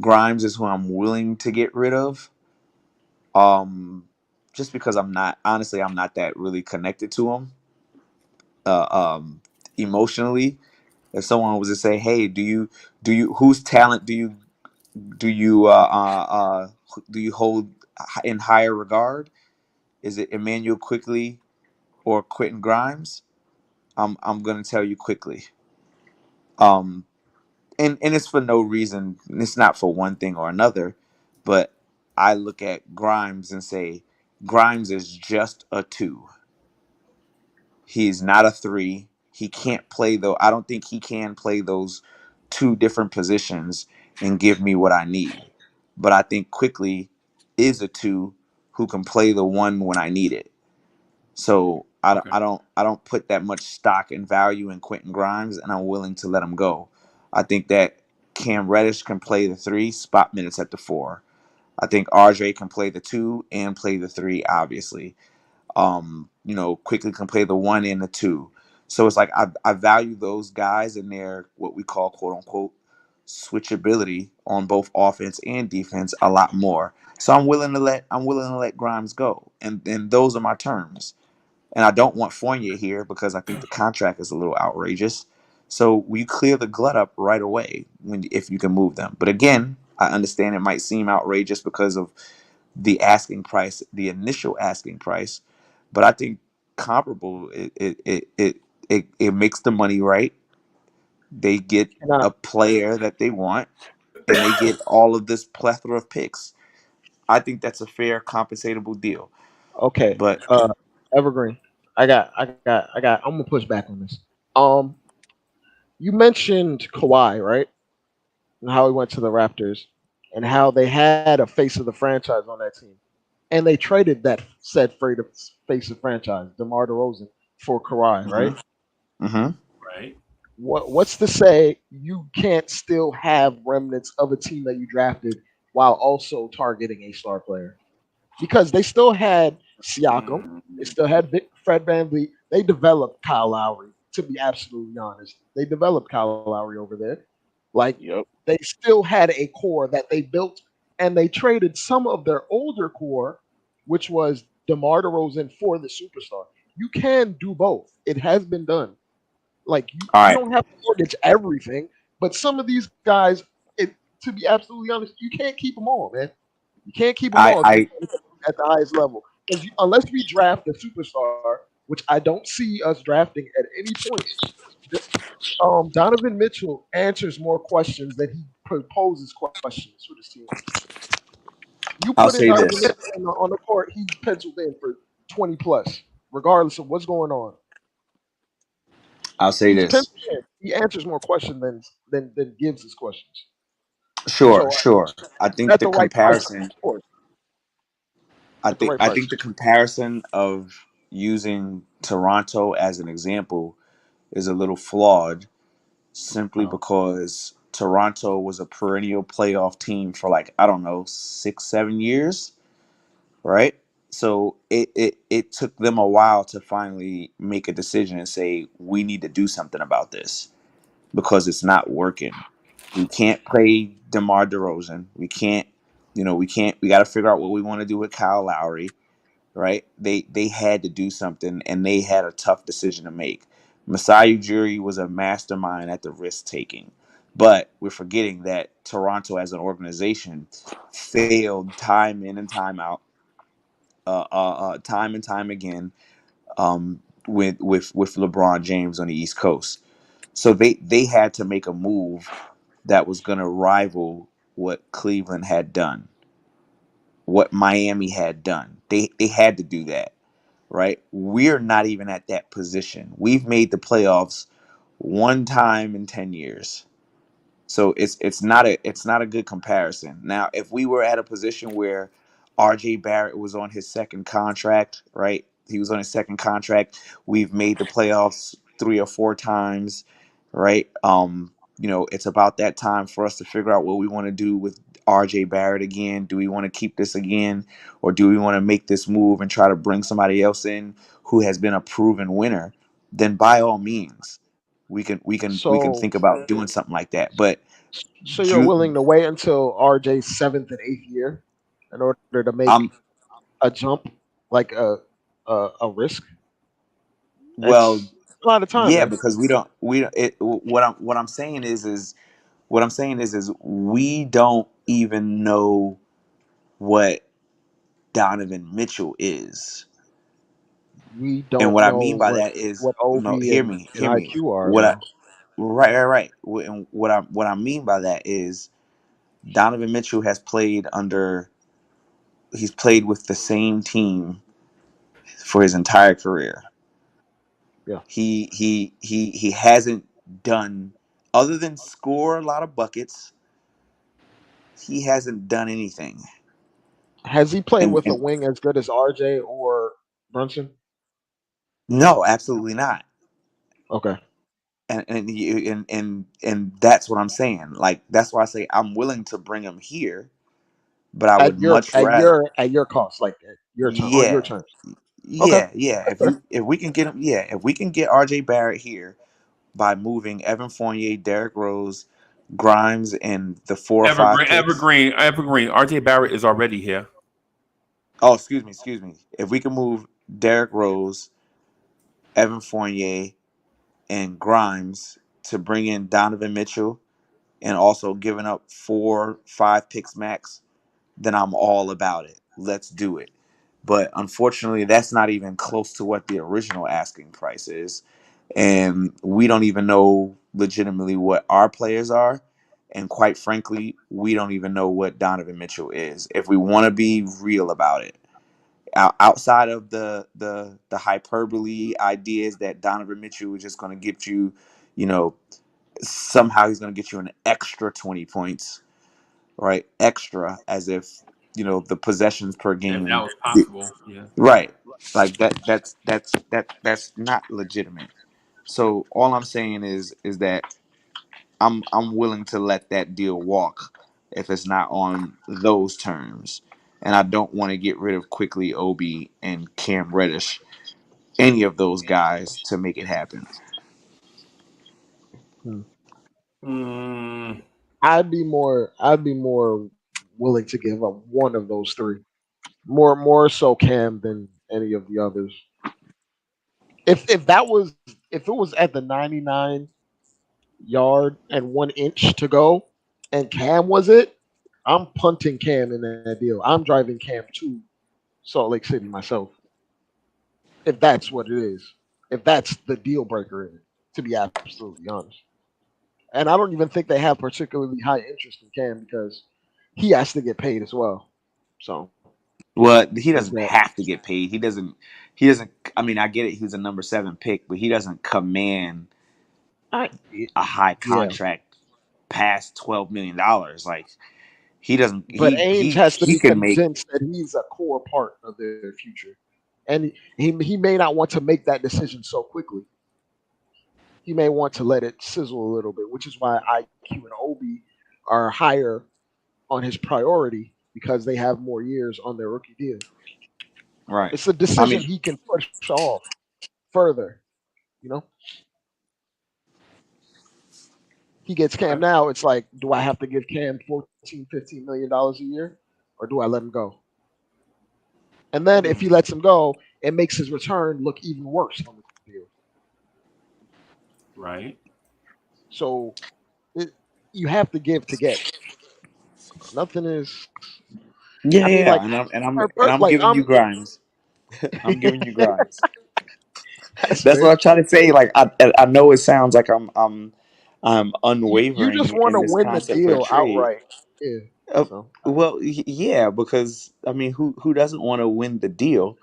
Speaker 11: Grimes is who I'm willing to get rid of. Just because I'm not that really connected to him. Uh, um, Emotionally, if someone was to say, "Hey, whose talent do you uh, uh, uh, do you hold in higher regard? Is it Emmanuel Quickly or Quentin Grimes?" I'm gonna tell you Quickly. Um, and it's for no reason. It's not for one thing or another, but I look at Grimes and say Grimes is just a two. He's not a three. He can't play though. I don't think he can play those two different positions and give me what I need. But I think Quickly is a two who can play the one when I need it. So
Speaker 4: Okay.
Speaker 11: I don't put that much stock and value in Quentin Grimes, and I'm willing to let him go. I think that Cam Reddish can play the three, spot minutes at the four. I think RJ can play the two and play the three, obviously. Quickly can play the one and the two. So it's like I value those guys in their what we call quote unquote switchability on both offense and defense a lot more. So I'm willing to let Grimes go, and those are my terms. And I don't want Fournier here because I think the contract is a little outrageous. So you clear the glut up right away if you can move them. But again, I understand it might seem outrageous because of the asking price, the initial asking price. But I think comparable, it makes the money right. They get
Speaker 7: And
Speaker 11: a player that they want, and they get all of this plethora of picks. I think that's a fair, compensatable deal.
Speaker 7: okay,
Speaker 11: But
Speaker 7: Evergreen. I'm gonna push back on this. Um, you mentioned Kawhi, right? And how he went to the Raptors, and how they had a face of the franchise on that team, and they traded that said face of franchise, DeMar DeRozan, for Kawhi, right?
Speaker 11: mhm, mhm.
Speaker 1: Right.
Speaker 7: What's to say you can't still have remnants of a team that you drafted while also targeting a star player? Because they still had Siakam, they still had Fred VanVleet. They developed Kyle Lowry. To be absolutely honest, they developed Kyle Lowry over there. Like
Speaker 9: Yep.
Speaker 7: they still had a core that they built, and they traded some of their older core, which was DeMar DeRozan, for the superstar. You can do both. It has been done. Like
Speaker 11: All
Speaker 7: you
Speaker 11: right.
Speaker 7: don't have to mortgage everything, but some of these guys, to be absolutely honest, you can't keep them all, man. You can't keep them
Speaker 11: I,
Speaker 7: all if you're
Speaker 11: I,
Speaker 7: trying to compete at the highest level. Because unless we draft a superstar, which I don't see us drafting at any point, Donovan Mitchell answers more questions than he proposes questions for this team. You
Speaker 11: I'll
Speaker 7: put in
Speaker 11: say
Speaker 7: Donovan
Speaker 11: this.
Speaker 7: Mitchell on the court, he's penciled in for 20 plus, regardless of what's going on.
Speaker 11: I'll say
Speaker 7: He's
Speaker 11: this.
Speaker 7: penciled in. He answers more questions than gives his questions.
Speaker 11: Sure,
Speaker 7: So
Speaker 11: sure. I think
Speaker 7: at
Speaker 11: the
Speaker 7: the right price,
Speaker 11: comparison.
Speaker 7: of course,
Speaker 11: I
Speaker 7: at the
Speaker 11: think
Speaker 7: right
Speaker 11: I
Speaker 7: price.
Speaker 11: think the comparison of using Toronto as an example is a little flawed, simply
Speaker 7: How?
Speaker 11: because Toronto was a perennial playoff team for like I don't know 6 7 years, right? So it took them a while to finally make a decision and say we need to do something about this because it's not working. We can't play DeMar DeRozan. We got to figure out what we want to do with Kyle Lowry, right? They had to do something, and they had a tough decision to make. Masai Ujiri was a mastermind at the risk taking, but we're forgetting that Toronto as an organization failed time in and time out, time and time again, with LeBron James on the East Coast. So they had to make a move that was going to rival what Cleveland had done, what Miami had done. They had to do that, right? We're not even at that position. We've made the playoffs one time in 10 years. So it's not a good comparison. Now, if we were at a position where RJ Barrett was on his second contract, right? He was on his second contract. We've made the playoffs 3 or 4 times, right? It's about that time for us to figure out what we want to do with RJ Barrett again. Do we want to keep this again, or do we want to make this move and try to bring somebody else in who has been a proven winner? Then by all means, we can
Speaker 7: So
Speaker 11: think about doing something like that. But
Speaker 7: so you're
Speaker 11: Ju-
Speaker 7: willing to wait until RJ's seventh and eighth year in order to make
Speaker 11: I'm
Speaker 7: a jump, like a risk?
Speaker 11: well,
Speaker 7: It's a lot of time,
Speaker 11: yeah,
Speaker 7: man.
Speaker 11: because we don't what I'm saying is what I'm saying is we don't even know what Donovan Mitchell is.
Speaker 7: We
Speaker 11: And
Speaker 7: don't
Speaker 11: what I
Speaker 7: know
Speaker 11: mean by that is
Speaker 7: what OB
Speaker 11: no, hear
Speaker 7: and,
Speaker 11: me,
Speaker 7: and
Speaker 11: hear me.
Speaker 7: IQ are,
Speaker 11: What I
Speaker 7: though.
Speaker 11: right. And what I mean by that is Donovan Mitchell he's played with the same team for his entire career.
Speaker 7: Yeah.
Speaker 11: He hasn't done, other than score a lot of buckets, he hasn't done anything.
Speaker 7: Has he played
Speaker 11: And
Speaker 7: with a wing as good as RJ or Brunson?
Speaker 11: no, absolutely not.
Speaker 7: Okay.
Speaker 11: And that's what I'm saying. Like that's why I say I'm willing to bring him here, but I would
Speaker 7: At your
Speaker 11: much
Speaker 7: at
Speaker 11: rather.
Speaker 7: your at your cost, like at your term on your
Speaker 11: Yeah,
Speaker 7: terms. Okay.
Speaker 11: yeah.
Speaker 7: That's fair.
Speaker 11: If we can get him, yeah, if we can get RJ Barrett here by moving Evan Fournier, Derrick Rose, Grimes and the 4 or 5 picks.
Speaker 4: Evergreen. RJ Barrett is already here.
Speaker 11: Oh, excuse me. If we can move Derrick Rose, Evan Fournier, and Grimes to bring in Donovan Mitchell and also giving up 4, 5 picks max, then I'm all about it. Let's do it. But unfortunately, that's not even close to what the original asking price is. And we don't even know legitimately what our players are. And quite frankly, we don't even know what Donovan Mitchell is. If we want to be real about it, outside of the hyperbole ideas that Donovan Mitchell is just going to get you, somehow he's going to get you an extra 20 points, right? Extra, as if the possessions per
Speaker 4: If
Speaker 11: game,
Speaker 4: that was possible, yeah.
Speaker 11: right? Like that's not legitimate. So all I'm saying is that I'm willing to let that deal walk if it's not on those terms. And I don't want to get rid of quickly Obi and Cam Reddish, any of those guys, to make it happen.
Speaker 7: I'd be more willing to give up one of those three. More so Cam than any of the others. If it was at the 99 yard and 1 inch to go, and Cam was it, I'm punting Cam in that deal. I'm driving Cam to Salt Lake City myself. If that's what it is, if that's the deal breaker in it, to be absolutely honest. And I don't even think they have particularly high interest in Cam because he has to get paid as well. So
Speaker 11: Well, he
Speaker 7: there's
Speaker 11: doesn't
Speaker 7: that.
Speaker 11: have to get paid. He doesn't. I mean, I get it. He's a number 7 pick, but he doesn't command
Speaker 7: I,
Speaker 11: a high
Speaker 7: yeah,
Speaker 11: contract past $12 million. Like he doesn't.
Speaker 7: but Ainge has to
Speaker 11: He
Speaker 7: be
Speaker 11: can make
Speaker 7: convinced that he's a core part of their future, and he may not want to make that decision so quickly. He may want to let it sizzle a little bit, which is why IQ and Obi are higher on his priority because they have more years on their rookie deal.
Speaker 11: right.
Speaker 7: It's a
Speaker 11: I
Speaker 7: decision
Speaker 11: mean,
Speaker 7: he can push off further. You know, he gets Cam now. It's like, do I have to give Cam $14-15 million a year, or do I let him go? And then if he lets him go, it makes his return look even worse on the deal.
Speaker 4: Right.
Speaker 7: So you have to give to get. Nothing is. I mean,
Speaker 11: yeah,
Speaker 7: like,
Speaker 11: and I'm
Speaker 7: like
Speaker 11: giving you Grimes. I'm giving you Grimes.
Speaker 7: That's
Speaker 11: That's what
Speaker 7: fair.
Speaker 11: I'm trying to say. Like I know it sounds like I'm
Speaker 7: You just
Speaker 11: unwavering
Speaker 7: want
Speaker 11: in
Speaker 7: to
Speaker 11: this
Speaker 7: win the
Speaker 11: concept for a
Speaker 7: deal
Speaker 11: trade.
Speaker 7: outright. Yeah. So
Speaker 11: Well, yeah, because I mean, who doesn't want to win the deal?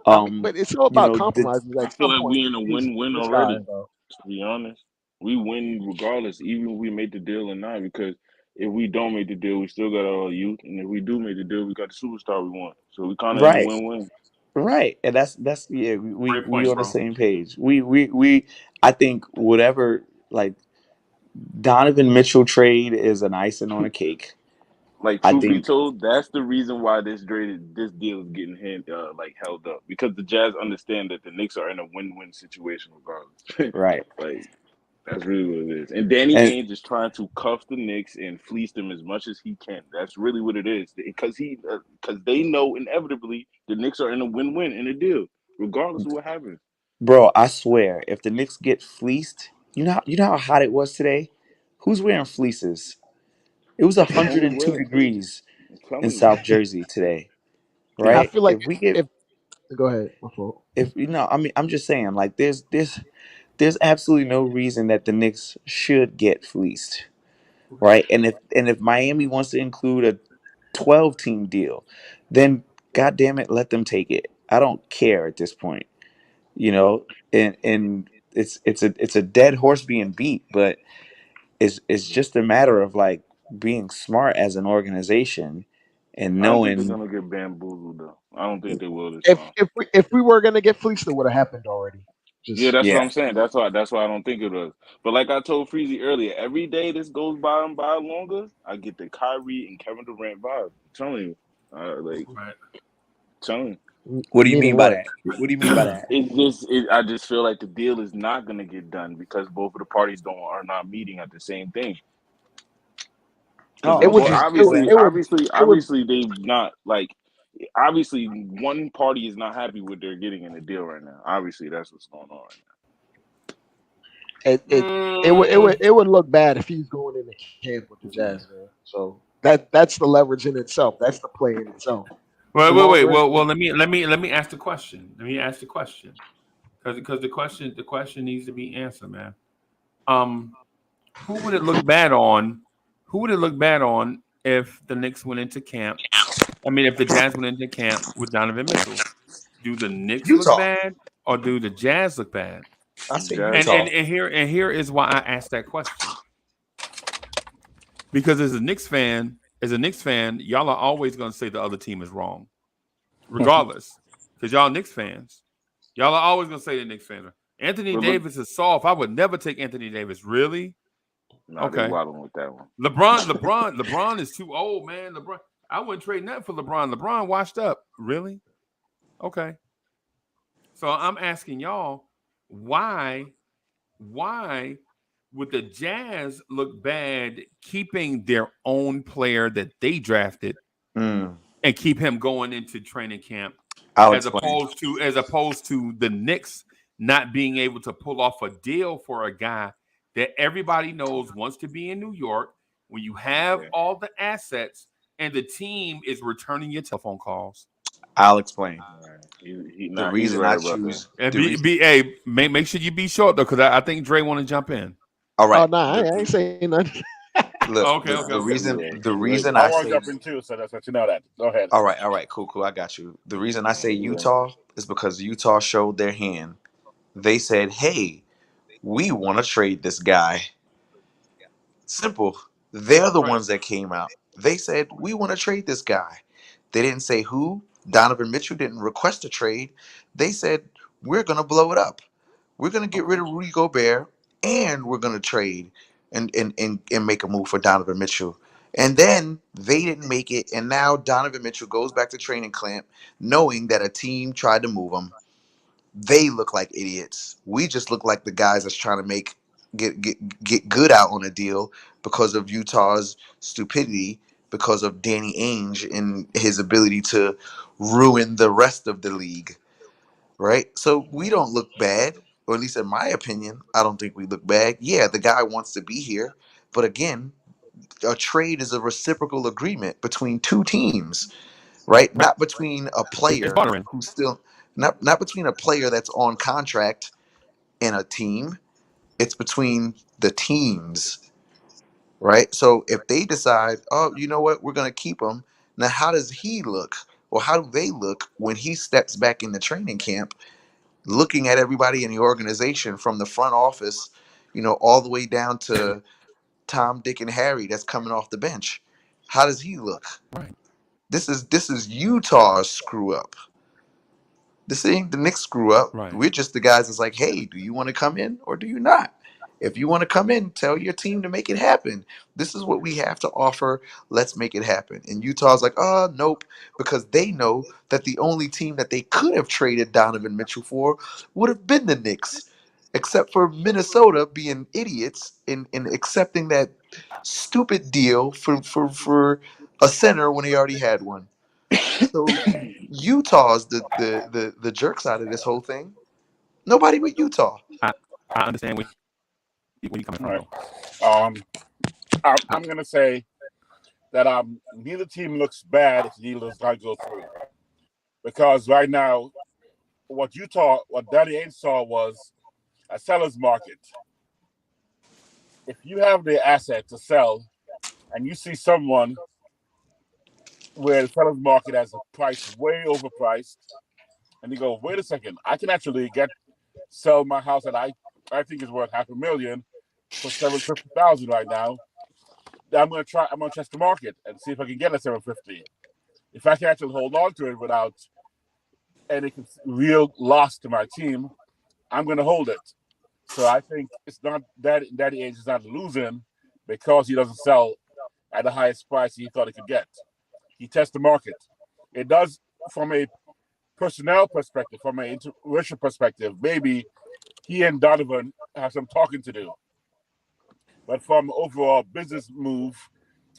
Speaker 7: I mean, but it's all about
Speaker 11: The
Speaker 7: compromises
Speaker 9: I
Speaker 7: at
Speaker 9: feel
Speaker 7: some
Speaker 9: like
Speaker 7: point
Speaker 9: we
Speaker 7: for
Speaker 9: in a
Speaker 7: these
Speaker 9: win-win
Speaker 7: guys,
Speaker 9: already.
Speaker 7: though.
Speaker 9: To be honest, we win regardless, even if we make the deal or not. Because if we don't make the deal, we still got our youth, and if we do make the deal, we got the superstar we want. So we kind of in a
Speaker 11: right,
Speaker 9: win-win.
Speaker 11: right, and that's yeah,
Speaker 4: Great
Speaker 11: we
Speaker 4: points,
Speaker 11: on the
Speaker 4: bro.
Speaker 11: same page. We I think whatever, like, Donovan Mitchell trade is an icing on a cake.
Speaker 9: Like,
Speaker 11: I
Speaker 9: truth be
Speaker 11: think
Speaker 9: told, that's the reason why this deal is getting held up, because the Jazz understand that the Knicks are in a win-win situation regardless.
Speaker 11: right,
Speaker 9: Like, that's really what it is. And Danny
Speaker 11: and
Speaker 9: Ainge is trying to cuff the Knicks and fleece them as much as he can. That's really what it is, because they know inevitably the Knicks are in a win-win in a deal, regardless of what happens.
Speaker 11: bro, I swear, if the Knicks get fleeced, you know how hot it was today. Who's wearing fleeces? It was
Speaker 9: The only
Speaker 11: 102
Speaker 9: way,
Speaker 11: degrees
Speaker 9: I'm
Speaker 11: in
Speaker 9: telling
Speaker 11: South Jersey today,
Speaker 7: I
Speaker 11: right?
Speaker 7: feel like
Speaker 11: If we get,
Speaker 7: if go ahead, my fault.
Speaker 11: if I mean, I'm just saying, like, there's absolutely no reason that the Knicks should get fleeced, right? And if Miami wants to include a 12-team deal, then God damn it, let them take it. I don't care at this point, you know. And it's a dead horse being beat, but it's just a matter of, like, being smart as an organization and
Speaker 9: I don't think they're
Speaker 11: knowing.
Speaker 9: gonna get bamboozled though. I don't think they will this
Speaker 7: If
Speaker 9: time.
Speaker 7: if we were gonna get fleeced, it would have happened already.
Speaker 9: Yeah,
Speaker 7: Just
Speaker 9: that's what
Speaker 11: Yeah,
Speaker 9: I'm saying. That's why I don't think it was. But like I told Freezy earlier, every day this goes by and by longer, I get the Kyrie and Kevin Durant vibe. I'm telling you, like,
Speaker 4: Right.
Speaker 9: telling you.
Speaker 11: what do you
Speaker 7: meaning
Speaker 11: mean by
Speaker 7: what?
Speaker 11: that? What do you mean by that?
Speaker 9: I just feel like the deal is not gonna get done because both of the parties are not meeting at the same thing.
Speaker 10: No,
Speaker 7: It would
Speaker 10: well,
Speaker 7: just
Speaker 10: obviously, they've not like. Obviously, one party is not happy with their getting in the deal right now. Obviously, that's what's going on right
Speaker 7: it would look bad if he's going into camp with the Jazz, man. So that's the leverage in itself. That's the play in itself.
Speaker 4: Wait.
Speaker 7: Longer-
Speaker 4: Well, let me ask the question. Let me ask the question because the question needs to be answered, man. Who would it look bad on? Who would it look bad on if the Knicks went into camp? I mean, if the Jazz went into camp with Donovan Mitchell, do the Knicks look
Speaker 12: Utah.
Speaker 4: bad or do the Jazz look bad?
Speaker 12: I say
Speaker 10: Jazz.
Speaker 12: Utah.
Speaker 4: And here is why I asked that question. Because as a Knicks fan, y'all are always going to say the other team is wrong, regardless. Because y'all Knicks fans, y'all are always going to say the Knicks fans are. Anthony Davis is soft. I would never take Anthony Davis. Really?
Speaker 10: now.
Speaker 4: Okay.
Speaker 10: They wilding with that one.
Speaker 4: LeBron is too old, man. LeBron, I wouldn't trade nothing for LeBron. LeBron washed up. Really? Okay. So I'm asking y'all, why would the Jazz look bad keeping their own player that they drafted and keep him going into training camp as opposed to the Knicks not being able to pull off a deal for a guy that everybody knows wants to be in New York when you have all the assets and the team is returning your telephone calls?
Speaker 12: I'll explain.
Speaker 10: The
Speaker 12: reason I choose.
Speaker 4: And make sure you be short though, because I think Dre want to jump in.
Speaker 12: All right.
Speaker 7: Oh no, I ain't saying nothing.
Speaker 12: Look,
Speaker 4: Okay.
Speaker 12: the reason
Speaker 10: I
Speaker 12: I
Speaker 10: want
Speaker 12: say
Speaker 10: to jump in too, so that's what you know that. Go ahead.
Speaker 12: all right, cool. I got you. The reason I say Utah is because Utah showed their hand. They said, "Hey, we want to trade this guy." Simple. They're the ones that came out. They said, "We want to trade this guy." They didn't say who. Donovan Mitchell didn't request a trade. They said, "We're gonna blow it up. We're gonna get rid of Rudy Gobert, and we're gonna trade and make a move for Donovan Mitchell." And then they didn't make it, and now Donovan Mitchell goes back to training camp, knowing that a team tried to move him. They look like idiots. We just look like the guys that's trying to get good out on a deal because of Utah's stupidity, because of Danny Ainge and his ability to ruin the rest of the league. Right? So we don't look bad, or at least in my opinion, I don't think we look bad. Yeah, the guy wants to be here, but again, a trade is a reciprocal agreement between two teams, right? Not between a player who's still not between a player that's on contract and a team. It's between the teams, right? So if they decide, oh, you know what, we're going to keep him. Now, how does he look? Or how do they look when he steps back in the training camp, looking at everybody in the organization from the front office, all the way down to Tom, Dick, and Harry that's coming off the bench? How does he look?
Speaker 4: Right.
Speaker 12: This is Utah's screw up. This ain't the Knicks screw up.
Speaker 4: Right.
Speaker 12: We're just the guys that's like, hey, do you want to come in or do you not? If you want to come in, tell your team to make it happen. This is what we have to offer. Let's make it happen. And Utah's like, oh, nope, because they know that the only team that they could have traded Donovan Mitchell for would have been the Knicks, except for Minnesota being idiots in accepting that stupid deal for a center when they already had one. So Utah's the jerk side of this whole thing. Nobody but Utah.
Speaker 4: I understand where you coming from.
Speaker 10: Right. I'm gonna say that neither team looks bad if neither does not go through, because right now, what Danny Ainge saw was a seller's market. If you have the asset to sell, and you see someone where the seller's market has a price way overpriced, and you go, wait a second, I can actually sell my house that I think is worth $500,000 for $750,000 right now. I'm gonna test the market and see if I can get a $750,000. If I can actually hold on to it without any real loss to my team, I'm gonna hold it. So I think it's not that Danny Ainge is not losing because he doesn't sell at the highest price he thought he could get. He tests the market. It does from a personnel perspective, from an interracial perspective. Maybe he and Donovan have some talking to do. But from overall business move,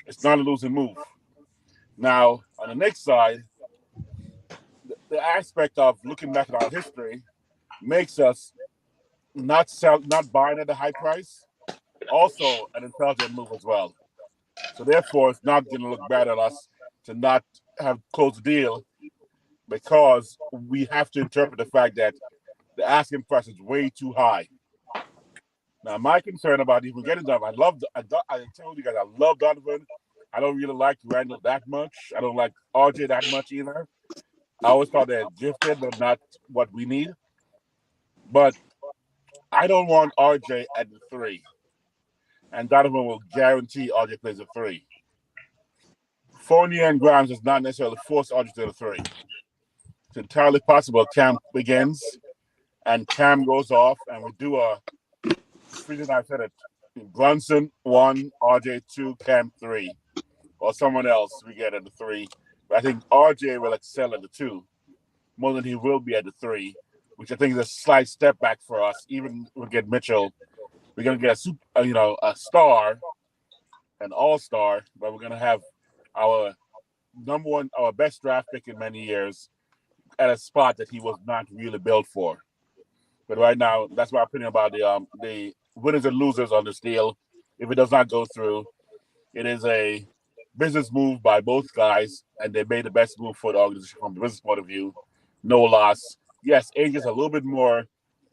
Speaker 10: It's not a losing move. Now, on the Knicks side, the aspect of looking back at our history makes us not buying at a high price, also an intelligent move as well. So therefore, it's not going to look bad at us to not have closed the deal because we have to interpret the fact that the asking price is way too high. Now, my concern about even getting Donovan, I told you guys, I love Donovan. I don't really like Randall that much. I don't like RJ that much either. I always thought they're gifted, but not what we need. But I don't want RJ at the 3. And Donovan will guarantee RJ plays a 3. Fournier and Grimes does not necessarily force RJ to the 3. It's entirely possible Cam begins and Cam goes off and we do a freaking I said it. Brunson 1, RJ 2, Cam 3. Or someone else we get at the 3. But I think RJ will excel at the 2 more than he will be at the 3, which I think is a slight step back for us. Even if we get Mitchell, we're gonna get a star, an all-star, but we're gonna have our number one, our best draft pick in many years at a spot that he was not really built for. But right now, that's my opinion about the winners and losers on this deal. If it does not go through, it is a business move by both guys, and they made the best move for the organization from the business point of view. No loss. Yes, AJ is a little bit more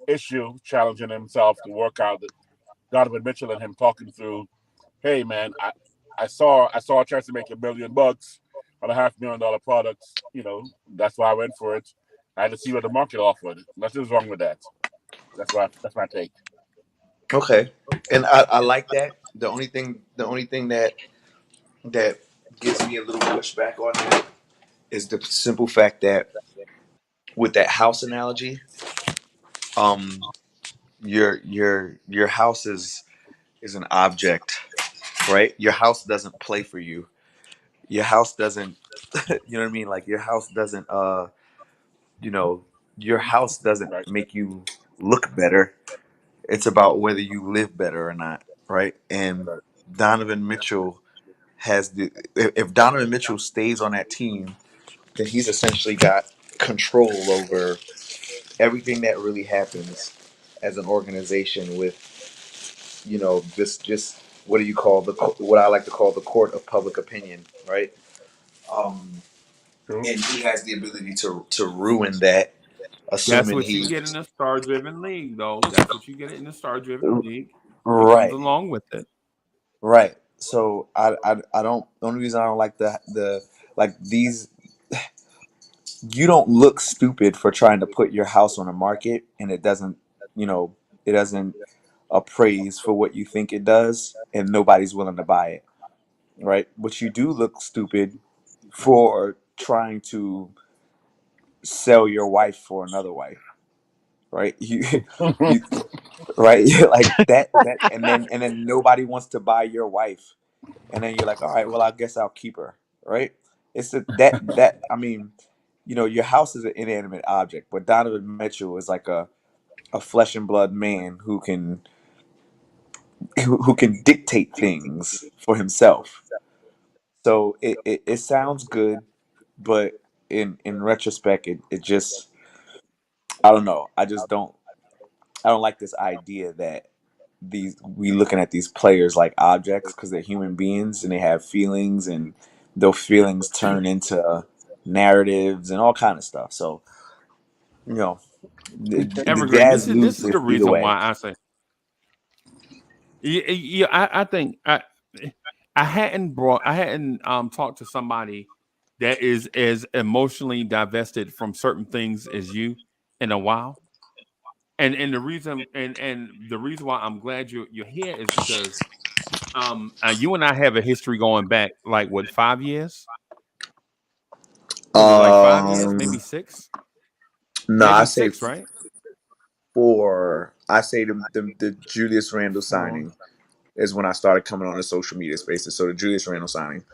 Speaker 10: issue challenging himself to work out Donovan Mitchell and him talking through, hey man, I saw a chance to make $1 million on a $500,000 product. That's why I went for it. I had to see what the market offered. Nothing's wrong with that. That's my take.
Speaker 12: Okay, and I like that. The only thing that gives me a little pushback on that is the simple fact that with that house analogy, your house is an object, right? Your house doesn't play for you. Your house doesn't, you know what I mean? Like your house doesn't, your house doesn't
Speaker 10: Right.
Speaker 12: make you look better. It's about whether you live better or not, right? And
Speaker 10: Right.
Speaker 12: Donovan Mitchell if Donovan Mitchell stays on that team, then he's essentially got control over everything that really happens as an organization with, this just what do you call what I like to call the court of public opinion, right? Um,
Speaker 10: True.
Speaker 12: and he has the ability to ruin that,
Speaker 4: That's
Speaker 12: assuming
Speaker 4: what you
Speaker 12: he
Speaker 4: get in a star-driven league, though. That's what you get in a star-driven league. It comes
Speaker 12: right.
Speaker 4: along with it.
Speaker 12: Right. So I don't. The only reason I don't like the like these, you don't look stupid for trying to put your house on the market and it doesn't, it doesn't appraise for what you think it does, and nobody's willing to buy it. Right. But you do look stupid for trying to sell your wife for another wife. Right. You right. Like that, and then nobody wants to buy your wife. And then you're like, all right, well, I guess I'll keep her, right? It's that I mean, your house is an inanimate object, but Donovan Mitchell is like a flesh and blood man who can dictate things for himself. So it sounds good, but in retrospect, it just, I don't know. I don't like this idea that we looking at these players like objects because they're human beings and they have feelings, and those feelings turn into narratives and all kind of stuff. So the
Speaker 4: Evergreen.
Speaker 12: Jazz
Speaker 4: This
Speaker 12: lose
Speaker 4: is the
Speaker 12: this either
Speaker 4: reason
Speaker 12: way.
Speaker 4: why I say, yeah. I think I hadn't talked to somebody that is as emotionally divested from certain things as you in a while. And the reason the reason why I'm glad you're here is because you and I have a history going back like what, 5 years? Was it like 5 years, maybe
Speaker 12: Um,
Speaker 4: 6?
Speaker 12: no, I
Speaker 4: Maybe
Speaker 12: say
Speaker 4: 6, right?
Speaker 12: 4. I say the Julius Randle
Speaker 4: 4.
Speaker 12: signing is when I started coming on the social media spaces. So the Julius Randle signing.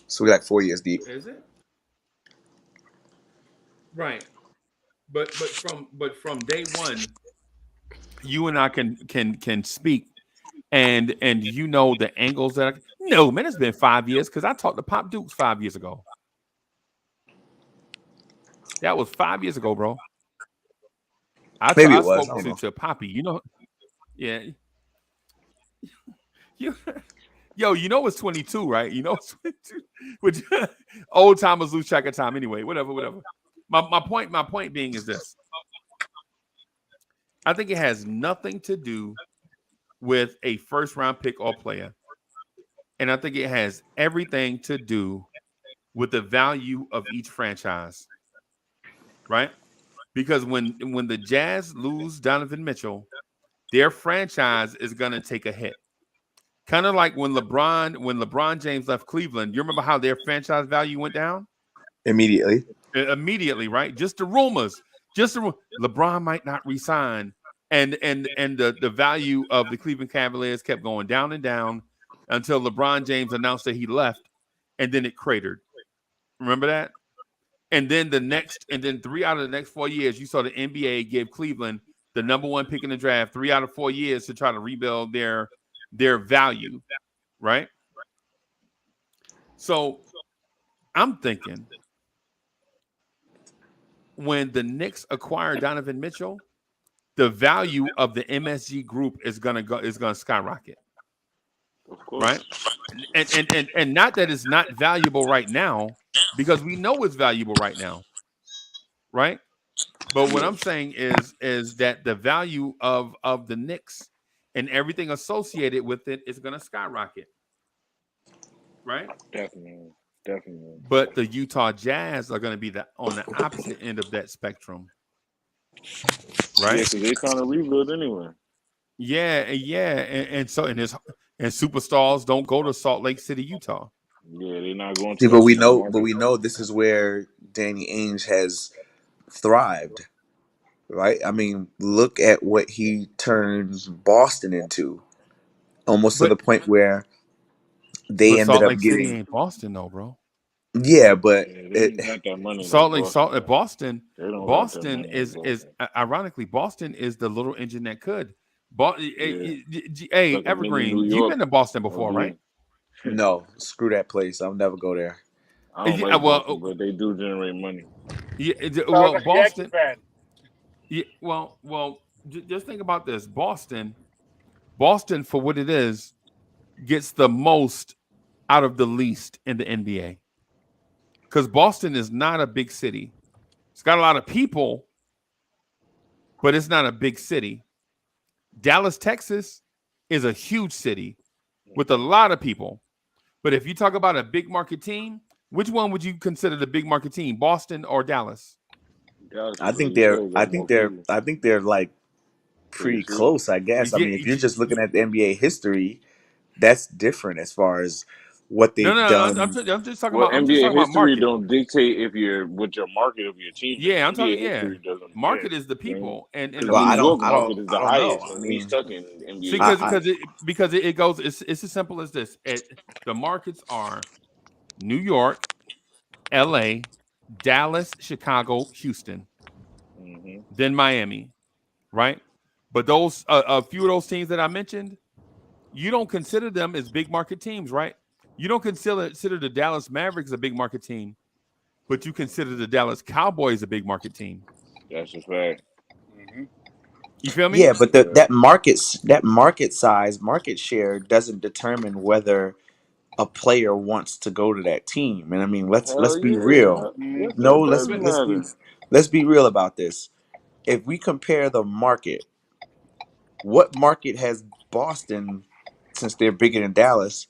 Speaker 12: So we like 4 years deep.
Speaker 4: Is it? Right. But from day one, you and I can speak and you know the angles that no, man, it's been 5 years because I talked to Pop Dukes 5 years ago. That was 5 years ago, bro. I spoke to Poppy. You know, yeah. Yo, you know it's 22, right? You know it's 22. Which old timers lose track of time anyway. Whatever. My point being is this. I think it has nothing to do with a first round pick or player. And I think it has everything to do with the value of each franchise. Right? Because when the Jazz lose Donovan Mitchell, their franchise is gonna take a hit. Kind of like when LeBron James left Cleveland. You remember how their franchise value went down? Immediately, right? Just the rumors. LeBron might not resign. And the value of the Cleveland Cavaliers kept going down and down until LeBron James announced that he left, and then it cratered. Remember that? And then 3 out of the next 4 years, you saw the NBA give Cleveland the number 1 pick in the draft 3 out of 4 years to try to rebuild their value, right? So I'm thinking when the Knicks acquire Donovan Mitchell, the value of the MSG group is gonna skyrocket.
Speaker 9: Of course.
Speaker 4: Right? And not that it's not valuable right now, because we know it's valuable right now. Right? But what I'm saying is that the value of the Knicks and everything associated with it is gonna skyrocket. Right?
Speaker 9: Definitely.
Speaker 4: But the Utah Jazz are gonna be on the opposite end of that spectrum. Right?
Speaker 9: Yeah, because they're trying to rebuild anyway.
Speaker 4: Yeah, and superstars don't go to Salt Lake City, Utah.
Speaker 9: Yeah, they're not going to.
Speaker 12: But we know this is where Danny Ainge has thrived, right? I mean, look at what he turns Boston into, almost to the point where they ended
Speaker 4: Salt
Speaker 12: up
Speaker 4: Lake
Speaker 12: getting.
Speaker 4: City ain't Boston, though, bro.
Speaker 12: Yeah, but
Speaker 9: they got that money.
Speaker 4: Boston is ironically, Boston is the little engine that could. Hey,
Speaker 9: like
Speaker 4: Evergreen, you've been to Boston before, right?
Speaker 12: No, screw that place. I'll never go there.
Speaker 9: I don't like Boston, but they do generate money.
Speaker 4: Yeah, Boston. Yeah, well, just think about this. Boston, for what it is, gets the most out of the least in the NBA. Because Boston is not a big city. It's got a lot of people, but it's not a big city. Dallas, Texas is a huge city with a lot of people. But if you talk about a big market team, which one would you consider the big market team, Boston or Dallas?
Speaker 12: I think they're like pretty close, I guess. I mean, if you're just looking at the NBA history, that's different as far as what they've done.
Speaker 4: I'm just talking
Speaker 9: well,
Speaker 4: about
Speaker 9: NBA
Speaker 4: history
Speaker 9: market. Don't dictate if you're with your market of your team.
Speaker 4: Yeah, I'm talking. Market is the people, and
Speaker 9: the New York market is the highest. I mean, we stuck in NBA
Speaker 4: because it goes. It's as simple as this. The markets are New York, LA, Dallas, Chicago, Houston, then Miami, right? But those a few of those teams that I mentioned, you don't consider them as big market teams, right? You don't consider the Dallas Mavericks a big market team, but you consider the Dallas Cowboys a big market team.
Speaker 9: That's a fact.
Speaker 4: You feel me?
Speaker 12: Yeah, but that market size, market share doesn't determine whether a player wants to go to that team. And I mean, let's be real. No, let's be real about this. If we compare the market, what market has Boston, since they're bigger than Dallas?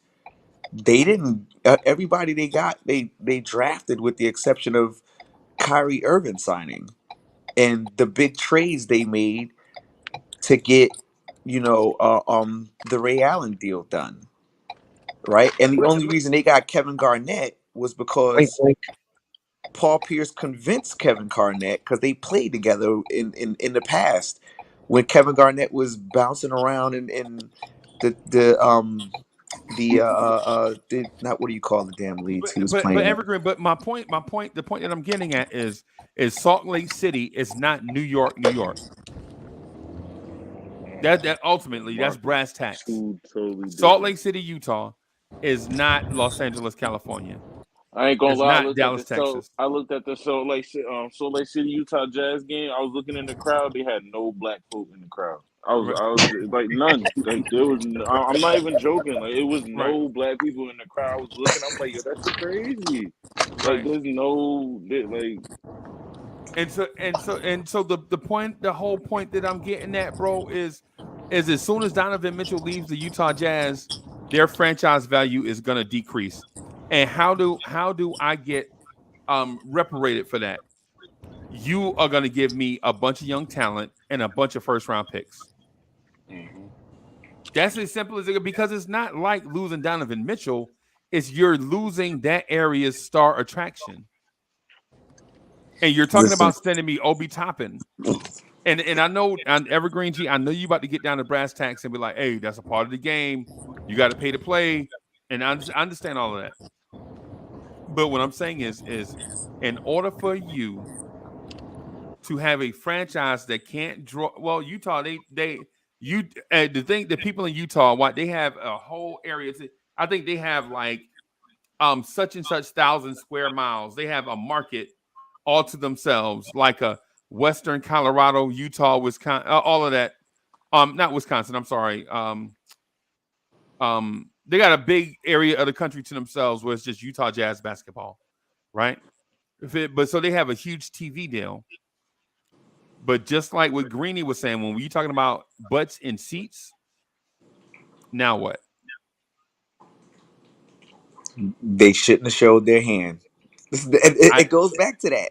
Speaker 12: They didn't. Everybody they got, they drafted, with the exception of Kyrie Irving signing, and the big trades they made to get, the Ray Allen deal done, right? And the only reason they got Kevin Garnett was because Paul Pierce convinced Kevin Garnett, because they played together in the past when Kevin Garnett was bouncing around in not, what do you call the damn leagues he was playing?
Speaker 4: But Evergreen. But the point that I'm getting at is Salt Lake City is not New York. That ultimately that's
Speaker 9: Marcus.
Speaker 4: brass tacks.
Speaker 9: Two totally
Speaker 4: Salt
Speaker 9: different.
Speaker 4: Lake City, Utah, is not Los Angeles, California.
Speaker 9: I ain't gonna
Speaker 4: It's
Speaker 9: lie.
Speaker 4: not Dallas, Texas.
Speaker 9: I looked at the Salt Lake City, Utah Jazz game. I was looking in the crowd. They had no black folk in the crowd.
Speaker 4: Right.
Speaker 9: I was like none. Like there was. I'm not even joking. Like it was
Speaker 4: Right.
Speaker 9: no black people in the crowd. I was looking. I'm like, yo, that's crazy. Like
Speaker 4: Right.
Speaker 9: there's no like.
Speaker 4: And so the whole point that I'm getting at, bro, is as soon as Donovan Mitchell leaves the Utah Jazz, their franchise value is gonna decrease. And how do I get reparated for that? You are gonna give me a bunch of young talent and a bunch of first round picks.
Speaker 9: Mhm.
Speaker 4: That's as simple as it, because it's not like losing Donovan Mitchell. It's you're losing that area's star attraction. And you're talking
Speaker 12: Listen.
Speaker 4: about sending me Obi Toppin. And I know on Evergreen G, I know you about to get down to brass tacks and be like, hey, that's a part of the game. You got to pay to play. And I understand all of that. But what I'm saying is in order for you to have a franchise that can't draw, well, Utah, the people in Utah, what they have a whole area. I think they have like such and such 1,000 square miles. They have a market all to themselves, like a Western Colorado, Utah, Wisconsin, all of that. Not Wisconsin. I'm sorry. They got a big area of the country to themselves where it's just Utah Jazz basketball, right? But so they have a huge TV deal. But just like what Greeny was saying, when we're talking about butts in seats, now what?
Speaker 12: They shouldn't have showed their hand. It goes back to that.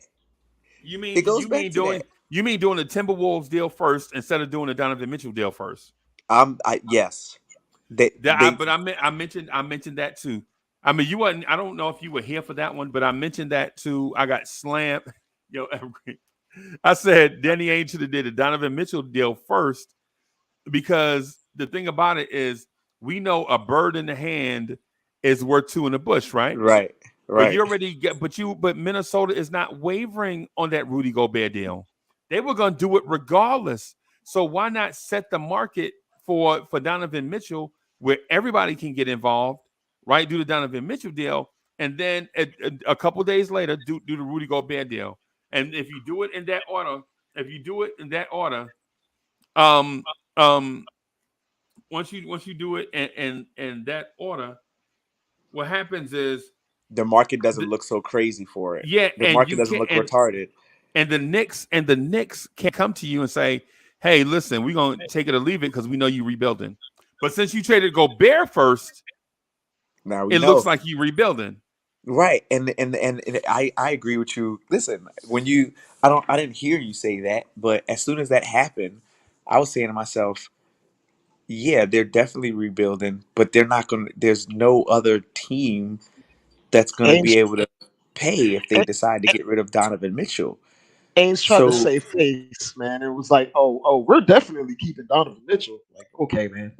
Speaker 4: You mean
Speaker 12: It goes back to
Speaker 4: doing
Speaker 12: that.
Speaker 4: you mean doing the Timberwolves deal first instead of doing the Donovan Mitchell deal first?
Speaker 12: Yes.
Speaker 4: I mentioned that too. I mean, you wasn't. I don't know if you were here for that one, but I mentioned that too. I got slammed. Yo, Evergreen. I said Danny Ainge should have did the Donovan Mitchell deal first, because the thing about it is we know a bird in the hand is worth two in the bush, right?
Speaker 12: Right.
Speaker 4: But you already get. But Minnesota is not wavering on that Rudy Gobert deal. They were going to do it regardless. So why not set the market for Donovan Mitchell where everybody can get involved, right? Do the Donovan Mitchell deal, and then a couple days later do the Rudy Gobert deal. And if you do it in that order, once you do it in that order, what happens is
Speaker 12: the market doesn't look so crazy for it.
Speaker 4: Yeah,
Speaker 12: the
Speaker 4: and
Speaker 12: market
Speaker 4: you
Speaker 12: doesn't
Speaker 4: can't,
Speaker 12: look retarded.
Speaker 4: And the Knicks can't come to you and say, "Hey, listen, we're gonna take it or leave it because we know you rebuilding." But since you traded Gobert first,
Speaker 12: now we
Speaker 4: it
Speaker 12: know.
Speaker 4: looks like you rebuilding.
Speaker 12: Right, and I agree with you. Listen, when I didn't hear you say that, but as soon as that happened, I was saying to myself, yeah, they're definitely rebuilding, but they're not going to, there's no other team that's going to be able to pay if they decide to get rid of Donovan Mitchell.
Speaker 7: Ainge tried to save face, man. It was like, oh, we're definitely keeping Donovan Mitchell. Like, okay, man.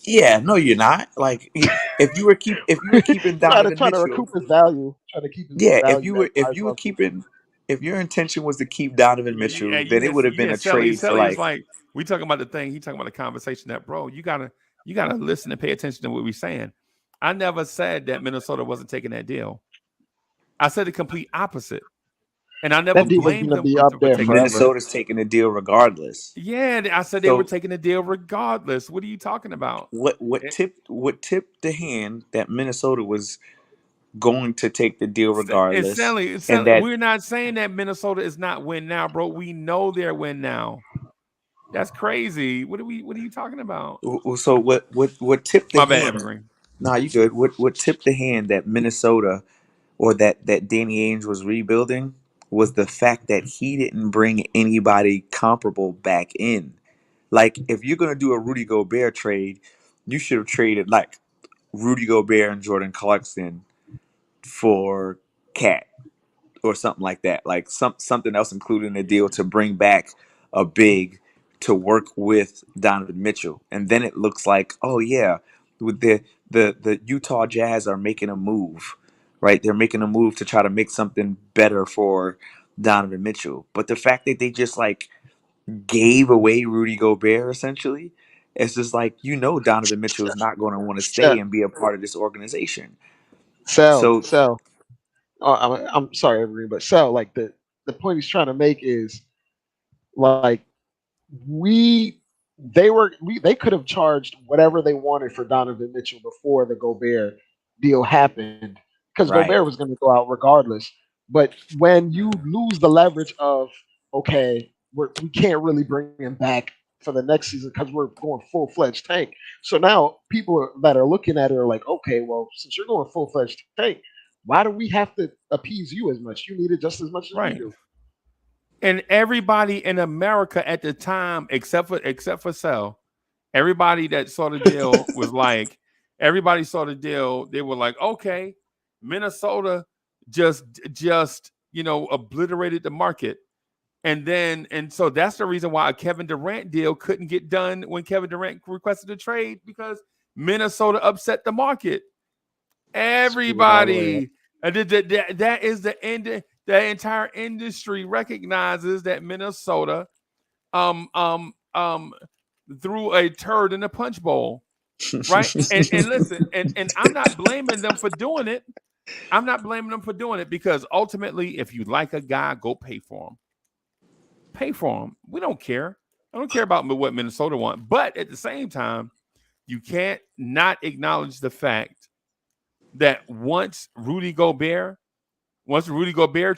Speaker 12: Yeah, no, you're not. Like, if you were keeping Donovan
Speaker 7: trying to
Speaker 12: Mitchell,
Speaker 7: recoup his value, trying to keep his
Speaker 12: yeah,
Speaker 7: value.
Speaker 12: if your intention was to keep Donovan Mitchell, then it would have been a trade for like.
Speaker 4: We talking about the thing. He talking about the conversation that, bro, you gotta listen and pay attention to what we're saying. I never said that Minnesota wasn't taking that deal. I said the complete opposite. And I never blamed them for taking
Speaker 12: Minnesota's taking the deal regardless.
Speaker 4: Yeah, I said they were taking the deal regardless. What are you talking about?
Speaker 12: What tipped the hand that Minnesota was going to take the deal regardless?
Speaker 4: We're not saying that Minnesota is not win now, bro. We know they're win now. That's crazy. What are you talking about?
Speaker 12: So what tipped the hand? Nah, you good. What tipped the hand that Minnesota or that Danny Ainge was rebuilding was the fact that he didn't bring anybody comparable back in. Like, if you're gonna do a Rudy Gobert trade, you should have traded like Rudy Gobert and Jordan Clarkson for Cat or something like that. Like something else included in the deal to bring back a big to work with Donovan Mitchell. And then it looks like, oh yeah, with the Utah Jazz are making a move, right? They're making a move to try to make something better for Donovan Mitchell. But the fact that they just like gave away Rudy Gobert essentially, It's just like, Donovan Mitchell is not going to want to
Speaker 7: Sal,
Speaker 12: stay and be a part of this organization.
Speaker 7: Sal,
Speaker 12: So
Speaker 7: Sal. I'm sorry, everyone, but Sal, like the point he's trying to make is like we they could have charged whatever they wanted for Donovan Mitchell before the Gobert deal happened because
Speaker 12: right,
Speaker 7: Gobert was going to go out regardless. But when you lose the leverage of okay, we can't really bring him back for the next season because we're going full fledged tank. So now that are looking at it are like, okay, well, since you're going full fledged tank, why do we have to appease you as much? You need it just as much as we
Speaker 4: Right.
Speaker 7: do.
Speaker 4: And everybody in America at the time, except for Sal, everybody that saw the deal was like, everybody saw the deal. They were like, okay, Minnesota just obliterated the market. And so that's the reason why a Kevin Durant deal couldn't get done when Kevin Durant requested a trade, because Minnesota upset the market.
Speaker 7: Screwed all the way up.
Speaker 4: Everybody, that is the end. The entire industry recognizes that Minnesota um um um threw a turd in a punch bowl, right? And listen, and I'm not blaming them for doing it. I'm not blaming them for doing it, because ultimately, if you like a guy, go pay for him. Pay for him. We don't care. I don't care about what Minnesota want. But at the same time, you can't not acknowledge the fact that once the Rudy Gobert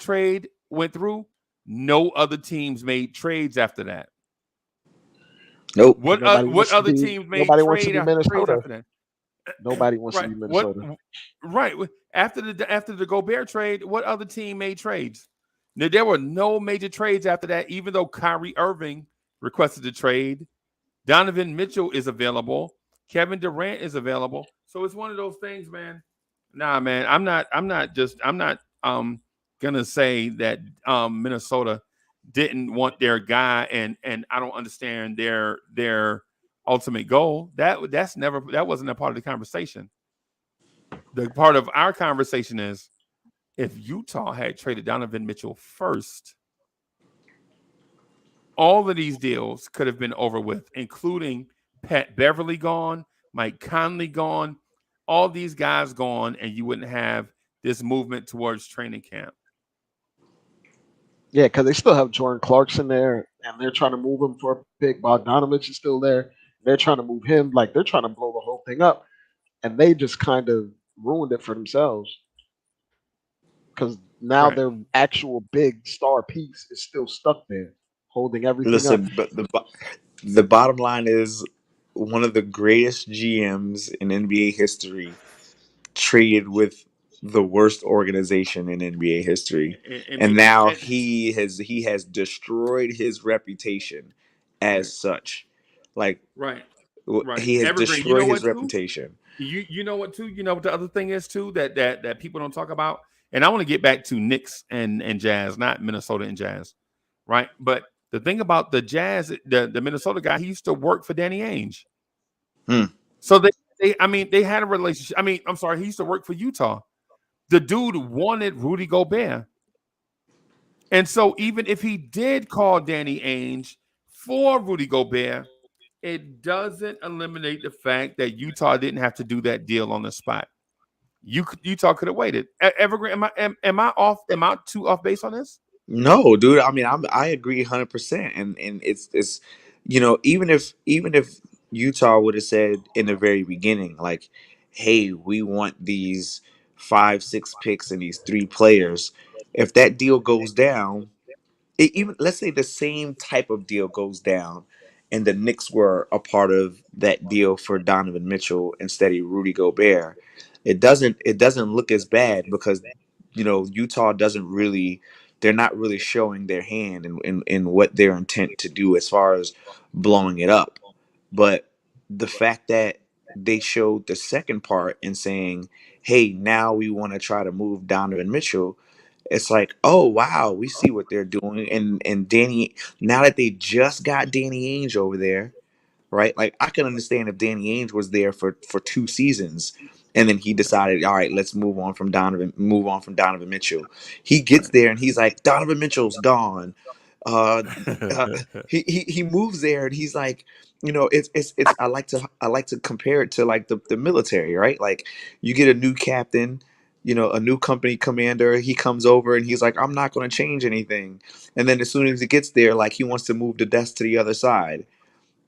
Speaker 4: trade went through, no other teams made trades after that.
Speaker 12: nope.
Speaker 4: What other teams made
Speaker 7: Nobody wants to be
Speaker 4: trades
Speaker 7: Minnesota.
Speaker 4: after that?
Speaker 7: Nobody wants to
Speaker 4: Right.
Speaker 7: be Minnesota.
Speaker 4: Right. After the Gobert trade, what other team made trades? There were no major trades after that, even though Kyrie Irving requested a trade. Donovan Mitchell is available. Kevin Durant is available. So it's one of those things, man. Nah, man. I'm not gonna say that Minnesota didn't want their guy, and I don't understand their ultimate goal. That wasn't a part of the conversation. The part of our conversation is, if Utah had traded Donovan Mitchell first, all of these deals could have been over with, including Pat Beverly gone, Mike Conley gone, all these guys gone, and you wouldn't have this movement towards training camp.
Speaker 7: Yeah, because they still have Jordan Clarkson there, and they're trying to move him for a pick. Bogdanovich is still there. They're trying to move him. Like, they're trying to blow the whole thing up. And they just kind of ruined it for themselves. Because now
Speaker 4: Right.
Speaker 7: their actual big star piece is still stuck there, holding everything up.
Speaker 12: Listen, but the bottom line is, one of the greatest GMs in NBA history traded with the worst organization in NBA history, and now he has destroyed his reputation as such. Like,
Speaker 4: Right.
Speaker 12: he has
Speaker 4: Evergreen. You know
Speaker 12: destroyed his
Speaker 4: what, too?
Speaker 12: reputation.
Speaker 4: You know what, too? You know what the other thing is, too, that people don't talk about? And I want to get back to Knicks and Jazz, not Minnesota and Jazz, right? But the thing about the Jazz, the Minnesota guy, he used to work for Danny Ainge. So they had a relationship. I'm sorry, he used to work for Utah. The dude wanted Rudy Gobert. And so even if he did call Danny Ainge for Rudy Gobert, it doesn't eliminate the fact that Utah didn't have to do that deal on the spot. Utah could have waited. Evergreen, am I off? Am I too off base on this?
Speaker 12: No, dude. I agree 100%, and it's even if Utah would have said in the very beginning, like, hey, we want these 5-6 picks and these 3 players. If that deal goes down, even let's say the same type of deal goes down, and the Knicks were a part of that deal for Donovan Mitchell instead of Rudy Gobert, it doesn't look as bad, because Utah doesn't really, they're not really showing their hand in what their intent to do as far as blowing it up. But the fact that they showed the second part and saying, hey, now we want to try to move Donovan Mitchell, it's like, oh wow, we see what they're doing. And Danny, now that they just got Danny Ainge over there, right? Like, I can understand if Danny Ainge was there for 2 seasons, and then he decided, all right, let's move on from Donovan Mitchell. He gets there and he's like, Donovan Mitchell's gone. He moves there and he's like, it's I like to compare it to like the military, right? Like you get a new captain, a new company commander, he comes over and he's like, I'm not going to change anything. And then as soon as he gets there, like he wants to move the desk to the other side.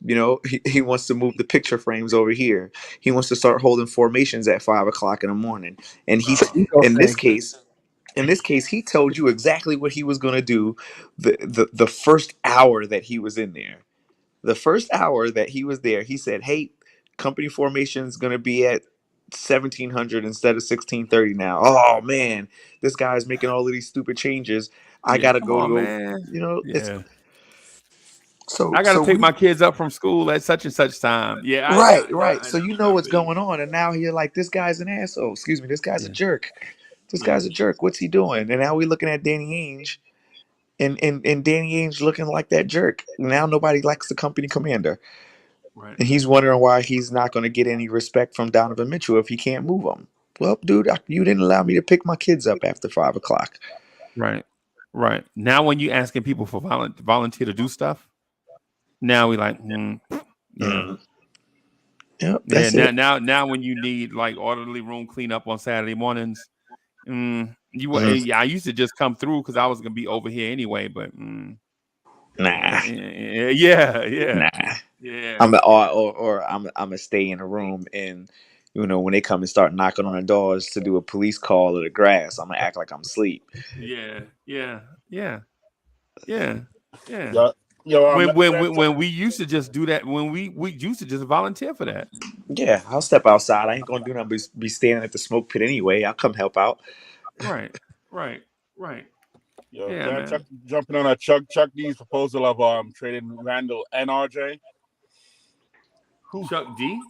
Speaker 12: He wants to move the picture frames over here. He wants to start holding formations at 5 o'clock in the morning. And
Speaker 7: It's an ego
Speaker 12: in this
Speaker 7: thing.
Speaker 12: case, he told you exactly what he was going to do the first hour that he was in there. The first hour that he was there, he said, "Hey, company formation is going to be at 1700 instead of 1630 now. Oh man, this guy's making all of these stupid changes. I
Speaker 4: Yeah,
Speaker 12: got to
Speaker 4: come on,
Speaker 12: go.
Speaker 4: man.
Speaker 12: It's
Speaker 4: Yeah,
Speaker 12: so
Speaker 4: I got to
Speaker 12: so
Speaker 4: take
Speaker 12: we
Speaker 4: my kids up from school at such and such time. Yeah,
Speaker 12: right. So
Speaker 4: I
Speaker 12: what's
Speaker 4: feel you.
Speaker 12: going on, and now you're like, this guy's an asshole. Excuse me, this guy's a
Speaker 4: Yeah,
Speaker 12: jerk. This
Speaker 4: yeah,
Speaker 12: guy's a jerk. What's he doing? And now we're looking at Danny Ainge, and Danny Ainge looking like that jerk. Now nobody likes the company commander.
Speaker 4: right,
Speaker 12: And he's wondering why he's not going to get any respect from Donovan Mitchell if he can't move them. Well, dude, you didn't allow me to pick my kids up after 5 o'clock.
Speaker 4: right, right. Now, when you asking people for volunteer to do stuff, now we like, yeah.
Speaker 12: Mm. Yep,
Speaker 4: Yeah,
Speaker 12: that's it.
Speaker 4: now when you need like orderly room cleanup on Saturday mornings,
Speaker 12: Mm.
Speaker 4: I used to just come through because I was gonna be over here anyway. But
Speaker 12: Nah,
Speaker 4: yeah,
Speaker 12: nah.
Speaker 4: yeah,
Speaker 12: I'm gonna stay in a room, and when they come and start knocking on the doors to do a police call or the grass, I'm gonna act like I'm asleep.
Speaker 4: yeah, yeah, yeah, yeah, yeah.
Speaker 10: Yo, yo,
Speaker 4: When we used to just do that, when we used to just volunteer for that.
Speaker 12: Yeah, I'll step outside. I ain't gonna do nothing but be standing at the smoke pit anyway. I'll come help out.
Speaker 4: Right, right, right.
Speaker 10: yo,
Speaker 4: Yeah,
Speaker 10: can I
Speaker 4: man.
Speaker 10: jumping on a Chuck D's proposal of trading Randall and RJ? Who?
Speaker 4: Chuck D.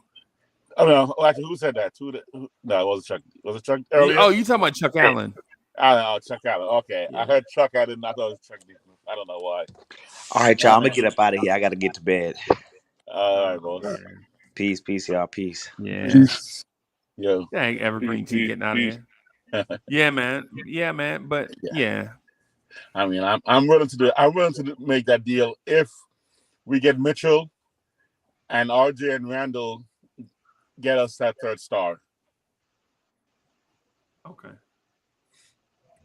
Speaker 10: I mean, actually, who said that? No, it wasn't Chuck. Was it Chuck earlier?
Speaker 4: Oh, you talking about Chuck Allen?
Speaker 10: I don't know, Chuck Allen. Okay,
Speaker 4: Yeah.
Speaker 10: I heard Chuck. I thought it was Chuck D. I don't know why.
Speaker 12: All right, y'all. I'm gonna get up out of here. I gotta get to bed.
Speaker 10: All right, boss.
Speaker 4: Yeah.
Speaker 12: Peace, y'all. Peace.
Speaker 4: Yeah.
Speaker 10: Yo.
Speaker 4: Dang, Evergreen T getting out of here. Yeah, man. Yeah, man. But yeah.
Speaker 10: I mean, I'm willing to do it. I'm willing to make that deal if we get Mitchell and RJ and Randall get us that third star.
Speaker 4: Okay.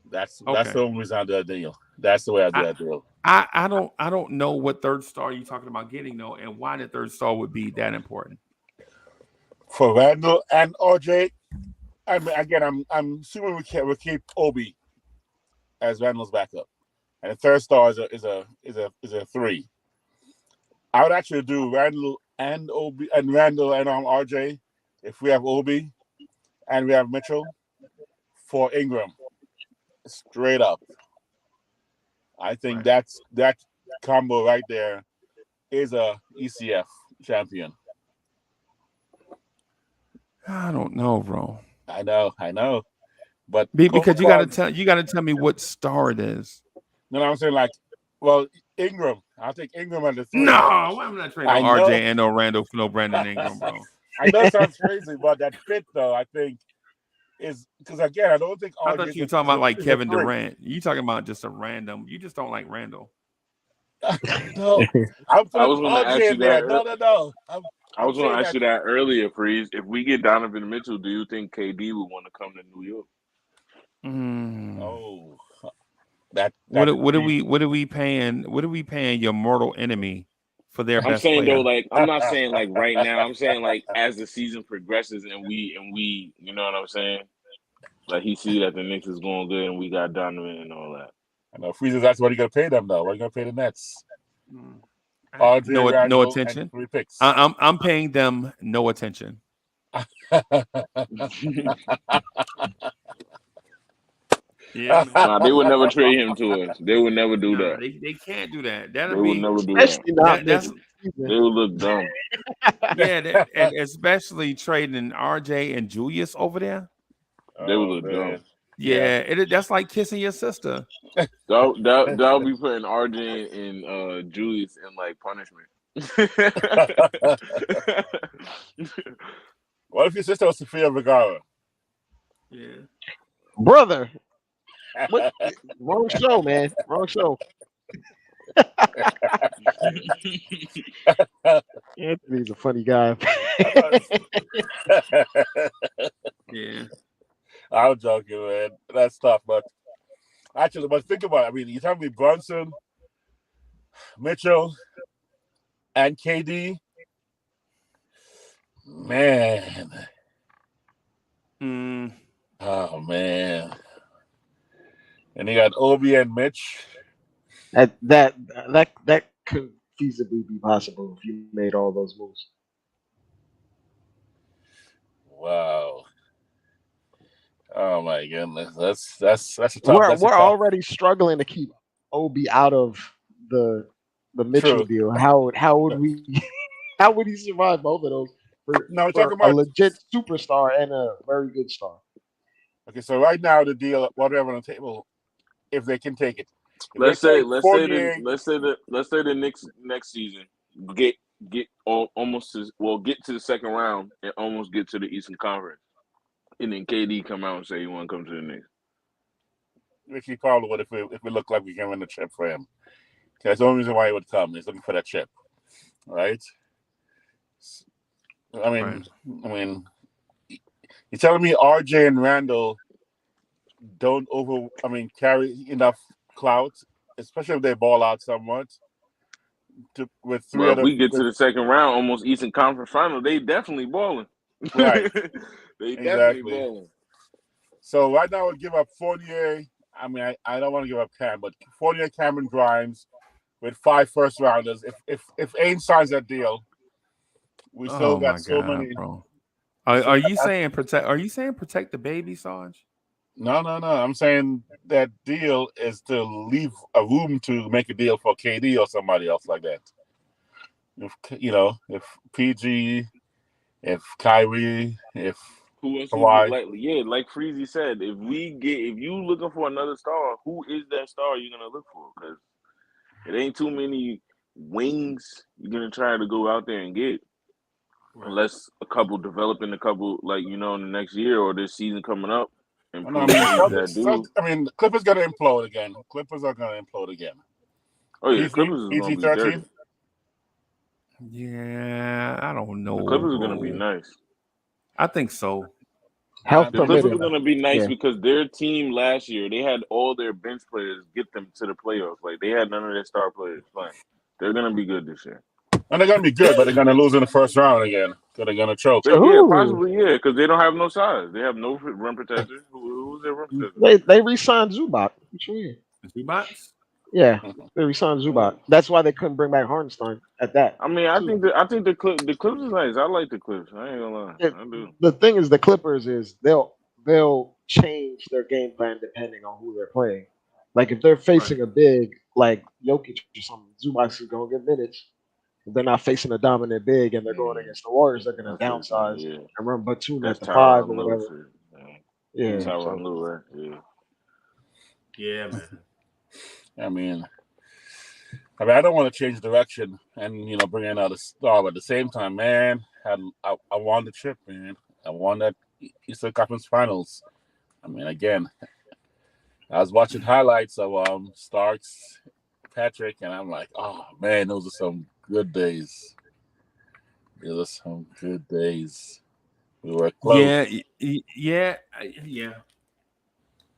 Speaker 10: That's the only reason I do that deal. That's the way I do that deal.
Speaker 4: I don't know what third star you're talking about getting though, and why the third star would be that important.
Speaker 10: For Randall and RJ, I mean, again, I'm assuming we'll keep Obi as Randall's backup, and the third star is a 3. I would actually do Randall and Obi and Randall and RJ if we have Obi and we have Mitchell for Ingram. Straight up, I think that combo right there is a ECF champion.
Speaker 4: I don't know, bro.
Speaker 10: I know, but
Speaker 4: because you gotta tell me what star it is.
Speaker 10: No, I'm saying Ingram. I'll take Ingram at the 3.
Speaker 4: No, I'm not trading RJ and no Randall for no Brandon Ingram, bro.
Speaker 10: I know it sounds crazy, but that fit though, I think, is because again, I don't think RJ.
Speaker 4: I thought you were talking about like Kevin Durant. You talking about just a random? You just don't like Randall.
Speaker 10: No,
Speaker 9: I was going to ask you that.
Speaker 10: No.
Speaker 9: I was going to ask you that earlier, Freeze. If we get Donovan Mitchell, do you think KD would want to come to New York?
Speaker 10: Oh,
Speaker 4: what are we paying your mortal enemy for their best
Speaker 9: saying
Speaker 4: player?
Speaker 9: though, like I'm not saying like right now. I'm saying like as the season progresses and we, you know what I'm saying? Like he see that the Knicks is going good and we got Donovan and all that.
Speaker 10: I know Freeze. That's what you gonna pay them though. What are you gonna pay the Nets?
Speaker 4: No attention.
Speaker 10: 3 picks.
Speaker 4: I'm paying them no attention. Yeah,
Speaker 9: nah, they would never trade him to us. They would never do that.
Speaker 4: They can't do that.
Speaker 9: They would never do that. They would look dumb.
Speaker 4: Yeah, and especially trading RJ and Julius over there.
Speaker 9: They would look dumb.
Speaker 4: Yeah, that's like kissing your sister.
Speaker 9: That'll be putting RJ and Julius in like punishment.
Speaker 10: What if your sister was Sofia Vergara?
Speaker 4: Yeah,
Speaker 7: brother. Wrong show, man. Wrong show. Anthony's a funny guy.
Speaker 8: Yeah.
Speaker 10: I'm joking, man. That's tough, but actually, but think about it. I mean, you tell me Brunson, Mitchell, and KD. Man. Oh man. And you got Obi and Mitch.
Speaker 7: That could feasibly be possible if you made all those moves.
Speaker 10: Wow. Oh my goodness. That's a tough.
Speaker 7: We're
Speaker 10: That's a tough.
Speaker 7: already struggling to keep Obi out of the Mitchell
Speaker 10: True.
Speaker 7: deal. How would we how would he survive both of those for,
Speaker 10: No, we're
Speaker 7: for
Speaker 10: talking
Speaker 7: a
Speaker 10: about.
Speaker 7: legit superstar and a very good star?
Speaker 10: Okay, so right now the deal, whatever on the table, if they can take it. If
Speaker 9: Let's
Speaker 10: they
Speaker 9: say
Speaker 10: take
Speaker 9: let's
Speaker 10: Fournier,
Speaker 9: say the Knicks next season get almost get to the second round and almost get to the Eastern Conference, and then KD come out and say he want to come to the Knicks.
Speaker 10: which he probably would if we look like we can win the chip for him. That's the only reason why he would come. He's looking for that chip, right? I mean, you're telling me RJ and Randall don't carry enough clout, especially if they ball out somewhat. With three
Speaker 9: Well, if
Speaker 10: other,
Speaker 9: we get to the second round, almost Eastern Conference Final, they definitely balling.
Speaker 10: right?
Speaker 9: They definitely
Speaker 10: Exactly.
Speaker 9: balling.
Speaker 10: So right now, I would give up Fournier. I mean, I don't want to give up Cam, but Fournier, Cameron Grimes, with 5 first rounders. If Ainge signs that deal, we still got so many.
Speaker 4: Bro. Are you saying protect? Are you saying protect the baby, Sarge?
Speaker 10: No. I'm saying that deal is to leave a room to make a deal for KD or somebody else like that. If PG, if Kyrie, if
Speaker 9: Who else?
Speaker 10: Kawhi.
Speaker 9: Like Freezy said, if you looking for another star, who is that star you're gonna look for? Because it ain't too many wings you're gonna try to go out there and get, unless a couple developing in the next year or this season coming up.
Speaker 10: The Clippers gonna implode again. Clippers are gonna implode again.
Speaker 9: Oh yeah, Clippers is gonna be dirty.
Speaker 4: Yeah, I don't know.
Speaker 9: The Clippers are gonna be nice.
Speaker 4: I think so.
Speaker 7: The
Speaker 9: Clippers are gonna be nice because their team last year, they had all their bench players get them to the playoffs. Like they had none of their star players playing. They're gonna be good this year.
Speaker 10: And they're gonna be good, but they're gonna lose in the first round again. So they're gonna choke.
Speaker 9: Possibly, because they don't have no size. They have no rim protector. Who's their rim protector?
Speaker 7: They re-signed Zubac. What you mean?
Speaker 4: Zubac?
Speaker 7: Yeah, they re-signed Zubac. That's why they couldn't bring back Hardenstein at that.
Speaker 9: I mean, I think the Clippers is nice. I like the Clippers. I ain't gonna lie. I do.
Speaker 7: The thing is, the Clippers is they'll change their game plan depending on who they're playing. Like if they're facing a big like Jokic or something, Zubac is gonna get minutes. If they're not facing a dominant big and they're going against the Warriors, they're gonna downsize and run Batum at the 5 or whatever. Yeah,
Speaker 9: Tyronn Lue, right?
Speaker 4: Yeah, man.
Speaker 10: I mean, I don't want to change direction and bring in another star, but at the same time, man, I won the chip, man. I won that Eastern Conference Finals. I mean, again, I was watching highlights of Starks, Patrick, and I'm like, oh man, those are some good days. Those are some good days. We were close.
Speaker 4: Yeah.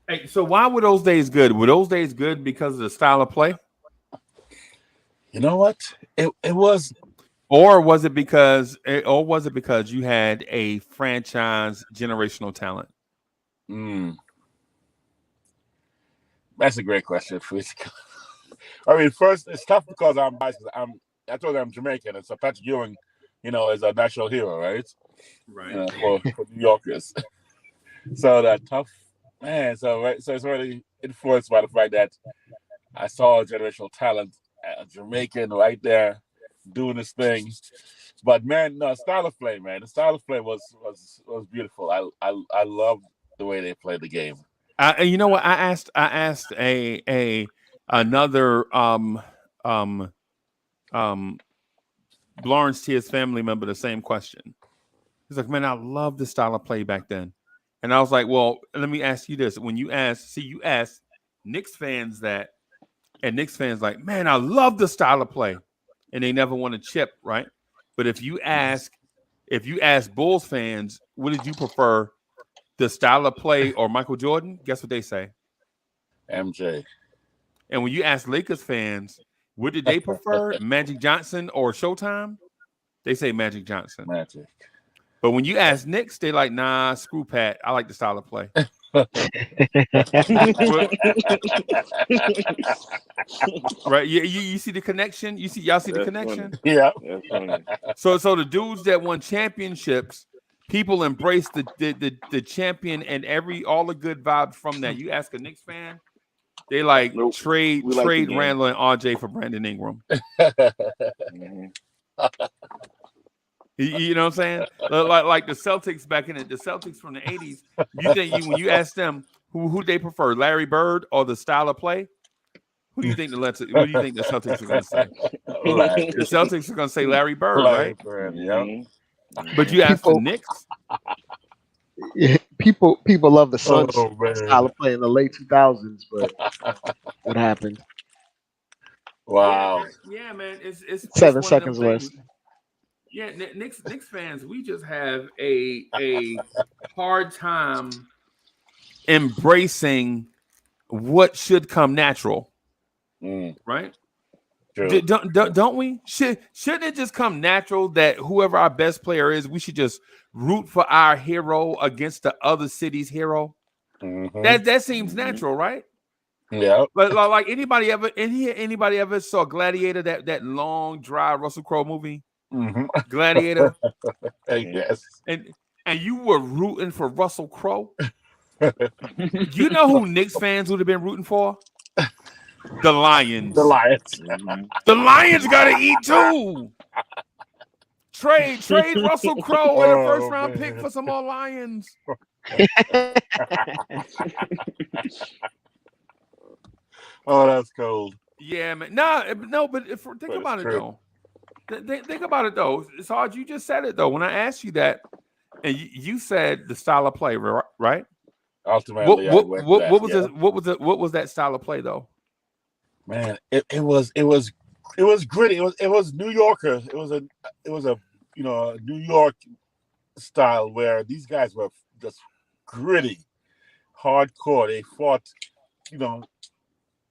Speaker 4: Hey, so why were those days good? Were those days good because of the style of play?
Speaker 10: You know what? It was,
Speaker 4: or was it because you had a franchise generational talent?
Speaker 10: That's a great question. I mean, first it's tough because I'm biased. I told you I'm Jamaican, and so Patrick Ewing, is a national hero, right?
Speaker 4: Right.
Speaker 10: For New Yorkers. So that tough, man. So it's really influenced by the fact that I saw a generational talent, a Jamaican right there doing this thing. But man, no, style of play, man. The style of play was beautiful. I loved the way they played the game.
Speaker 4: You know what? I asked another blorangetears family member the same question. He's like, man, I love the style of play back then. And I was like, well, let me ask you this. When you asked Knicks fans that, And Knicks fans like, man, I love the style of play, and they never won a chip, right? But if you ask Bulls fans, what did you prefer, the style of play or Michael Jordan? Guess what they say?
Speaker 10: MJ.
Speaker 4: And when you ask Lakers fans, what did they prefer, Magic Johnson or Showtime? They say Magic Johnson.
Speaker 10: Magic.
Speaker 4: But when you ask Knicks, they like, nah, screw Pat. I like the style of play. Right? You see the connection? Y'all see the connection?
Speaker 10: Funny. Yeah.
Speaker 9: That's funny.
Speaker 4: So the dudes that won championships, people embrace the champion and all the good vibes from that. You ask a Knicks fan, they like
Speaker 9: Nope.
Speaker 4: trade
Speaker 9: We like the game.
Speaker 4: Randall and RJ for Brandon Ingram.
Speaker 9: Mhm.
Speaker 4: You know what I'm saying? Like the Celtics back in the Celtics from the 80s. You think when you ask them who they prefer, Larry Bird or the style of play? What do you think the Celtics are going to say? The Celtics are going to say Larry Bird, right?
Speaker 10: Yeah.
Speaker 4: But you ask the Knicks.
Speaker 7: Yeah, people love the Suns
Speaker 10: Oh, man.
Speaker 7: style of play in the late 2000s, but what happened?
Speaker 10: Wow.
Speaker 4: Yeah, man. It's
Speaker 7: 7
Speaker 4: one
Speaker 7: seconds
Speaker 4: of them
Speaker 7: less.
Speaker 4: things. Yeah, Knicks fans, we just have a hard time embracing what should come natural, right?
Speaker 10: True.
Speaker 4: Don't we? Shouldn't it just come natural that whoever our best player is, we should just root for our hero against the other city's hero?
Speaker 10: Mhm.
Speaker 4: That seems natural, right?
Speaker 10: Yeah.
Speaker 4: But like anybody ever saw Gladiator, that long, dry Russell Crowe movie?
Speaker 10: Mhm.
Speaker 4: Gladiator,
Speaker 10: Yes.
Speaker 4: and you were rooting for Russell Crowe. You know who Knicks fans would have been rooting for? The Lions.
Speaker 10: The Lions.
Speaker 4: The Lions got to eat too. Trade Russell Crowe in a first round pick for some more Lions.
Speaker 10: Oh, that's cold.
Speaker 4: Yeah, man. No, but think about it though. Think about it though. It's hard. You just said it though. When I asked you that, and you said the style of play, right?
Speaker 10: Ultimately,
Speaker 4: what was that style of play though?
Speaker 10: Man, it was gritty. It was New Yorker. It was a New York style where these guys were just gritty, hardcore. They fought,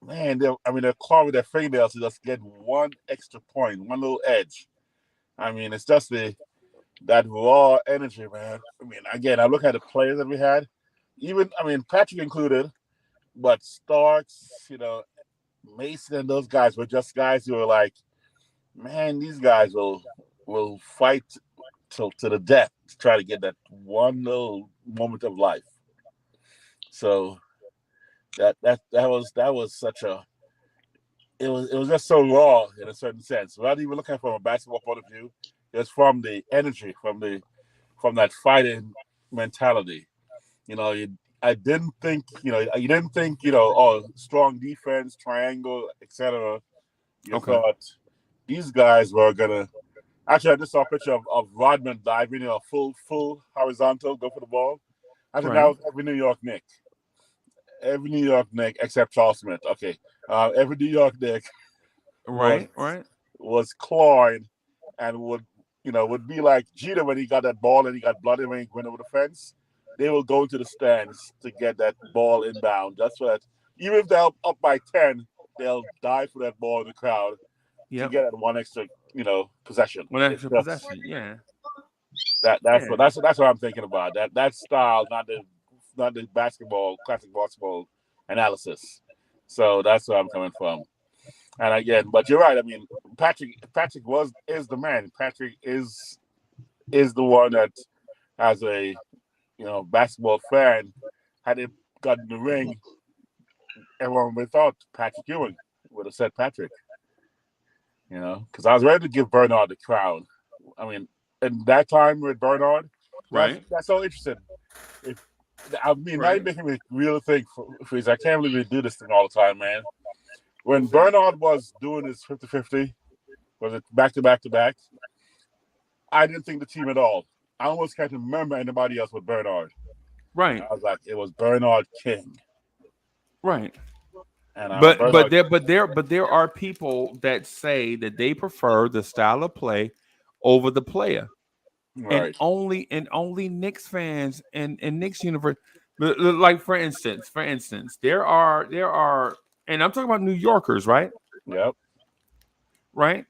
Speaker 10: man. They're clawing with their fingernails to just get one extra point, one little edge. I mean, it's just that raw energy, man. I mean, again, I look at the players that we had, Patrick included, but Starks, Mason and those guys were just guys who were like, man, these guys will fight to the death to try to get that one little moment of life. So that was such a it was just so raw in a certain sense. Not even looking from a basketball point of view, it's from the energy, from that fighting mentality. I didn't think, strong defense, triangle, etc. You thought these guys were gonna. Actually, I just saw a picture of Rodman diving, full horizontal, go for the ball. I think that was every New York Knick. Every New York Knick except Charles Smith. Okay, every New York Knick, was clawing and would be like Jeter when he got that ball and he got bloody when he went over the fence. They will go into the stands to get that ball inbound. That's what. Even if they're up by 10, they'll die for that ball in the crowd to get that one extra, possession.
Speaker 4: One extra possession, yeah.
Speaker 10: That's what I'm thinking about. That style, not the classic basketball analysis. So that's where I'm coming from. And again, but you're right. I mean, Patrick is the man. Patrick is the one that, as a basketball fan, had it got in the ring, everyone would have thought Patrick Ewing would have said Patrick. Because I was ready to give Bernard the crown. I mean, in that time with Bernard, that's so interesting. Now you're making me really think. I can't believe we do this thing all the time, man. When Bernard was doing his 50-50, was it back-to-back-to-back? I didn't think the team at all. I almost can't remember anybody else with Bernard.
Speaker 4: Right.
Speaker 10: I was like, it was Bernard King.
Speaker 4: Right.
Speaker 10: And
Speaker 4: but there are people that say that they prefer the style of play over the player.
Speaker 10: right.
Speaker 4: And only Knicks fans and Knicks universe, like for instance, there are, and I'm talking about New Yorkers, right?
Speaker 10: Yep.
Speaker 4: Right.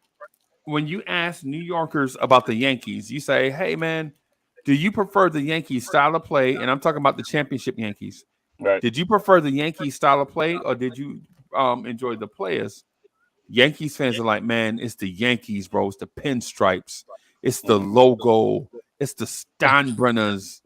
Speaker 4: When you ask New Yorkers about the Yankees, you say, "Hey, man, do you prefer the Yankees style of play?" And I'm talking about the championship Yankees.
Speaker 10: Right.
Speaker 4: Did you prefer the Yankees style of play, or did you enjoy the players? Yankees fans are like, man, it's the Yankees, bro. It's the pinstripes. It's the logo. It's the Steinbrenners,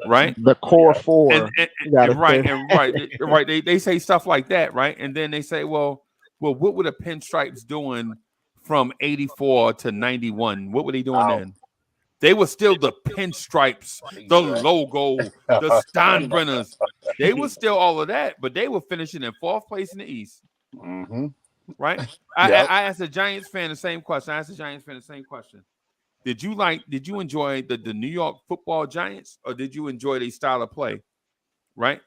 Speaker 4: right?
Speaker 7: The core four.
Speaker 4: Right. They say stuff like that, right? And then they say, well, what were the pinstripes doing from 84 to 91? What were they doing then? They were still the pinstripes, the logo, the Steinbrenners. They were still all of that, but they were finishing in 4th place in the East.
Speaker 10: Mm-hmm.
Speaker 4: Right? I asked a Giants fan the same question. Did you enjoy the New York Football Giants, or did you enjoy their style of play? Right?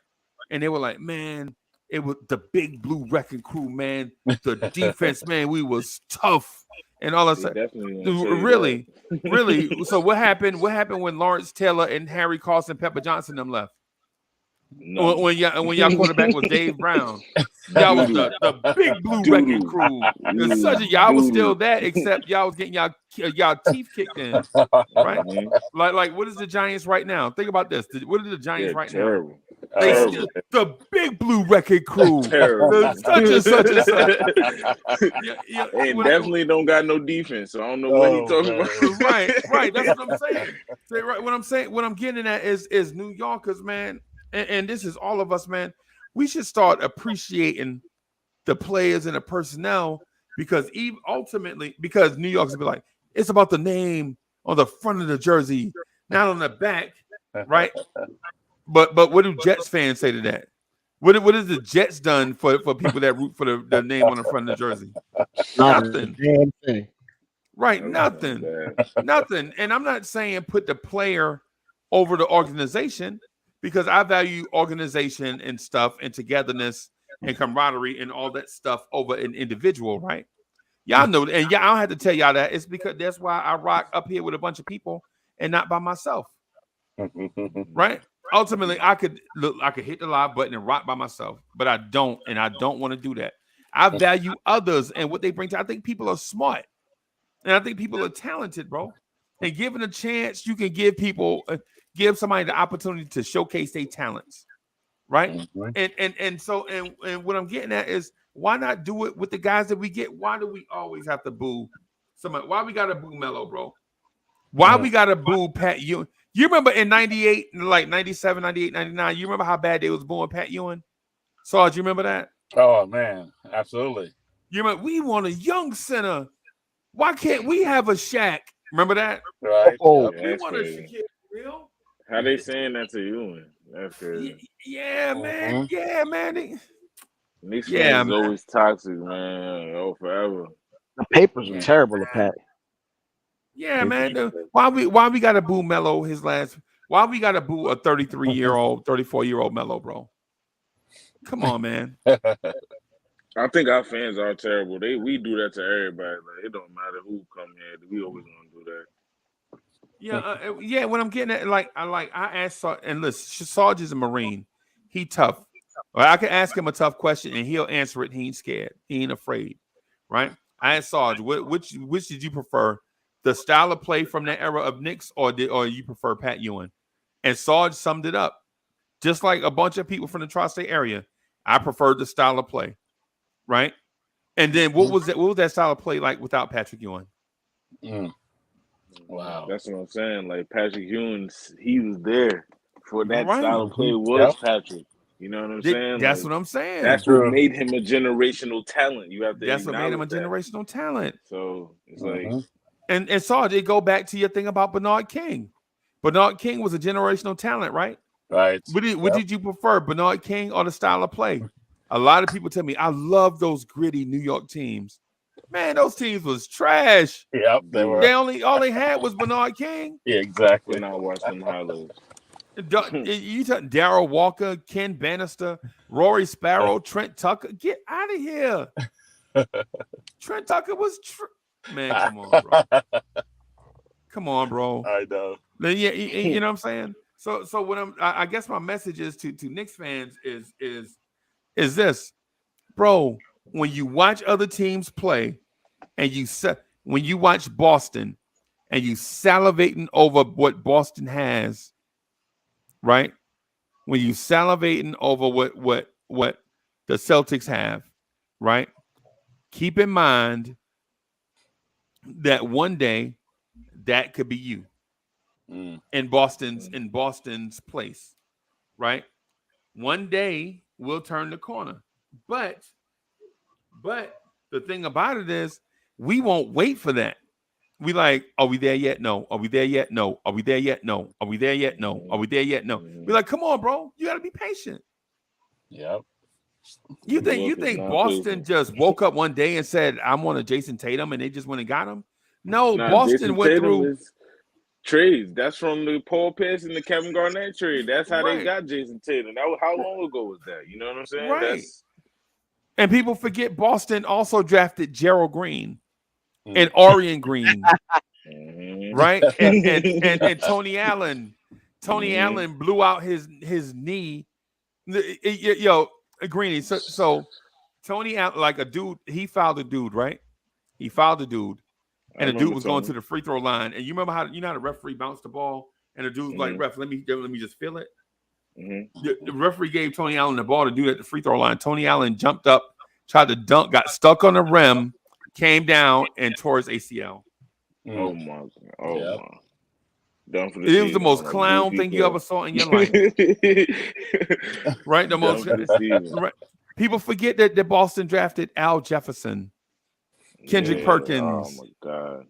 Speaker 4: And they were like, man, it was the big blue wrecking crew, man. The defense, man, we was tough. And all of a sudden, really. So what happened? What happened when Lawrence Taylor and Harry Carson, Pepper Johnson them left? No. When y'all quarterback was Dave Brown, y'all was the big blue wrecking crew. Y'all was still that, except y'all was getting y'all teeth kicked in, right? Like what is the Giants right now? Think about this. What are the Giants right now? They still the big blue wrecking crew. Such and such.
Speaker 9: They definitely don't got no defense, so I don't know what he's talking about.
Speaker 4: Right. That's what I'm saying. What I'm getting at is New Yorkers, man. And this is all of us, man. We should start appreciating the players and the personnel because ultimately, because New Yorkers be like, it's about the name on the front of the jersey, not on the back, right? But what do Jets fans say to that? What has the Jets done for people that root for the name on the front of the jersey? Nothing. Right, nothing. And I'm not saying put the player over the organization, because I value organization and stuff and togetherness and camaraderie and all that stuff over an individual, right? Y'all know, and I don't have to tell y'all that. It's because that's why I rock up here with a bunch of people and not by myself, right? Ultimately, I could hit the live button and rock by myself, but I don't, and I don't want to do that. I value others and what they bring to. I think people are smart, and I think people are talented, bro. And given a chance, you can give people. Give somebody the opportunity to showcase their talents, right? Mm-hmm. And so what I'm getting at is, why not do it with the guys that we get? Why do we always have to boo somebody? Why we gotta boo Melo, bro? Why we gotta boo Pat Ewing? You remember in 98, like 97, 98, 99, you remember how bad they was booing Pat Ewing? Sarge, you remember that?
Speaker 10: Oh man, absolutely.
Speaker 4: You remember we want a young center. Why can't we have a Shaq? Remember that?
Speaker 10: Right.
Speaker 4: We want a Shaquille Real.
Speaker 9: How they saying that to you? That's crazy.
Speaker 4: Yeah, man. Yeah, man.
Speaker 9: Knicks fans is always toxic, man. Oh, forever.
Speaker 7: The papers are terrible to Pat.
Speaker 4: Yeah, man. Why we gotta boo Melo his last? Why we gotta boo a 33-year-old, 34-year-old Melo, bro? Come on, man.
Speaker 9: I think our fans are terrible. We do that to everybody. Like, it don't matter who come here. We always want to do that.
Speaker 4: Yeah. When I'm getting at, I asked Sarge, and listen, Sarge is a Marine. He tough. Well, I can ask him a tough question and he'll answer it. He ain't scared. He ain't afraid. Right? I asked Sarge, which did you prefer, the style of play from that era of Knicks, or you prefer Pat Ewing? And Sarge summed it up, just like a bunch of people from the tri-state area. I preferred the style of play. Right? And then what was that style of play like without Patrick Ewing?
Speaker 9: Wow, that's what I'm saying. Like Patrick Ewing, he was there for that style of play. Was Patrick? You know what I'm saying?
Speaker 4: That's what I'm saying.
Speaker 9: That's what made him a generational talent. You have to.
Speaker 4: That's what made him a generational talent.
Speaker 9: So it's like,
Speaker 4: and Sarge, it go back to your thing about Bernard King. Bernard King was a generational talent, right?
Speaker 10: Right.
Speaker 4: What did you prefer, Bernard King or the style of play? A lot of people tell me I love those gritty New York teams. Man, those teams was trash.
Speaker 10: Yep, they were.
Speaker 4: All they had was Bernard King.
Speaker 10: Yeah, exactly.
Speaker 9: When I watched them highlights.
Speaker 4: You talk Darryl Walker, Ken Bannister, Rory Sparrow, Trent Tucker. Get out of here. Trent Tucker was man. Come on, bro. Come on, bro.
Speaker 10: I know.
Speaker 4: Yeah, you know what I'm saying. So what I guess my message is to Knicks fans is this, bro. When you watch other teams play, and when you watch Boston, and you salivating over what Boston has, right? When you salivating over what the Celtics have, right? Keep in mind that one day that could be you in Boston's place, right? One day we'll turn the corner, but the thing about it is we won't wait for that. We like, are we there yet? No. Are we there yet? No. Are we there yet? No. Are we there yet? No. Are we there yet? No. We're like, come on, bro. You got to be patient.
Speaker 10: Yep.
Speaker 4: You think Boston just woke up one day and said, I want a Jason Tatum, and they just went and got him? No, Boston
Speaker 9: Jason
Speaker 4: went
Speaker 9: Tatum
Speaker 4: through
Speaker 9: is trades. That's from the Paul Pierce and the Kevin Garnett trade. That's how they got Jason Tatum. How long ago was that? You know what I'm saying?
Speaker 4: Right. And people forget Boston also drafted Gerald Green and Orion Green, right? And Tony Allen. Tony Allen blew out his knee. Yo, Greeny. So Tony Allen, like a dude, he fouled a dude, right? He fouled a dude, and the dude was going to the free throw line. And you remember how the referee bounced the ball, and the dude was like, "Ref, let me just feel it." The referee gave Tony Allen the ball to do it at the free throw line. Tony Allen jumped up, tried to dunk, got stuck on the rim, came down, and tore his ACL.
Speaker 9: Oh my!
Speaker 4: It was the most clown thing you ever saw in your life, right? The most. Right. People forget that Boston drafted Al Jefferson, Kendrick Perkins.
Speaker 9: Oh my God!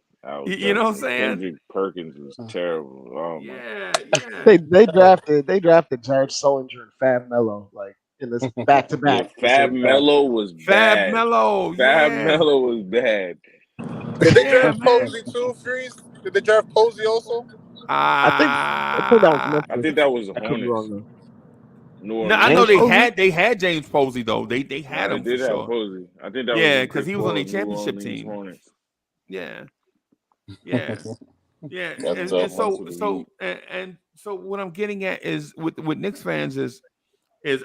Speaker 4: You know what I'm saying?
Speaker 9: Kendrick Perkins was terrible. Oh my.
Speaker 4: Yeah.
Speaker 7: They drafted Jared Sullinger and Fab Melo like in this back to back.
Speaker 9: Fab Melo was bad.
Speaker 4: Fab Melo
Speaker 9: was bad.
Speaker 10: Did they draft Posey too, Freeze? Did they draft Posey also?
Speaker 7: I think that was Memphis.
Speaker 9: I think that was
Speaker 7: I could be wrong though.
Speaker 4: No, I know they had James Posey though. They had him for sure.
Speaker 9: Posey. I think that
Speaker 4: was because he was on the championship team.
Speaker 9: Hornets.
Speaker 4: Yeah. And so what I'm getting at is with Knicks fans is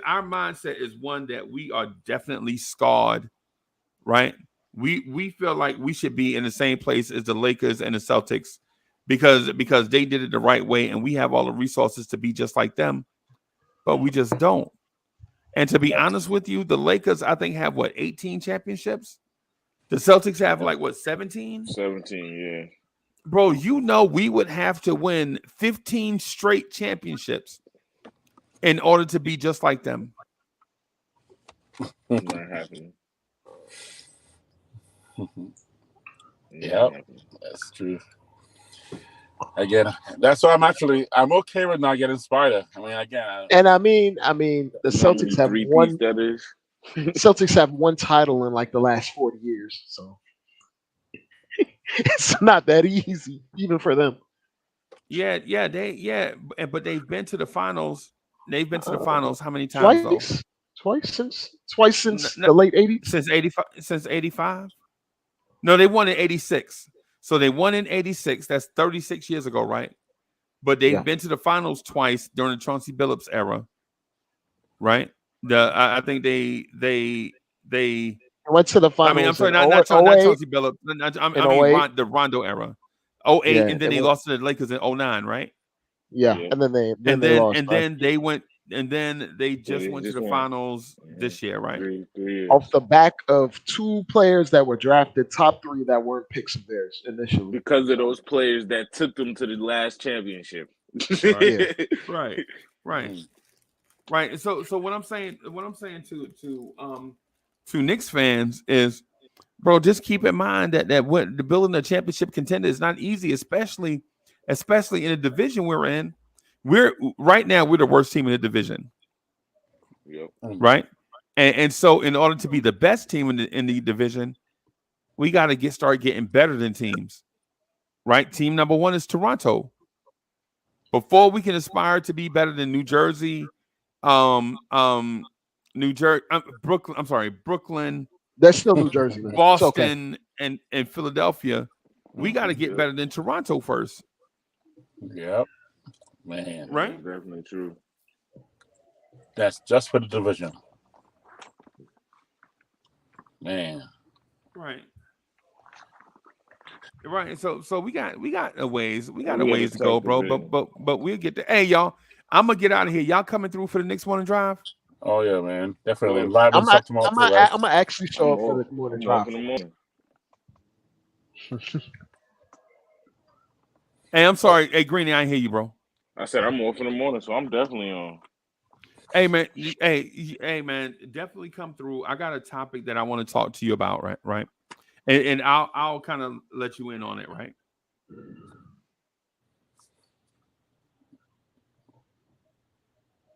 Speaker 4: our mindset is one that we are definitely scarred, right? We feel like we should be in the same place as the Lakers and the Celtics because they did it the right way and we have all the resources to be just like them, but we just don't. And to be honest with you, the Lakers, I think, have 18 championships? The Celtics have 17?
Speaker 9: 17, yeah.
Speaker 4: Bro, we would have to win 15 straight championships in order to be just like them.
Speaker 9: Not happening.
Speaker 10: Yep, that's true. Again, that's why I'm okay with not getting Spider. I mean, the Celtics have one. Celtics have one title in the last 40 years, so it's not that easy, even for them.
Speaker 4: But they've been to the finals. They've been to the finals how many times?
Speaker 7: Twice since the late 80s.
Speaker 4: Since 85. No, they won in 86. So they won in 86. That's 36 years ago, right? But they've been to the finals twice during the Chauncey Billups era, right? I think they
Speaker 7: went to the finals.
Speaker 4: I'm sorry, not Chauncey Billups. The Rondo era, 08, and then they lost to the Lakers in 09, right?
Speaker 7: Yeah, and then they lost.
Speaker 4: And then they went. And then they just went to the finals this year, right?
Speaker 9: 3 years.
Speaker 7: Off the back of 2 players that were drafted top 3 that weren't picks of theirs initially.
Speaker 9: Because of those players that took them to the last championship.
Speaker 4: Right. So what I'm saying to Knicks fans is, bro, just keep in mind that what the building a championship contender is not easy, especially in the division we're in. We're the worst team in the division.
Speaker 9: Yep.
Speaker 4: Right. And so in order to be the best team in the division, we got to start getting better than teams. Right. Team number 1 is Toronto. before we can aspire to be better than New Jersey, Brooklyn. I'm sorry, Brooklyn.
Speaker 7: That's still New Jersey, man.
Speaker 4: Boston and Philadelphia. We got to get better than Toronto first.
Speaker 10: Yep, man.
Speaker 4: Right?
Speaker 9: That's definitely true.
Speaker 10: That's just for the division, man.
Speaker 4: Right. So we got a ways to go, bro. But we'll get there. Hey, y'all, I'm gonna get out of here. Y'all coming through for the Knicks morning drive?
Speaker 10: Oh yeah, man. Definitely.
Speaker 7: I'm
Speaker 10: Live and stuff tomorrow.
Speaker 7: gonna actually show up for the morning drive.
Speaker 4: Hey, I'm sorry. Hey, Greeny, I ain't hear you, bro.
Speaker 9: I said I'm off in the morning, so I'm definitely on.
Speaker 4: Hey, man. Hey, man. Definitely come through. I got a topic that I want to talk to you about, right? And I'll kind of let you in on it, right?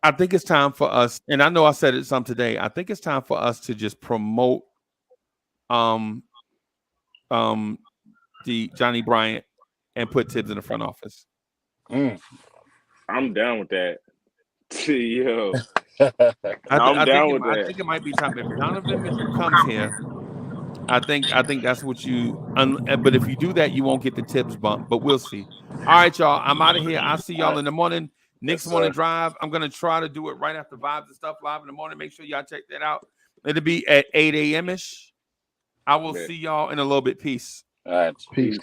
Speaker 4: I think it's time for us, and I know I said it some today. I think it's time for us to just promote the Johnny Bryant and put Tibbs in the front office.
Speaker 9: I'm down with that. Yo.
Speaker 4: I think it might be time. If Donovan Mitchell comes here, I think that's what you. But if you do that, you won't get the Tibbs bump. But we'll see. All right, y'all. I'm out of here. I'll see y'all in the morning. Knicks morning drive. I'm gonna try to do it right after Vibes and Stuff live in the morning. Make sure y'all check that out. It'll be at 8 a.m. ish. I will see y'all in a little bit. Peace.
Speaker 10: All right.
Speaker 7: Peace.